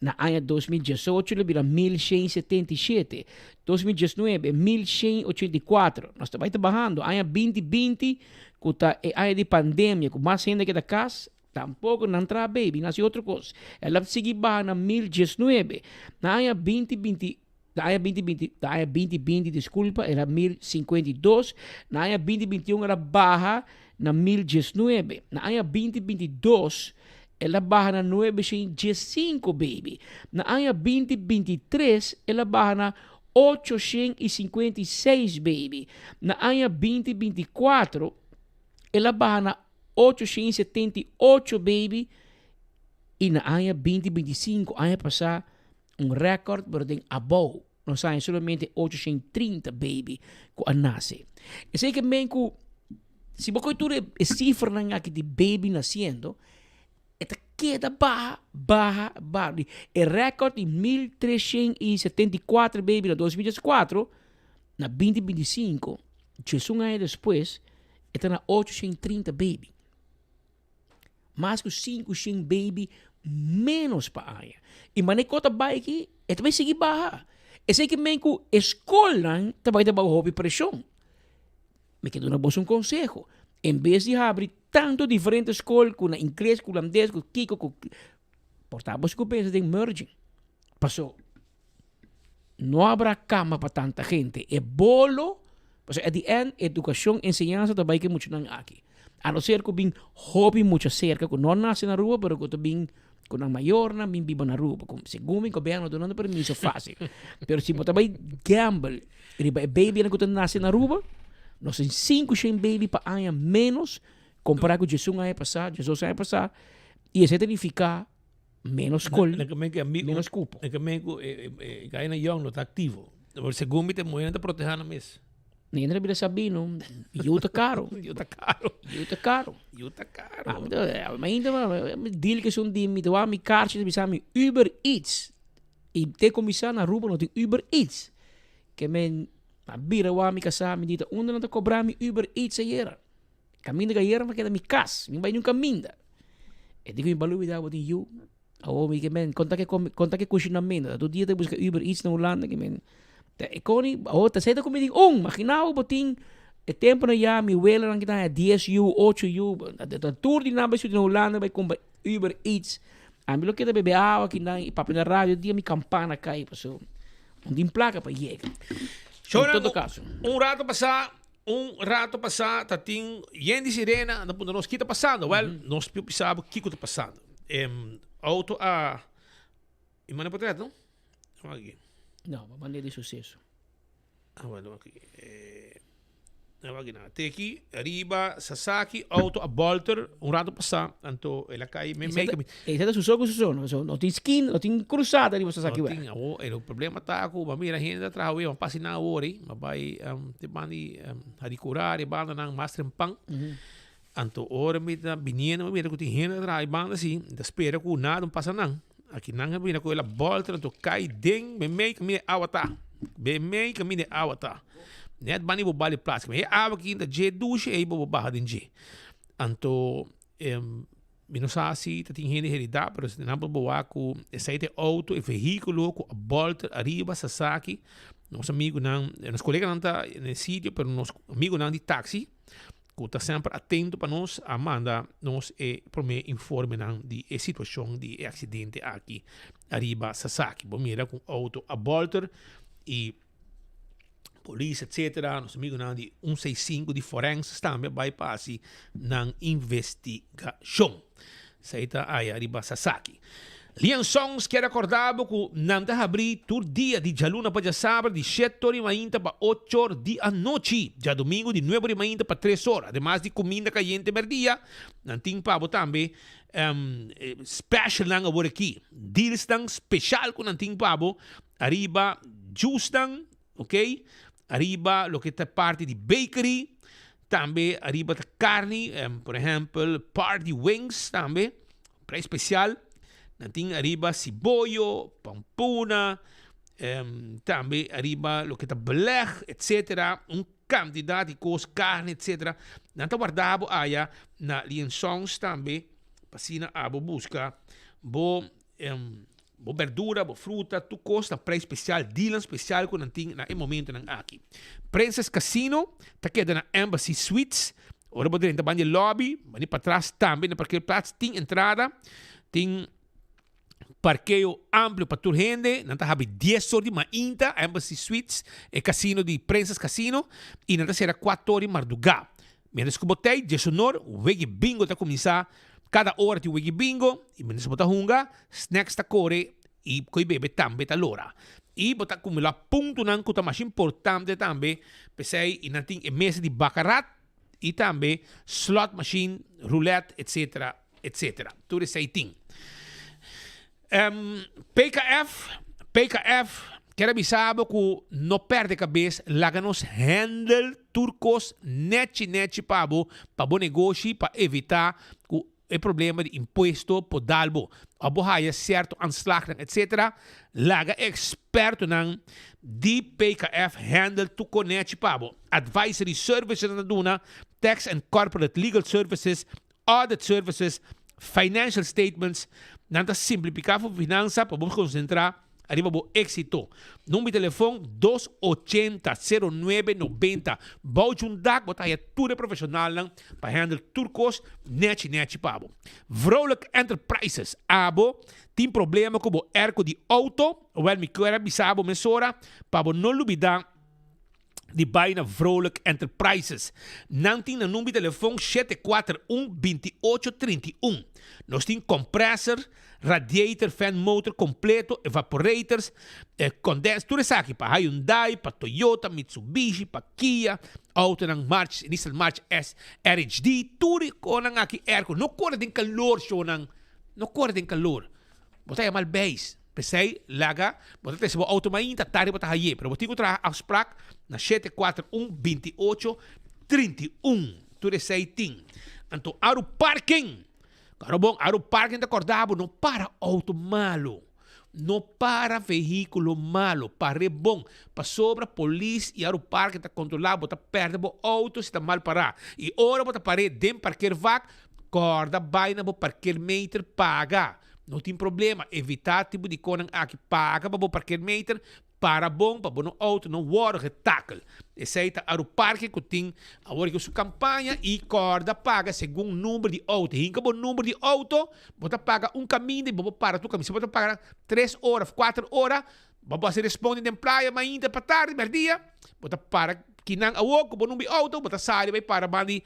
Na año 2018 le vira 1177. 2019, 1184. Nós estamos bajando. Año 2020, com a año de pandemia, com mais gente que da casa, tampouco não entra baby, nasce outra coisa. Ela segue barra na 1019. Na año 2020, da año 2020, desculpa, era 1052. Na año 2021 era barra na 1019. Na año 2022, ela barra na 915, baby. Na año 2023, ela barra na 856, baby. Na año 2024, ela barra na 878, baby. E na año 2025, ano passado, recorde, pero tem above. Não sai somente 830, baby, com a nasce. Eu sei que bem que, se você tudo é cifra na que de baby nascendo, esta queda barra. O recorde de 1374, baby, na 2004, na 2025, 1 ano depois, está na 830, baby. Mais que 500, baby, menos para a e mané kota ba aqui, é também seguir barra. É sei que bem que escola também dá hobby pressão. Me quero dar um conselho. Em vez de abrir tanto diferentes escolas, com inglês, com holandês, com kiko, com portáveis que pensa em merging. Passou. Não haverá cama para tanta gente. É bolo. Passou, at the end, educação, ensinança também que muito não aqui. A não ser que bem hobby muito cerca, que não nasce na rua, mas que também com a maior na minha biba na rua, como segundo o governo dando permisso fácil. Pero se você vai gamble, e baby na que nasce na rua, nós temos 500 baby para ano menos comparado com Jesus ano passado, e isso significa menos col, menos cupo. É que cai na young não está ativo. O segundo me tem muito proteger na mesa. Nem na vida sabino, yuta caro. Mas ainda deal que são de me doar mi kaartje, me sabe Uber Eats. E te começar na rua não tem Uber Eats. Que men a bira wa mi casa me dita onde não te cobrar mi Uber Eats aí. Caminho da guerra mas que da mi casa, me vai num caminho. E digo em balu da what you. Oh, me que men conta que cozinamento. Do dia te busca Uber Eats na Holanda que men Econi, tá certo como digo, imagina o botim, tempo na já, mi wela lang kita 10U, 8U, a tour de naba na Holanda, vai comprar Uber Eats. A mim lo que bebe água aqui na papo na rádio, dia mi campana cai, passou. Não tem placa para chegar. Em todo caso. Um rato passar, tá tem gente sirena, na ponta nós que tá passando, nós sabe o que tá passando. Auto a Imana Potreto, não? Aqui. Não, uma maneira de sucesso. Bueno, aqui. Tem aqui, arriba, Sasaki, auto a Bolter, rato passar, então ela cai, me make. Esse é sucesso, não tem skin, não tem cruzada ali, Sasaki. Não tem, o problema tá com, mas mira, a gente trabalha, mas passa na hora, mas vai, te bani, a decorar, e banda na master pang. Então, hora me tá vinendo, mira, que tem gente trabalha, banda assim, espera que nada passa não. Aqui nanga bina ko ela bolter to kai ding me make me awata be make me awata net bani bo bali plastic me awa ki da je douche e bo ba hadin je anto minosasi tating hini herida pero se nampo bo aku essaite auto e veículo ko bolter arriba Sasaki nos amigo nos colega nanta no sítio pero nos amigo nan di taxi que está sempre atento para nós, Amanda, nós por me informe de situação de acidente aqui, arriba Sasaki. Bom, mira com auto a bolter e polícia, etc. Nosso amigo de 165 de forenses também vai passar na investigação. Saída aí, arriba Sasaki. Lian Songs quer acordar que não está abrir todo dia de jaluna para sábado de 7 horas ainda para 8 horas da noite. Já domingo de 9 horas ainda para 3 horas. Además de comida caliente merdia, não tem pavo também special lang agora aqui. Deals tang special com não tem pavo. Arriba juice tang, ok? Arriba lo que está parte de bakery. Também arriba da carne, por exemplo, party wings também. Preço especial. Nating arriba siboyo, pampuna, também arriba lo que está beleg, etc. Quantidade de coisas, carne, etc. Nanta guardabo aya na lienzons também, pasina abo busca, bo bo verdura, bo fruta, tu costa preço especial, deal especial com nanting na momento nang aqui. Princess Casino, tá queda na Embassy Suites. Ora bo dentro banje lobby, bani para trás também na parkeerplaats, tem entrada, tem parqueio amplo para toda gente, nanta habi 10 sorti mainta, Embassy Suites, e casino di Princess Casino, e nanta será 4 ore marduga. Menos que botei, de sonor, o wegi bingo tá começar, cada hora tem wegi bingo, e menos bota hunga, snacks tá core, e coi bebe também tá lora. E bota kumula ponto nang kuta mais importante também, pensei, e nanting e mesa de baccarat, e também slot machine, roulette, etc, etc. Tudo isso aí tem. PKF, quero avisar que não perde cabeça, laganos handle turcos neti para bom negócio, para evitar que o problema de imposto por dalbo, a borraia certo anslag, etc. Laga experto nang di PKF handle turco neti para advisory services na duna, tax and corporate legal services, audit services, financial statements, nanta simplificar a finança para vamos concentrar arriba bo éxito. Número de telefone 280-0990. Bouch um dag, bota aí tudo profissional para handle turcos neti pabo. Vrolijk Enterprises, abo, tem problema com o erco de auto, ou me quer avisar a mensora, para não olvidar de baina Vrolijk Enterprises. Não tem no número de telefone 741-2831. Nós temos compressor, radiator, fan motor completo, evaporators, condenser, tudo isso aqui para Hyundai, para Toyota, Mitsubishi, para Kia, auto ng March, Nissan March S, RHD, tudo com aqui aircon. Não corre de calor, não corre de calor. Bota mal base. Pensei, laga, bota se o auto mainta, tari bota haye, pero botigo tra afspraak na 741-2831. Tudo isso aí tem. Então, aro parking. Claro bom, aro parking da acordado, não para auto malo. Não para veículo malo, para bom, para sobra polícia e aro parking tá controlado, bota perde bo auto se tá mal parar. E ora bota pare dem parquear vac, corda baina bo parquear meter paga. Não tem problema, evitar tipo de coisa aqui paga para o parquear meter para bom, para bom auto, não war retakel. Esse aí tá o parque que tem agora que sua campanha e corda paga segundo o número de auto. Hinca bom número de auto, bota paga caminho e bota para tu caminho. Se bota paga 3 horas, 4 horas, você responde em praia, mas ainda para tarde, merdia, bota para que não awok, bom número de auto, bota sai vai para bandi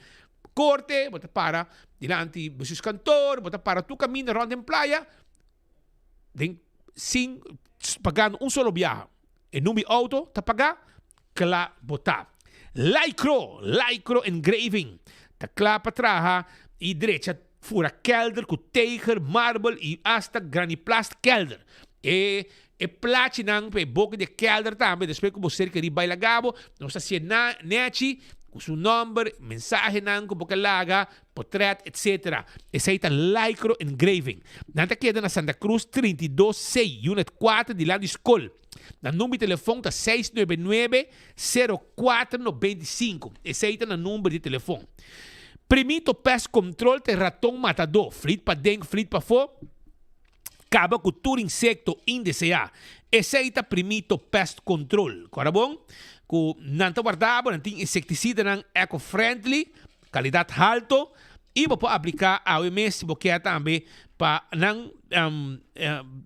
corte, bota para dilante dos cantor, bota para tu caminho ronda em praia, sem pagando solo viaje. E número auto, tá pagar, kla botar. Lycro engraving, tá kla para trás, e direita fura kelder, com teiger, marble e hasta graniplast kelder. E platinang pe boca de kelder também, depois que você quer ir bailar gabo, não está se neti, com seu número, mensagem nang, com boca laga, portrait, etc. Esse aí tá Lycro engraving. Nanta queda na Santa Cruz 326, unit 4 de lá de escola. Na número de telefone tá 699-0495. Esse aí tá no número de telefone. Primito Pest Control te ratão matador. Frit para dentro, frit para fora. Acaba com todo insecto indesejado. Esse aí tá Primito Pest Control. Corre bom? Com nanta guardado, não tem inseticida não eco-friendly, qualidade alta, e você aplicar a OMS, porque também para não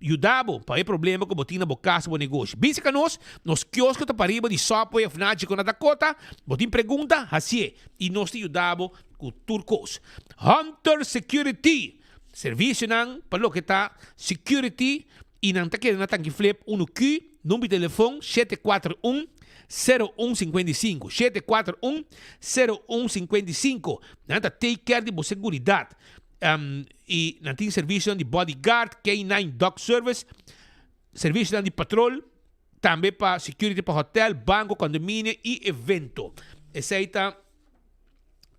ajudar para o problema que você tem na casa do negócio. Visita nos quioscos da Pariba de software FNAC com a Dakota, você pergunta, assim, e nós te ajudamos com turcos. Hunter Security, serviço não, para o que está security, e não está querendo tanque flip 1Q, número de telefone 741-0155. 741-0155. Nada take care de boa segurança. E não tem serviço de bodyguard, K9 dog service, serviço de patrol, também para security para hotel, banco, condomínio e evento. Esse aí está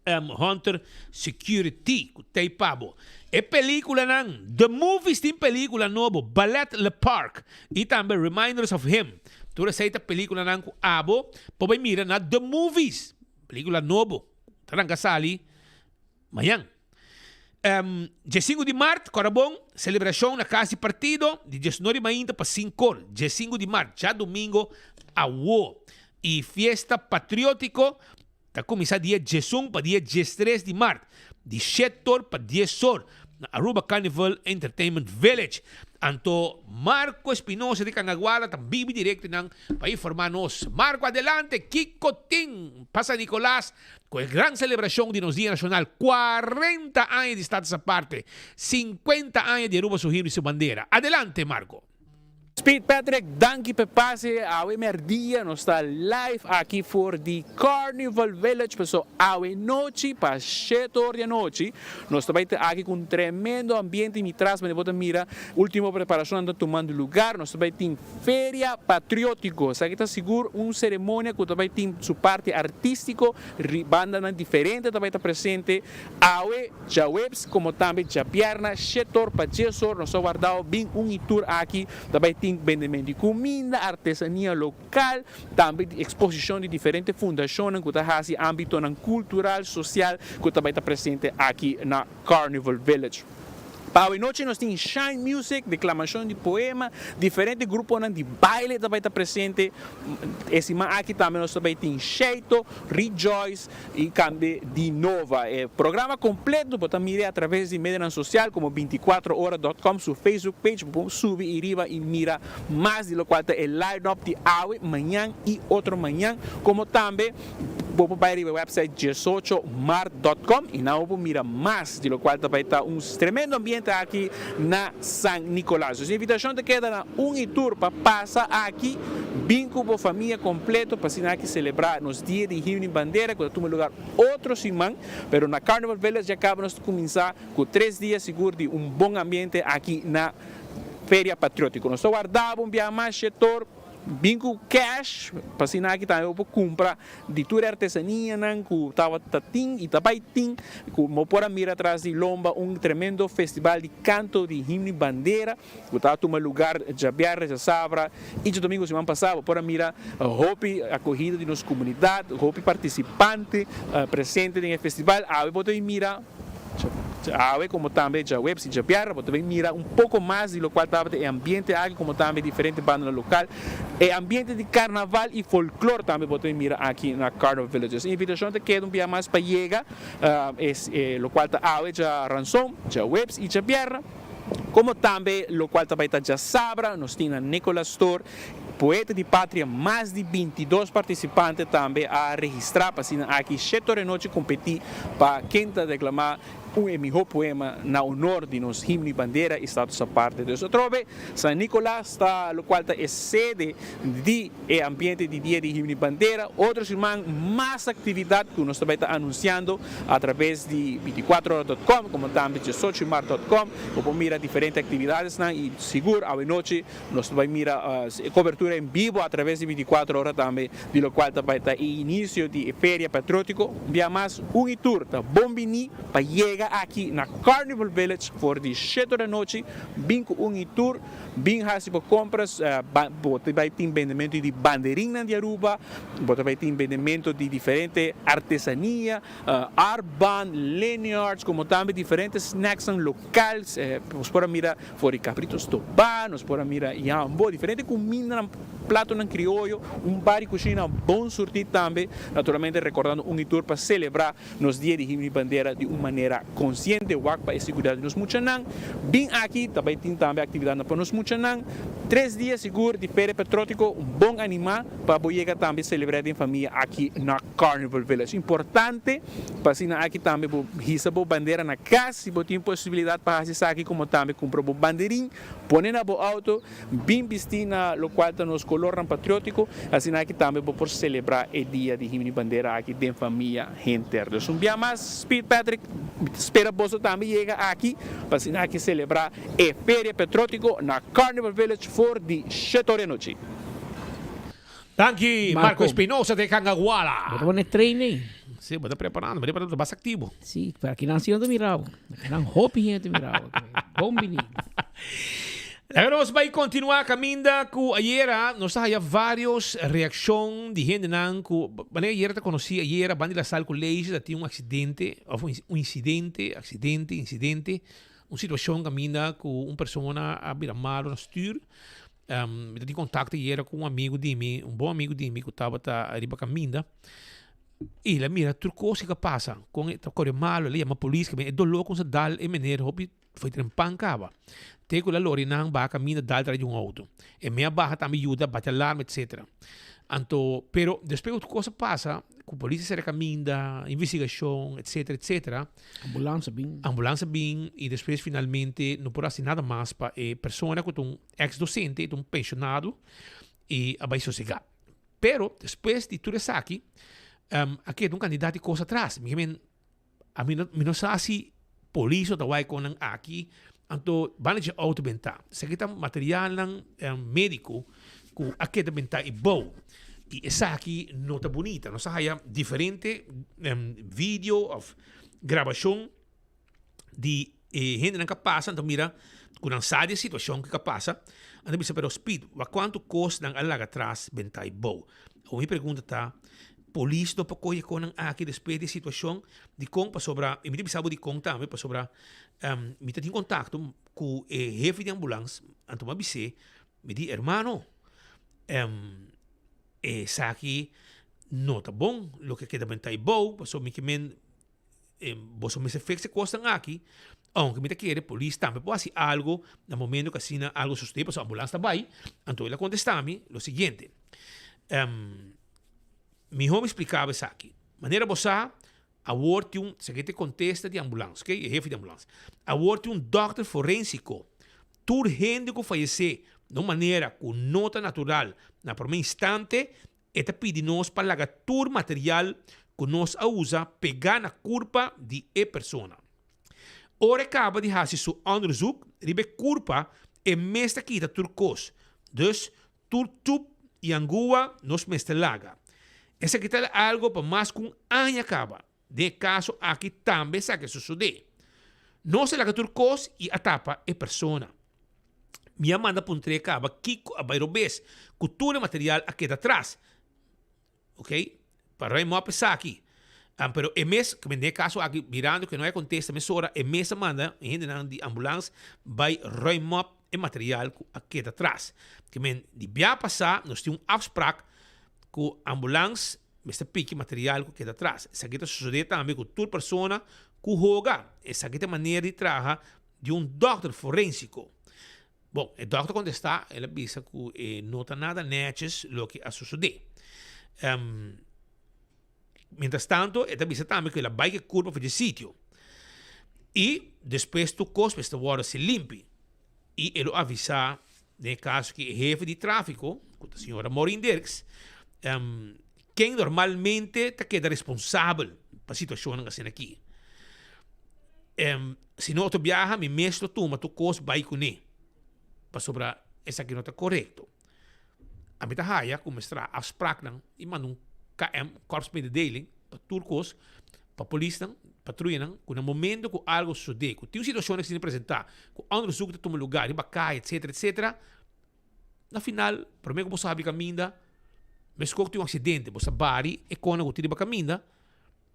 Hunter Security, tem pabo. E película não, The Movies tem película novo, Ballet Le Parc, e também Reminders of Him. Tudo essa película não com abo, pode mirar na The Movies, película novo, tarang kasali, mayan. Dia 5 de março, Corabon, celebração na Casa de Partido, de 19 ainda para 5 dia 5 de março, já domingo, a UO. E festa patriótico, está começando dia 11 para dia 13 de março, de 7 para 10 horas, na Aruba Carnival Entertainment Village. Anto Marco Espinosa de Cangaguala também direto para informar-nos. Marco, adelante, Kiko Ting, passa Nicolás, com a grande celebração de nos Dia Nacional, 40 anos de Estado essa parte, 50 anos de Aruba Suhiro e sua bandeira. Adelante, Marco. Speed Patrick, danke per passe. Awe merdia, nós está live aqui for the Carnival Village. Pessoal, awe noite, para 7 horas da noite. Nós também aqui com um tremendo ambiente em trás, mas depois mira, última preparação anda tomando lugar. Nós também tem feria patriótico. Aqui está seguro uma cerimônia que também tem sua parte artístico, banda diferente também está presente. Awe, já webs, como também já pierna, 7 horas para 10 horas. Nós guardamos bem tour aqui, também tem vendimento de comida, artesania local, também exposição de diferentes fundações que está fazendo âmbito cultural, social, que também está presente aqui na Carnival Village. Para a noite nós temos Shine Music, declamação de poema, diferentes grupos de baile também está presente. Esse aqui também nós também temos Sheito, Rejoice e também de Nova. Programa completo, pode mirar através de mídia social como 24horas.com, seu Facebook page, sube e riba e mira mais de lo qual é o line-up de hoje, manhã e outro manhã, como também vou para o website 18mar.com e não vou mirar mais de lo qual também está tremendo ambiente aqui na San Nicolás. A invitação te queda na tour para passar aqui, bem com a família completa, para aqui celebrar nos dias de Himno e Bandeira, que toma lugar outro semana, mas na Carnival Village já acabamos de começar com 3 dias seguro de bom ambiente aqui na Feria Patriótica. Nós guardamos mais setor, bingo cash, para assinar aqui também eu vou comprar de toda artesania, que estava tatim e tabaitim, que eu pôr a mira atrás de Lomba, tremendo festival de canto de himno e bandeira, que estava tomando lugar já Biarra, já Sabra, e de domingo semana passada, pôr a mira Hopi, acolhida de nossa comunidade, Hopi participante, presente no festival, aí eu vou mira como também já web, já Biarra, você mira pouco mais de lo qual estava o ambiente aqui, como também diferente bandas local, e ambiente de carnaval e folclore também você mira aqui na Carnival Villages. A invitação te queda dia mais para chegar, lo qual está já Ransom, já web e já Biarra, como também lo qual também está já Sabra, nós temos Nicolas Store, Poeta de Pátria, mais de 22 participantes também a registrar para aqui 7 da noite competir para quem está declamar melhor poema na honor de nos himno e bandeira e status a parte de trove. San Nicolás está lo qual é sede de ambiente de dia de himno e bandeira. Outros irmãos, mais atividade que nós também está anunciando através de 24horas.com, como também 18mar.com, como mira diferentes atividades e seguro à noite nós também mira cobertura em vivo através de 24 horas também, de lo qual também está início de feria patriótico. Dia mais tour da Bombini para chegar aqui na Carnival Village for de 7 da noite, bem com tour, bem rápido compras, vai ter vendimento de bandeirinha de Aruba, vai ter vendimento de diferente artesania, Arban, Lanyards, como também diferentes snacks locais, nós podemos mirar for cabritos tobá, nós podemos mirar jambo, diferente comida, prato não criollo, bar de cozinha bom surtido também, naturalmente recordando tour para celebrar nos dias de himno e bandeira de uma maneira consciente, para a segurança de nos muchanang. Bem aqui também tem atividade para nos muchanang. 3 dias seguro de feira patriótico, bom animal para chegar também celebrar em família aqui na Carnival Village. Importante para assinar aqui também receber a bandeira na casa, se você tem possibilidade para acessar aqui como também comprar o bandeirinho, pôr na auto, bem vestir na local da nos color patriótico, assinar aqui também por celebrar o dia de himno e bandeira aqui de família inteira. Um dia mais, Speed Patrick, espera você também chega aqui para assinar aqui celebrar a feira patriótico na Carnival Village for de 7 da noite. Tanki Marco Espinosa de Cangaguala. Vou poner training. Sim, vou preparando mais ativo. Sim, para que não se não mirava. Não hope gente mirava. Bom menino. Agora nós vai continuar caminhando com ayer, nós há vários reações de gente não que, bem ayer te conheci ayer, bandi la sal colégio, tinha um acidente, ou um incidente, uma situação caminha com uma pessoa a virar mal no stuur. Eu tive contato ayer com um amigo de mim, um bom amigo de mim que estava arriba caminhando. E ele mira, tudo coisa que passa, com ele corre mal, ele chama a polícia, que é dolor com essa dal e maneira, hopi foi trempar cava. Tem que a lori não vai caminhar dal atrás de um auto. E minha barra também ajuda, bate alarme, etc. Então, pero depois que coisa passa, com a polícia se recomenda, investigação, etc. Ambulância bem, e depois finalmente não pode ser nada mais para a pessoa que é um ex-docente, um pensionado, e vai sossegar. Pero depois de tudo isso aqui, aqui é um candidato de coisa atrás. A mim não sabe se polícia está vai com aqui, então vai de auto bentar. Se aqui está material médico, que aqui está bentar e bom. E essa aqui não está bonita. Nós há diferente vídeo ou gravação de gente que passa, então mira, com uma série de situações que passa, então bisa pero speed, quanto custa ng alaga atrás bentar e bom. Ou me pergunta tá, polícia não pode com aqui depois de situação de com para sobra, e me diz de com também para sobra, me tem contato com o jefe de ambulância, então me disse, me diz, hermano, essa aqui não tá bom, o que queda bem tá bom, passou me que você me se fez se costa aqui, aunque me quer polícia também pode fazer algo no momento que assim algo sucede, passou a ambulância vai, então ele contesta-me o seguinte, mi home explicava isso aqui. Maneira você a word um, se te contesta de ambulância, ok? Jefe de ambulância. A word um doctor forensico. Tur gente que falece de maneira com nota natural na primeiro instante, e te pede nós para lagar tur material que nós usa pegar na culpa de a pessoa. Ora acaba de fazer seu onderzoek, ribe culpa e mesta kita turcos. Dus tur tup e angua nos mesta laga. Essa aqui é algo para mais com ano acaba. De caso aqui também sabe que sucede. Não se laga turcos e a tapa é pessoa. Minha manda puntre acaba kiko a bairobes cultura material aqui atrás. Ok? Para aí mapa aqui. Pero é mês que me caso aqui virando que não é contesta mesora é mês manda gente de ambulância vai remop e material aqui atrás. Que men de bia passar nós temos afspraak com a ambulância, este pique material que atrás. Essa aqui está sucedendo também com toda pessoa que joga. Essa aqui é a maneira de trabalhar de um doctor forensico. Bom, o doctor contesta, ele avisa que não está nada netes o que a suceder. Mientras tanto, ele avisa também que ele vai que curva para o sítio. E depois tu cospe esta hora se limpe. E ele avisa, no caso que o jefe de tráfico, a senhora Maureen Dirks, quem normalmente te queda responsável para a situação assim aqui. Se não tu viaja, me mesmo tu cos vai com ele. Para sobrar, essa aqui não está correto. A minha raia, como está as práticas, e manda um KM, Corps Mededeling, para turcos, para a polícia, patrulha, com o momento que algo sucede, que tem uma situação que se apresentar, que o onderzoek de toma lugar, e bacai, etc. Na final, para mim, como sabe caminha, mas quando tem um acidente, você bari e quando você tira caminha,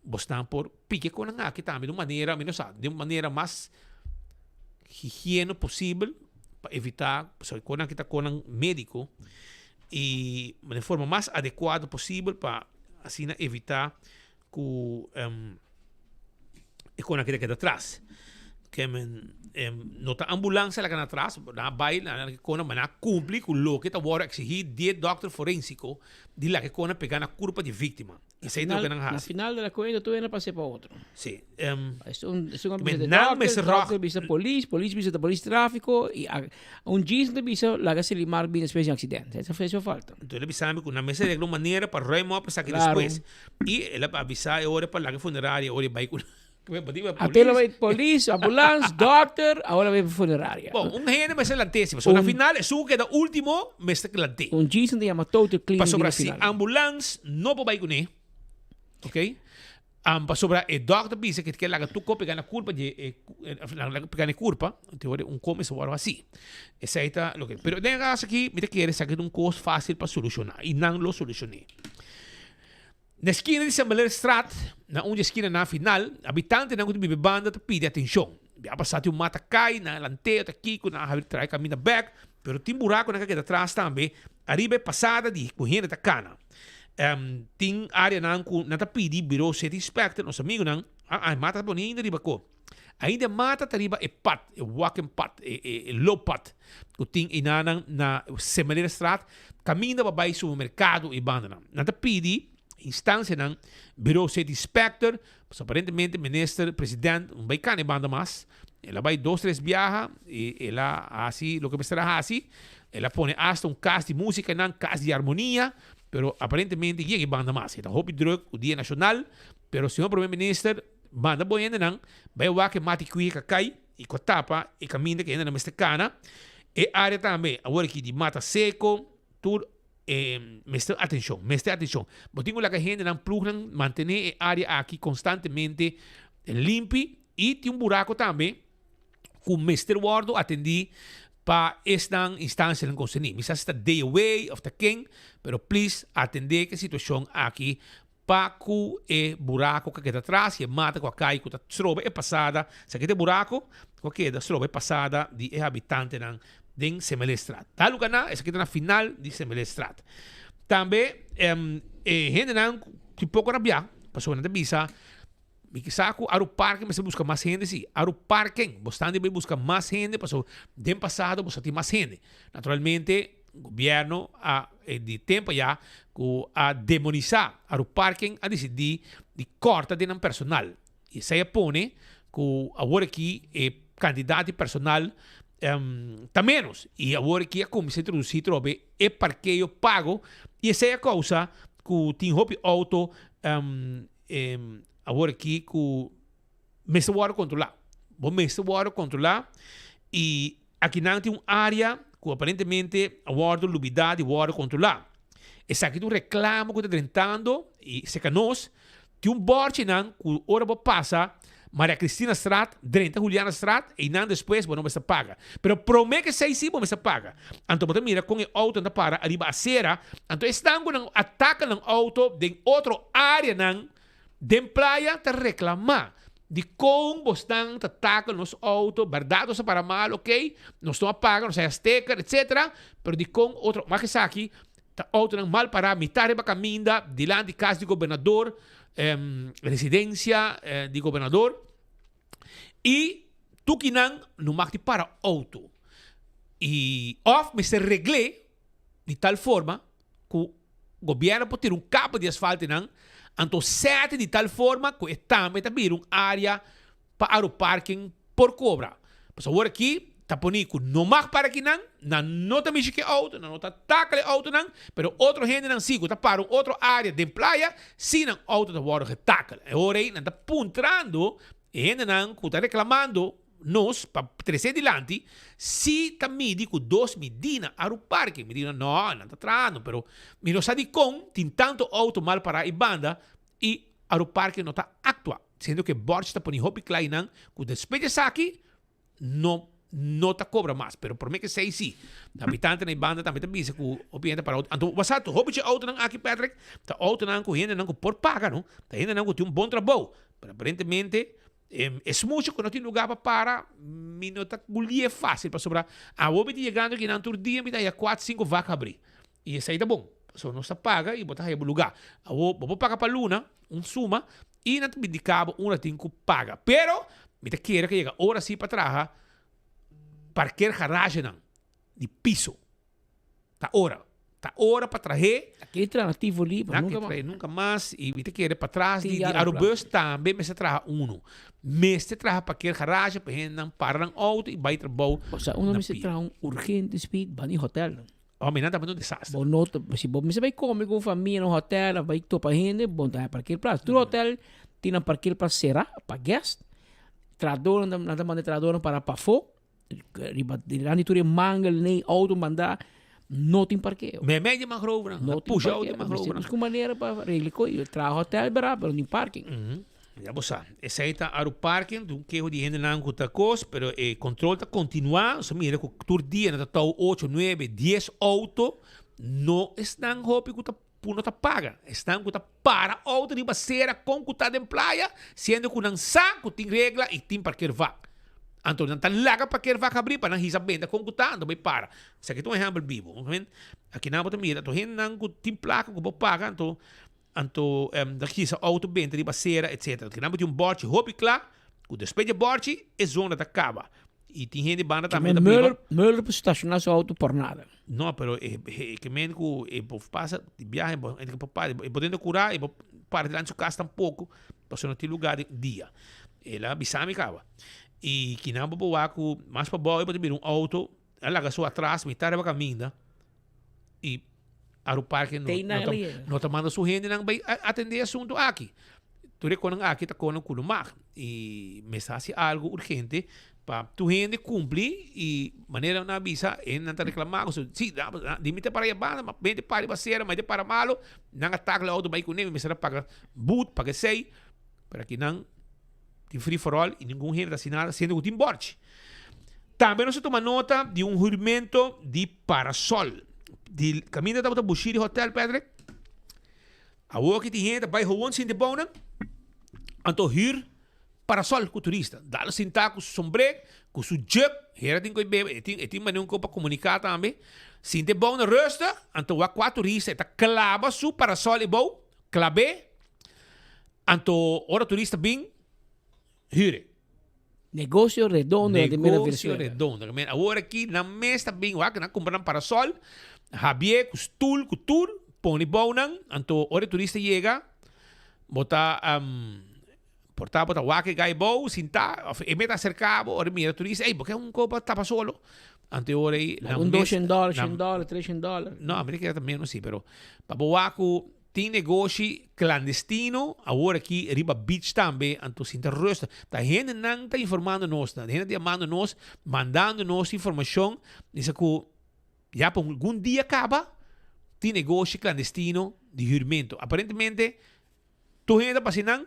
você está por pique com a que também de maneira mais higiene possível para evitar, quando kita com um médico e de forma mais adequada possível para assim evitar que quando kita queda atrás. Que nota ambulância lá atrás, na baila, quando mana cumpre com o que está agora exigir de doctor forensico de lá que quando pegar na curva de vítima. Isso aí não que não faz. Na final da coisa tu ainda passei para outro. Sim. É uma coisa de doctor bisa polícia bisa da polícia tráfico e dia de bisa lá se limar bem depois de acidente. Essa fez sua falta. Então ele avisava que na mesa de alguma maneira para remove para sair depois. E ele avisava agora para lá que funerária, agora vai com Apelo vai polícia, ambulância, doctor, agora vai funerária. Bom, gente vai ser lantésimo. So, na final, isso que é o último, mas está lante. Dia se chama total clean. Para sobre assim, ambulância, não pode vai com ele. Ok? pa sobra e doctor bisa que laga tu ko pegar na culpa de pegar na culpa teoria come se waro assim essa aí tá lo que pero tem caso aqui me te quer sacar coisa fácil para solucionar e não lo solucionei na esquina de Semblestraat na onde esquina na final habitante não que banda te pede atenção já passado mata cai na lanteio tá aqui com na trai caminha back pero tem buraco na que atrás também arriba passada de corrente da cana ting área nang ku natapidi biro city inspector nos amigo nang mata bonita riba ko ainda mata tariba e pat e walking pat e low pat ku ting inanang na Semblestraat caminha babai supermercado e banda nang natapidi instância nang biro city inspector pues aparentemente minister president um baicane banda mas ela vai 2-3 viaja e ela assim lo que me será assim ela pone hasta caso de música nang caso de harmonia. Pero aparentemente llega banda más. Ita hopi druk o dia nacional, pero senhor primeiro-ministro banda boiende nang vai wa que mati kui kakai e kotapa e caminha que ainda na mestecana e área também agora aqui de mata seco tur mestre atenção botingo la que gente nang plugnan mantener a área aqui constantemente limpi e tem buraco também com mestre wardo atendi pa esta instância não conseguir. Misa está day away of the king, pero please atender que situação aqui pa ku e buraco que está atrás e mata com a cai que está strobe é passada. Se aquele buraco que da strobe é passada de habitante nan den Semblestraat. Tal lugar na essa aqui na final de Semblestraat. Também gente nan que pouco rabia, passou na bisa Mikisaku, aru parking, mas busca mais gente, sim. Aru parking, bastante bem busca mais gente, passou de passado, você tem mais gente. Naturalmente, o governo, de tempo já, a demonizar aru parking, a decidir de corta de não personal. E isso aí põe que agora aqui é candidato personal tá menos. E agora aqui é como se introduzir trobe é parqueio pago. E essa é a causa que tem hobby auto agora aqui com mestre water controlar. Bom mestre water controlar e aqui não tem uma área que aparentemente a water lubidade water controlar. Essa aqui tu reclama que está tentando e se que nós tem um borte não que hora passa Maria Cristina Straat, 30 Juliana Straat e não depois não vai se paga. Pero promete que sei sim vai se paga. Então você mira com o auto anda para arriba a cera, então estão com ataca no auto de outra área não den playa te reclamar de como estão atacando nos autos, verdade ou para mal, ok? Não estão a pagar, não sei sticker, etc. Pero de como outro, mas que aqui, tá auto não mal para mitad de caminho, diante de casa de governador, residência de governador, e tu que não mate para auto. E off me se regle de tal forma que o governo pode ter cabo de asfalto não. Então, sete de tal forma que também abrir uma área para o parking por cobra. Mas agora aqui, está ponico, não mais para aqui não está mexendo com auto, não está atacando auto, mas outro gente não sigo, está para outra área de praia, se não auto está agora ataca. Agora aí, não está puntrando, e gente não está reclamando, nós, para trazer adiante, se está medindo com 2 medidas a o parque. Me dizem, não está trazendo, mas me não sabe como, tem tanto auto mal para a banda e a o parque não está actuando. Sendo que Borges está ponindo hobby klein, que despeja aqui, não te cobra mais. Pero por mim que sei sim, o habitante na banda também está dizendo que o cliente para auto. Então, você sabe, hobby de auto não aqui, Patrick, está auto não com gente não por paga, não? Está gente não tem bom trabalho. Pero aparentemente, é muito que não tem lugar para me não está é fácil para sobrar. A hobby de chegando aqui na dia me dá 4-5 vacas abrir. E isso aí tá bom. Só não se paga e botar aí o lugar. A vou pagar para luna, suma, e não te indicava tem que paga. Pero, me te quer que chega hora sim para trás, parquear garagem não, de piso. Tá hora para trazer. Aquele alternativo ali, nunca mais. E me te quer para trás, de aerobus também me se traz me se traz para aquele garagem, para gente não parar no auto e vai trabalhar. O sea, me se traz urgente speed, vai no hotel. Homem, não está muito desastre. Bom, se você vai comer com família no hotel, vai topar gente, bom, tá para aquele prazo. No hotel, tem para aquele para será, para guest. Trador, nada mais trador para pafo. Di randiture mangel, nem auto mandar. não tem parqueio. Me media mais grover, Não tem puxa parqueio. out mais Mas grover. temos que maneira para regler. Eu trago hotel bravo, mas não tem parking. Ya bosa, essa aí tá ao parking, do que o dinheiro não custa coisa, pero o controle tá continuar, so mira que todo dia na tá 8, 9, 10 auto, não estão hopi que tá puno tá paga, estão que tá para auto de baseira com que tá de playa, sendo que não sabe que tem regra e tem parqueiro vá. Então não tá laga parqueiro vá abrir para não hisa benda com que tá, não vai para. Isso aqui é um exemplo vivo, aqui não pode mira, to hen não que tem placa que vou pagar, então daqui sa auto benta di baseira, etc. Que não tem bord hopi claro, o despejo bord é zona da cava. E tem gente banda também da Möller para estacionar seu auto por nada. Não, pero que men que passa de viagem, ele que papai, podendo curar, e para de lá em sua casa tampouco, para não ter lugar de dia. Ela bisame cava. E que não boa que mais para boa, pode vir um auto, ela gastou atrás, metade da caminho, e ao parque não tá mandando sua gente não vai atender assunto aqui. Tu reconhece aqui tá com o mar e me faz algo urgente para tu gente cumprir e maneira na avisa e não tá reclamando sim, limite para a banda, mas vende para a baseira, mas de para malo, não ataca o auto vai com ele, me será pagar boot, pagar sei, para que não tem free for all e ninguém gente assinada sendo que tem borte. Também nós toma nota de juramento de parasol. De caminho da Bushiri Hotel, Pedro. A walkie tem gente, vai gewoon sin de bonen. Anto hier parasol com turista. Dá-lo sentar com sombrero, com seu jug. Here tem que beber. Tem maneira para comunicar também. Sin de bonen rusta. Anto há 4 turistas. Está clava su parasol e bom. Clave. Anto ora turista bem. Here. Negócio redondo é a primeira versão. Negócio redondo. Agora aqui na mesa bem, que não compram parasol. Javier, custul, couture, pone bonan, anto ore turista chega, bota portar bota wake gai bow, sinta, e meta cercavo, ore mira turista, porque un copa tapa solo. Ante ore un $200, $300. No, América também não sei, pero para waku tem negócio clandestino, agora aqui riba beach também, anto sinta rusta. Tá gente não tá informando nós, tá gente chamando nós, mandando nós informação, isso que já por algum dia acaba, tem negócio clandestino de juramento. Aparentemente, tu gente passinan,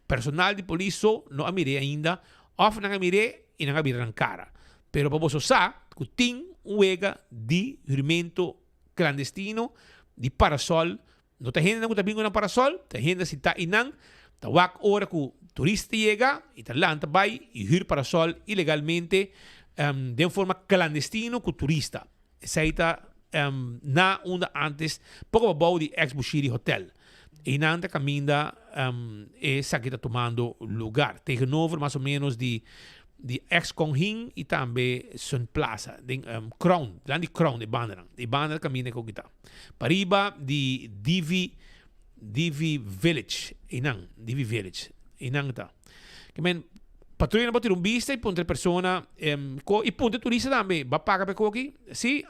personal de polícia não amire ainda, ou não amire e não abiram cara. Pero para você saber que tem uega de juramento clandestino de parasol, não tem gente que está vindo na parasol, tem gente que está inang, está wak hora que o turista chega e está lá, vai e jura parasol ilegalmente, de forma clandestino com turista. Essa aí está na onda antes, pouco abaixo de ex-Bushiri Hotel. E na anda caminha, essa que está tomando lugar. Tegenover, mais ou menos, de ex-Conhin e também Sun Plaza, de Crown, lá de Crown, de Bandera caminha com kita. Pariba de Divi Village, Divi Village, está. Que men, patrulha para ter vista e ponte persona e ponte turista também vai pagar para aqui sim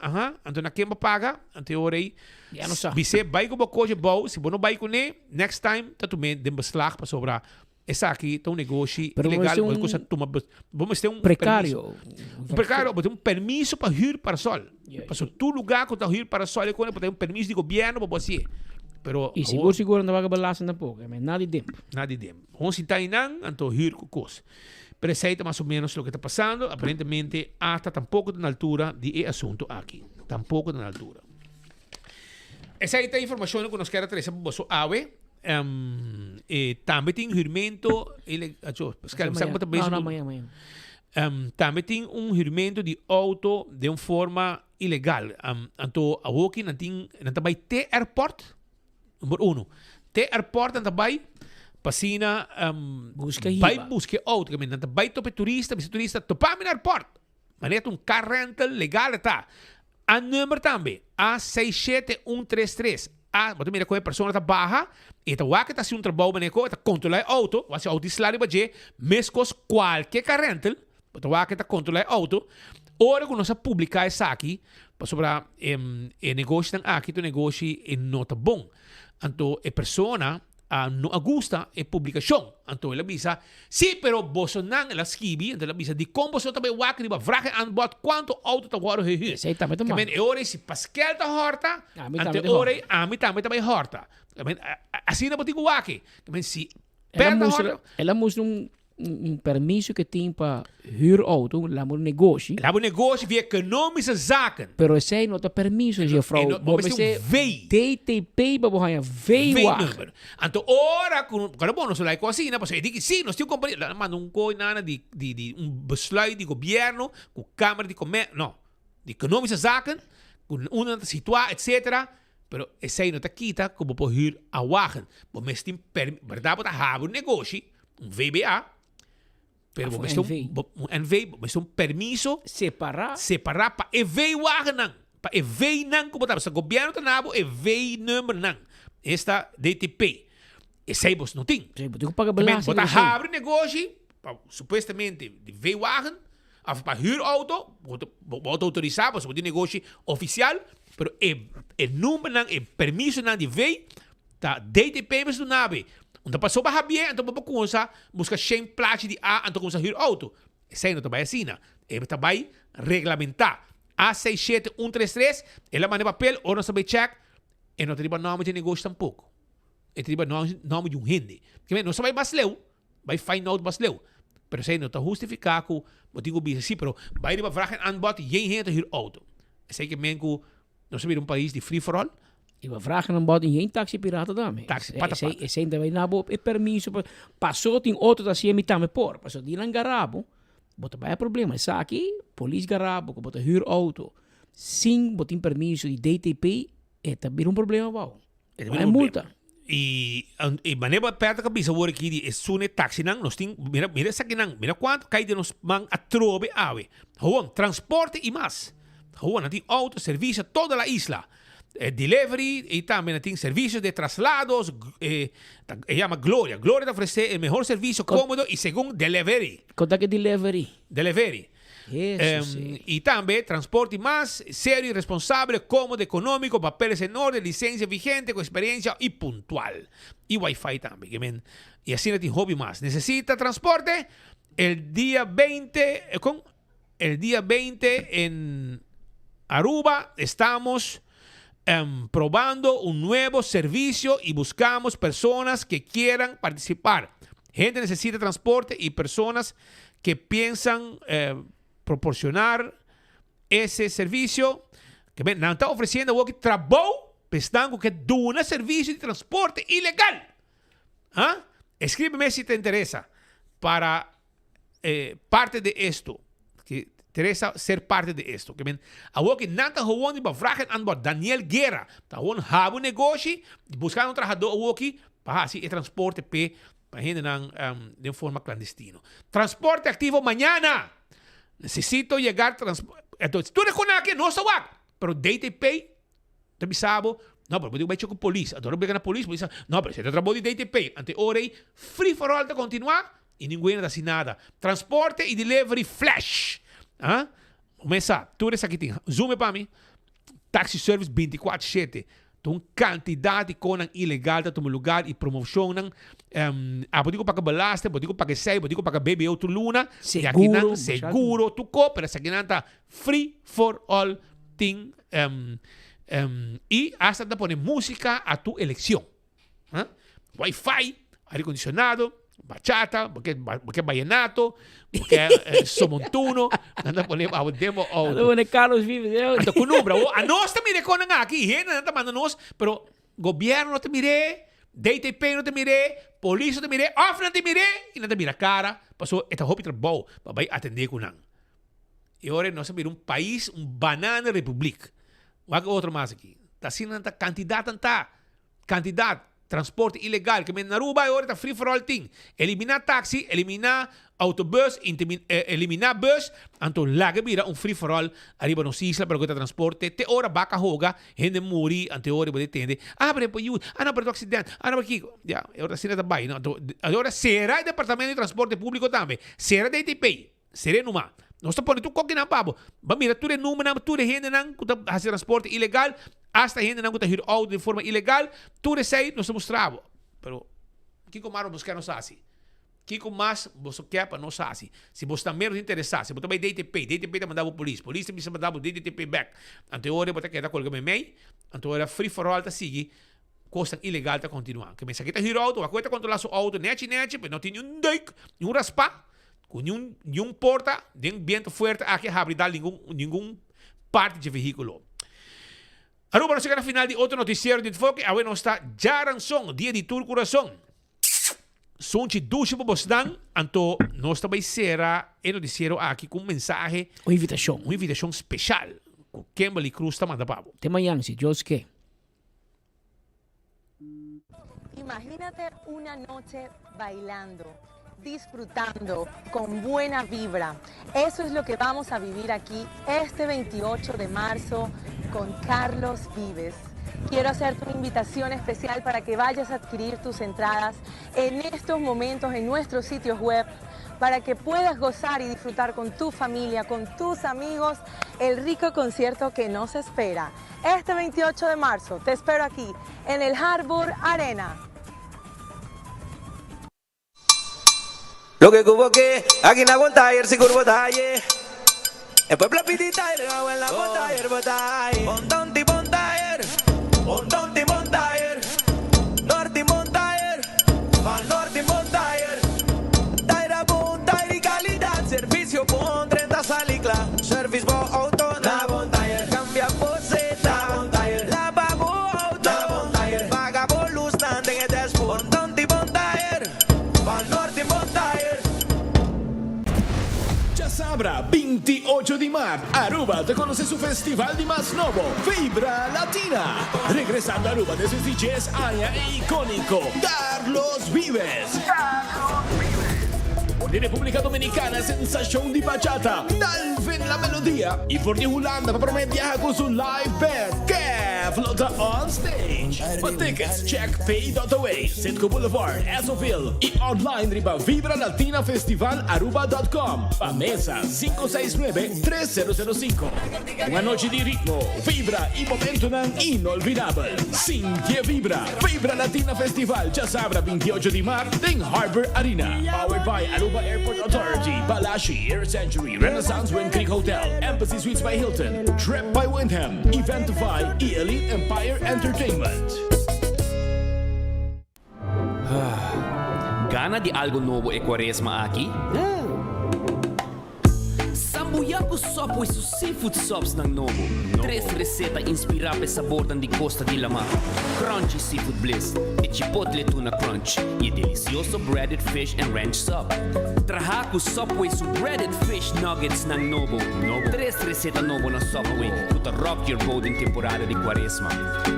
então na quem vai pagar ante hora aí já não sabe você vai com o coche bom se você não vai com ele next time tá também de beslag para sobrar essa aqui tá negócio ilegal uma coisa toma vamos ter precário vamos ter permisso para ir para sol para tu lugar que tá ir para sol com ter permisso de governo para você. Pero e seguro não vai balançar pouco, mas nada de tempo. Nada de tempo. Vamos sentar aí então ir com coisa. Pero aceita mais ou menos o que está passando. Aparentemente, hasta tampouco na altura de assunto aqui. Tampouco na altura. Essa aí é a informação que nós queremos trazer para você. Também tem juramento amanhã. Também tem juramento de auto de uma forma ilegal. Então, aqui não tem ter airport. Número 1. Te airport na tabay, pasina vai buscar auto, que na tabay tope turista, bisa turista topa min airport. Maneto car rental legal tá. A número também, A67133. Você mira com a pessoa tá barra, e tá waka tá se trabalho maneco, tá controlar auto, você auto slide baje, mescos qualquer car rental, você waka tá controlar auto. Ora que nós publicar essa aqui, para sobre negócio aqui, o negócio não tá bom. Então, a pessoa no gusta e publicación. Anto la bisa, sí, pero boso nang la skibi, anto la bisa, di combo so tabi wak, di ba vragen aan bod, quanto auto ta waro hehu. Sei tabi ta man. Kamen, ore si paskel ta horta, Ami ante tabi ta ore, ami tabi horta. Kamen, asina ba tigo waki? Kamen, si, perda horta. Ela moest um permiso que tem para huurauto, lá no negócio. Lá no negócio via economische zaken. Pero sei não tem permiso, juffrouw. Mas tem VEI. DTP, babohanha, VEI number. Anto ora, quando bom, não sei assim, né? Porque diz sim, nós temos companhia, lá manda coisa de besluit de governo, com Câmara de Comércio, não, de economische zaken, com uma situação, etc. Pero sei não tá quita como por huur a wagen. Mas tem verdade para have um negócio, VBA. Pero mas NV, mas permiso separar para EV wagen nang, para EV nang como tá, o governo tá nabo EV number nang. Esta DTP. E sei vos não tem. Sei, tu paga balança. Bota abre negócio, supostamente de EV wagen, para huurauto, bota autorizar, para o negócio oficial, pero e número nang, e permiso nang de EV, tá DTP mas do nabe. Então passou para bem, então vamos começar buscar 100 placas de A, então começar a ir auto. Isso aí não está bem assim, né? Ele está bem regulamentar. A67133, ele manda papel, ou não sabe check, e não tem nome de negócio tampouco. Ele tem nome de hindi. Porque não sabe mais leu, vai find out mais leu. Pero isso aí não está justificado com o digo business, sim, pero vai de vragen aanbod, geen gente hier auto. Isso aí que mengo, não sabe país de free for all. E we vragen een bod in geen taxi pirata dame. Taxi, e sem daarbij nabo e permiso passou tem outro da cia mitame por. Passou di lang garabo. Bota bij problema. Sa aqui, police garabo, ko bota huurauto. Sim, botin permiso di DTP e tabir problema bau. É multa. E maneira perto da cabeça word aqui de sune taxi nang nós tem mira saki nang mira quanto cai de nos mang atrobe ave. Gewoon transporte e mais. Gewoon tem auto serviço toda a isla. Delivery y también tiene servicios de traslados, llama Gloria. Gloria te ofrece el mejor servicio cómodo y según delivery. ¿Cuánto que delivery? Delivery. Sí. Y también transporte más serio y responsable, cómodo, económico, papeles en orden, licencia vigente, con experiencia y puntual. Y Wi-Fi también. Y así no tiene hobby más. ¿Necesita transporte? El día 20 en Aruba estamos probando un nuevo servicio y buscamos personas que quieran participar. Gente necesita transporte y personas que piensan proporcionar ese servicio. Que no está ofreciendo que trabajo, pestango que dona servicio de transporte ilegal. ¿Ah? Escríbeme si te interesa para parte de esto. Que interesa ser parte de esto. Que men, a que nanta gewoon die bevragen aan bod Daniel Guerra. Dat gewoon hebben negócio, buscar um trabajador aqui para assim e transporte para gente de forma clandestina. Transporte activo mañana. Necesito llegar entonces, tú eres con aqui, no está pero DTP, te bisabo, no, pero eu vou com polícia. Agora eu na polícia, polícia, não, pero você trabalha de DTP. Ante hora aí, free for all de continuar e ninguém dá nada. Transporte e delivery flash. Ah? Começa, tu eres aqui, zoom para mim. Taxi service 24/7. Tem quantidade de coisas ilegal da tum lugar e promoção nang pode pagar balaste, pode pagar sei, pode pagar BBO tu luna, seguro tu compra, essa aqui free for all thing e hasta te pone música a tu elección. ¿Ah? Wi-Fi, aire acondicionado, bachata, porque vallenato, porque somontuno, anda poner a demo o anda poner Carlos Vives, anda con número, a nós te mire con aquí, gente anda manda nós, pero gobierno no te mire, DTP no te mire, polícia no te mire, off no te mire, e não te mira cara, passou esta hopi trabalho, vai atender com nan. E agora nós mira um país, banana republic. Waga outro mais aqui. Tá assim tanta quantidade, transporte ilegal que men na Aruba agora tá free for all thing. Eliminar taxi, eliminar autobus, eliminar bus, anto laga mira free for all arriba nos isla para que tá transporte. Te ora vaca hoga, gente muri ante ora pode entender. Pero por you, não pero acidente. Não aqui, já, agora sim tá bem, não. Agora será o departamento de transporte público também. Será da DTP, será numa. Nós estamos pondo tu coque na pabo. Ba mira, tu número, tu gente não que faz transporte ilegal, hasta gente não que está auto de forma ilegal, tu sei, nós estamos trabo. Pero Kiko maro buscar nos assim. Kiko mas você quer para nós assim. Se você também não interessar, se você também DTP tá mandava polícia bisa mandava DTP back. Anteora você quer colgar me, anteora free for all tá seguir. Coisa ilegal tá continuar. Que mensaje tá giro auto, a coisa controlar seu auto net, mas não tem um deck, um raspa, com um porta, de um vento forte aqui abre dar nenhum parte de veículo. Aruba, nós chegamos na final de outro noticiero de Foque, agora nós está Jaranson, dia de Tur Coração. Sonte duche para Bosdan, então nós também será o noticiero aqui com mensagem, uma invitação especial, com Kimberly Cruz tá manda pavo. Tema yang si Dios que. Imagínate una noche bailando, disfrutando, con buena vibra. Eso es lo que vamos a vivir aquí este 28 de marzo con Carlos Vives. Quiero hacerte una invitación especial para que vayas a adquirir tus entradas en estos momentos en nuestros sitios web para que puedas gozar y disfrutar con tu familia, con tus amigos, el rico concierto que nos espera. Este 28 de marzo te espero aquí en el Harbor Arena. Lo que cubo que aquí na Bontayer si curvo talle. El pueblo pitita y luego en la Bontayer Bontayer. Bontonti Bontayer. Bontonti Bontayer. Norte Bontayer. Al norte Bontayer. Taira Bontayer y calidad. Servicio con 30 salicla. Service bo auto na Bontayer. Cambia poseta Bontayer. Lava bo auto na Bontayer. Paga por luz nande en el Bontonti Bontayer. Al norte Bontayer. Sabra, 28 de marzo, Aruba te conoce su festival de más novo, Vibra Latina. Regresando a Aruba desde sus DJs Aya e icónico, Carlos Vives. De República Dominicana, sensación de bachata, Dalvin la melodía. Y por de Holanda, para prometer con su live band, que flota on stage. For tickets, check pay.away, Centco Boulevard, Esoville. Y online riba vibralatinafestivalaruba.com. Pa mesa 569-3005. Una noche de ritmo, vibra y momento inolvidable. Cintia Vibra, Vibra Latina Festival, ya sabrá 28 de marzo en Harbor Arena. Powered by Aruba Airport Authority, Balashi, Air Century, Renaissance Wind Creek Hotel, Embassy Suites by Hilton, Trip by Wyndham, Eventify, y Elite Empire Entertainment. Gana de algo nuevo e Quaresma aqui? Sambuyaku Subway su seafood subs ng Novo. 3 reseta inspirada sa sabor de Costa de la Mar. Crunchy seafood bliss, e chipotle tuna crunch, e delicioso breaded fish and ranch sub. Trahaku Subway su breaded fish nuggets ng Novo. 3 reseta Novo na Subway to rock your boat in temporada de Quaresma.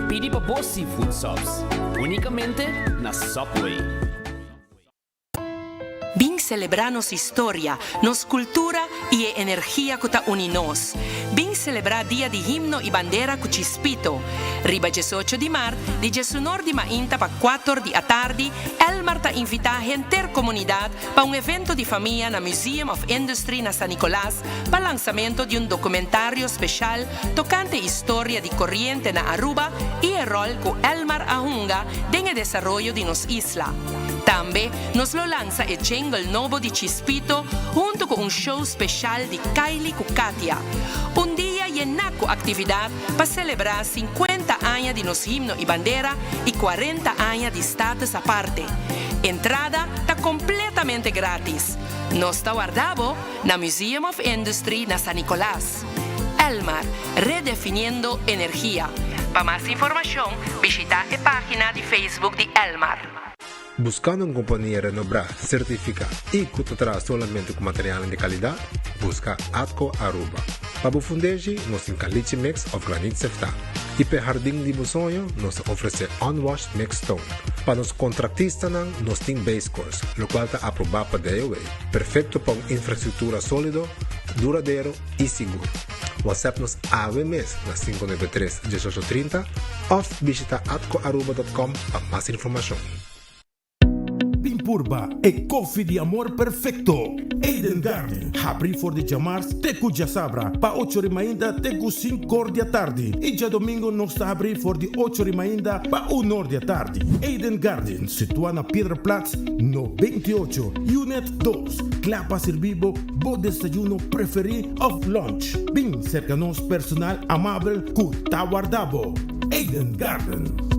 Pidi pa boss seafood subs, unicamente na Subway. Bing celebrar nos historia, nos cultura y energía que uninos. Bing celebrar Día de Himno y Bandera cu Chispito. Riba 18 de marzo, de 19 de mainta pa 4 de tarde, Elmar ta invita a enter comunidad pa un evento de familia na Museum of Industry na San Nicolás pa lanzamiento de un documentario especial tocante historia de corriente na Aruba y el rol que Elmar ahunga en el desarrollo de nos isla. También nos lo lanza el jingle nuevo de Chispito junto con un show especial de Kylie Cucatia. Un día llena de actividad para celebrar 50 años de nos himno y bandera y 40 años de estatus aparte. Entrada está completamente gratis. Nos está guardado na Museum of Industry na San Nicolás. Elmar, redefiniendo energía. Para más información, visita la página de Facebook de Elmar. Buscando una compañía renombrada, certificada y que tratará solamente con materiales de calidad, busca Atco Aruba. Para fundeji, nos encaliche mix of granite sefta. Y para jardín de musonho, nos ofrece unwashed mixed stone. Para los contratistas, nos tiene base course, lo cual está aprobado para DOA. Perfecto para una infraestructura sólido, duradero y seguro. WhatsApp nos AWMS na 593-1830 o visita atcoaruba.com para más información. curva e coffee de amor perfecto. Eden Garden, abri for de jamars teku jasabra, pa 8h ainda teku 5h da tarde. E já domingo nós está abrir for de 8h ainda pa 1h da tarde. Eden Garden, situado na Piedraplatz, no 28, Unit 2. Clapa servibo, bo desayuno preferi of lunch. Bem cerca nos personal amável ku ta guardabo. Eden Garden.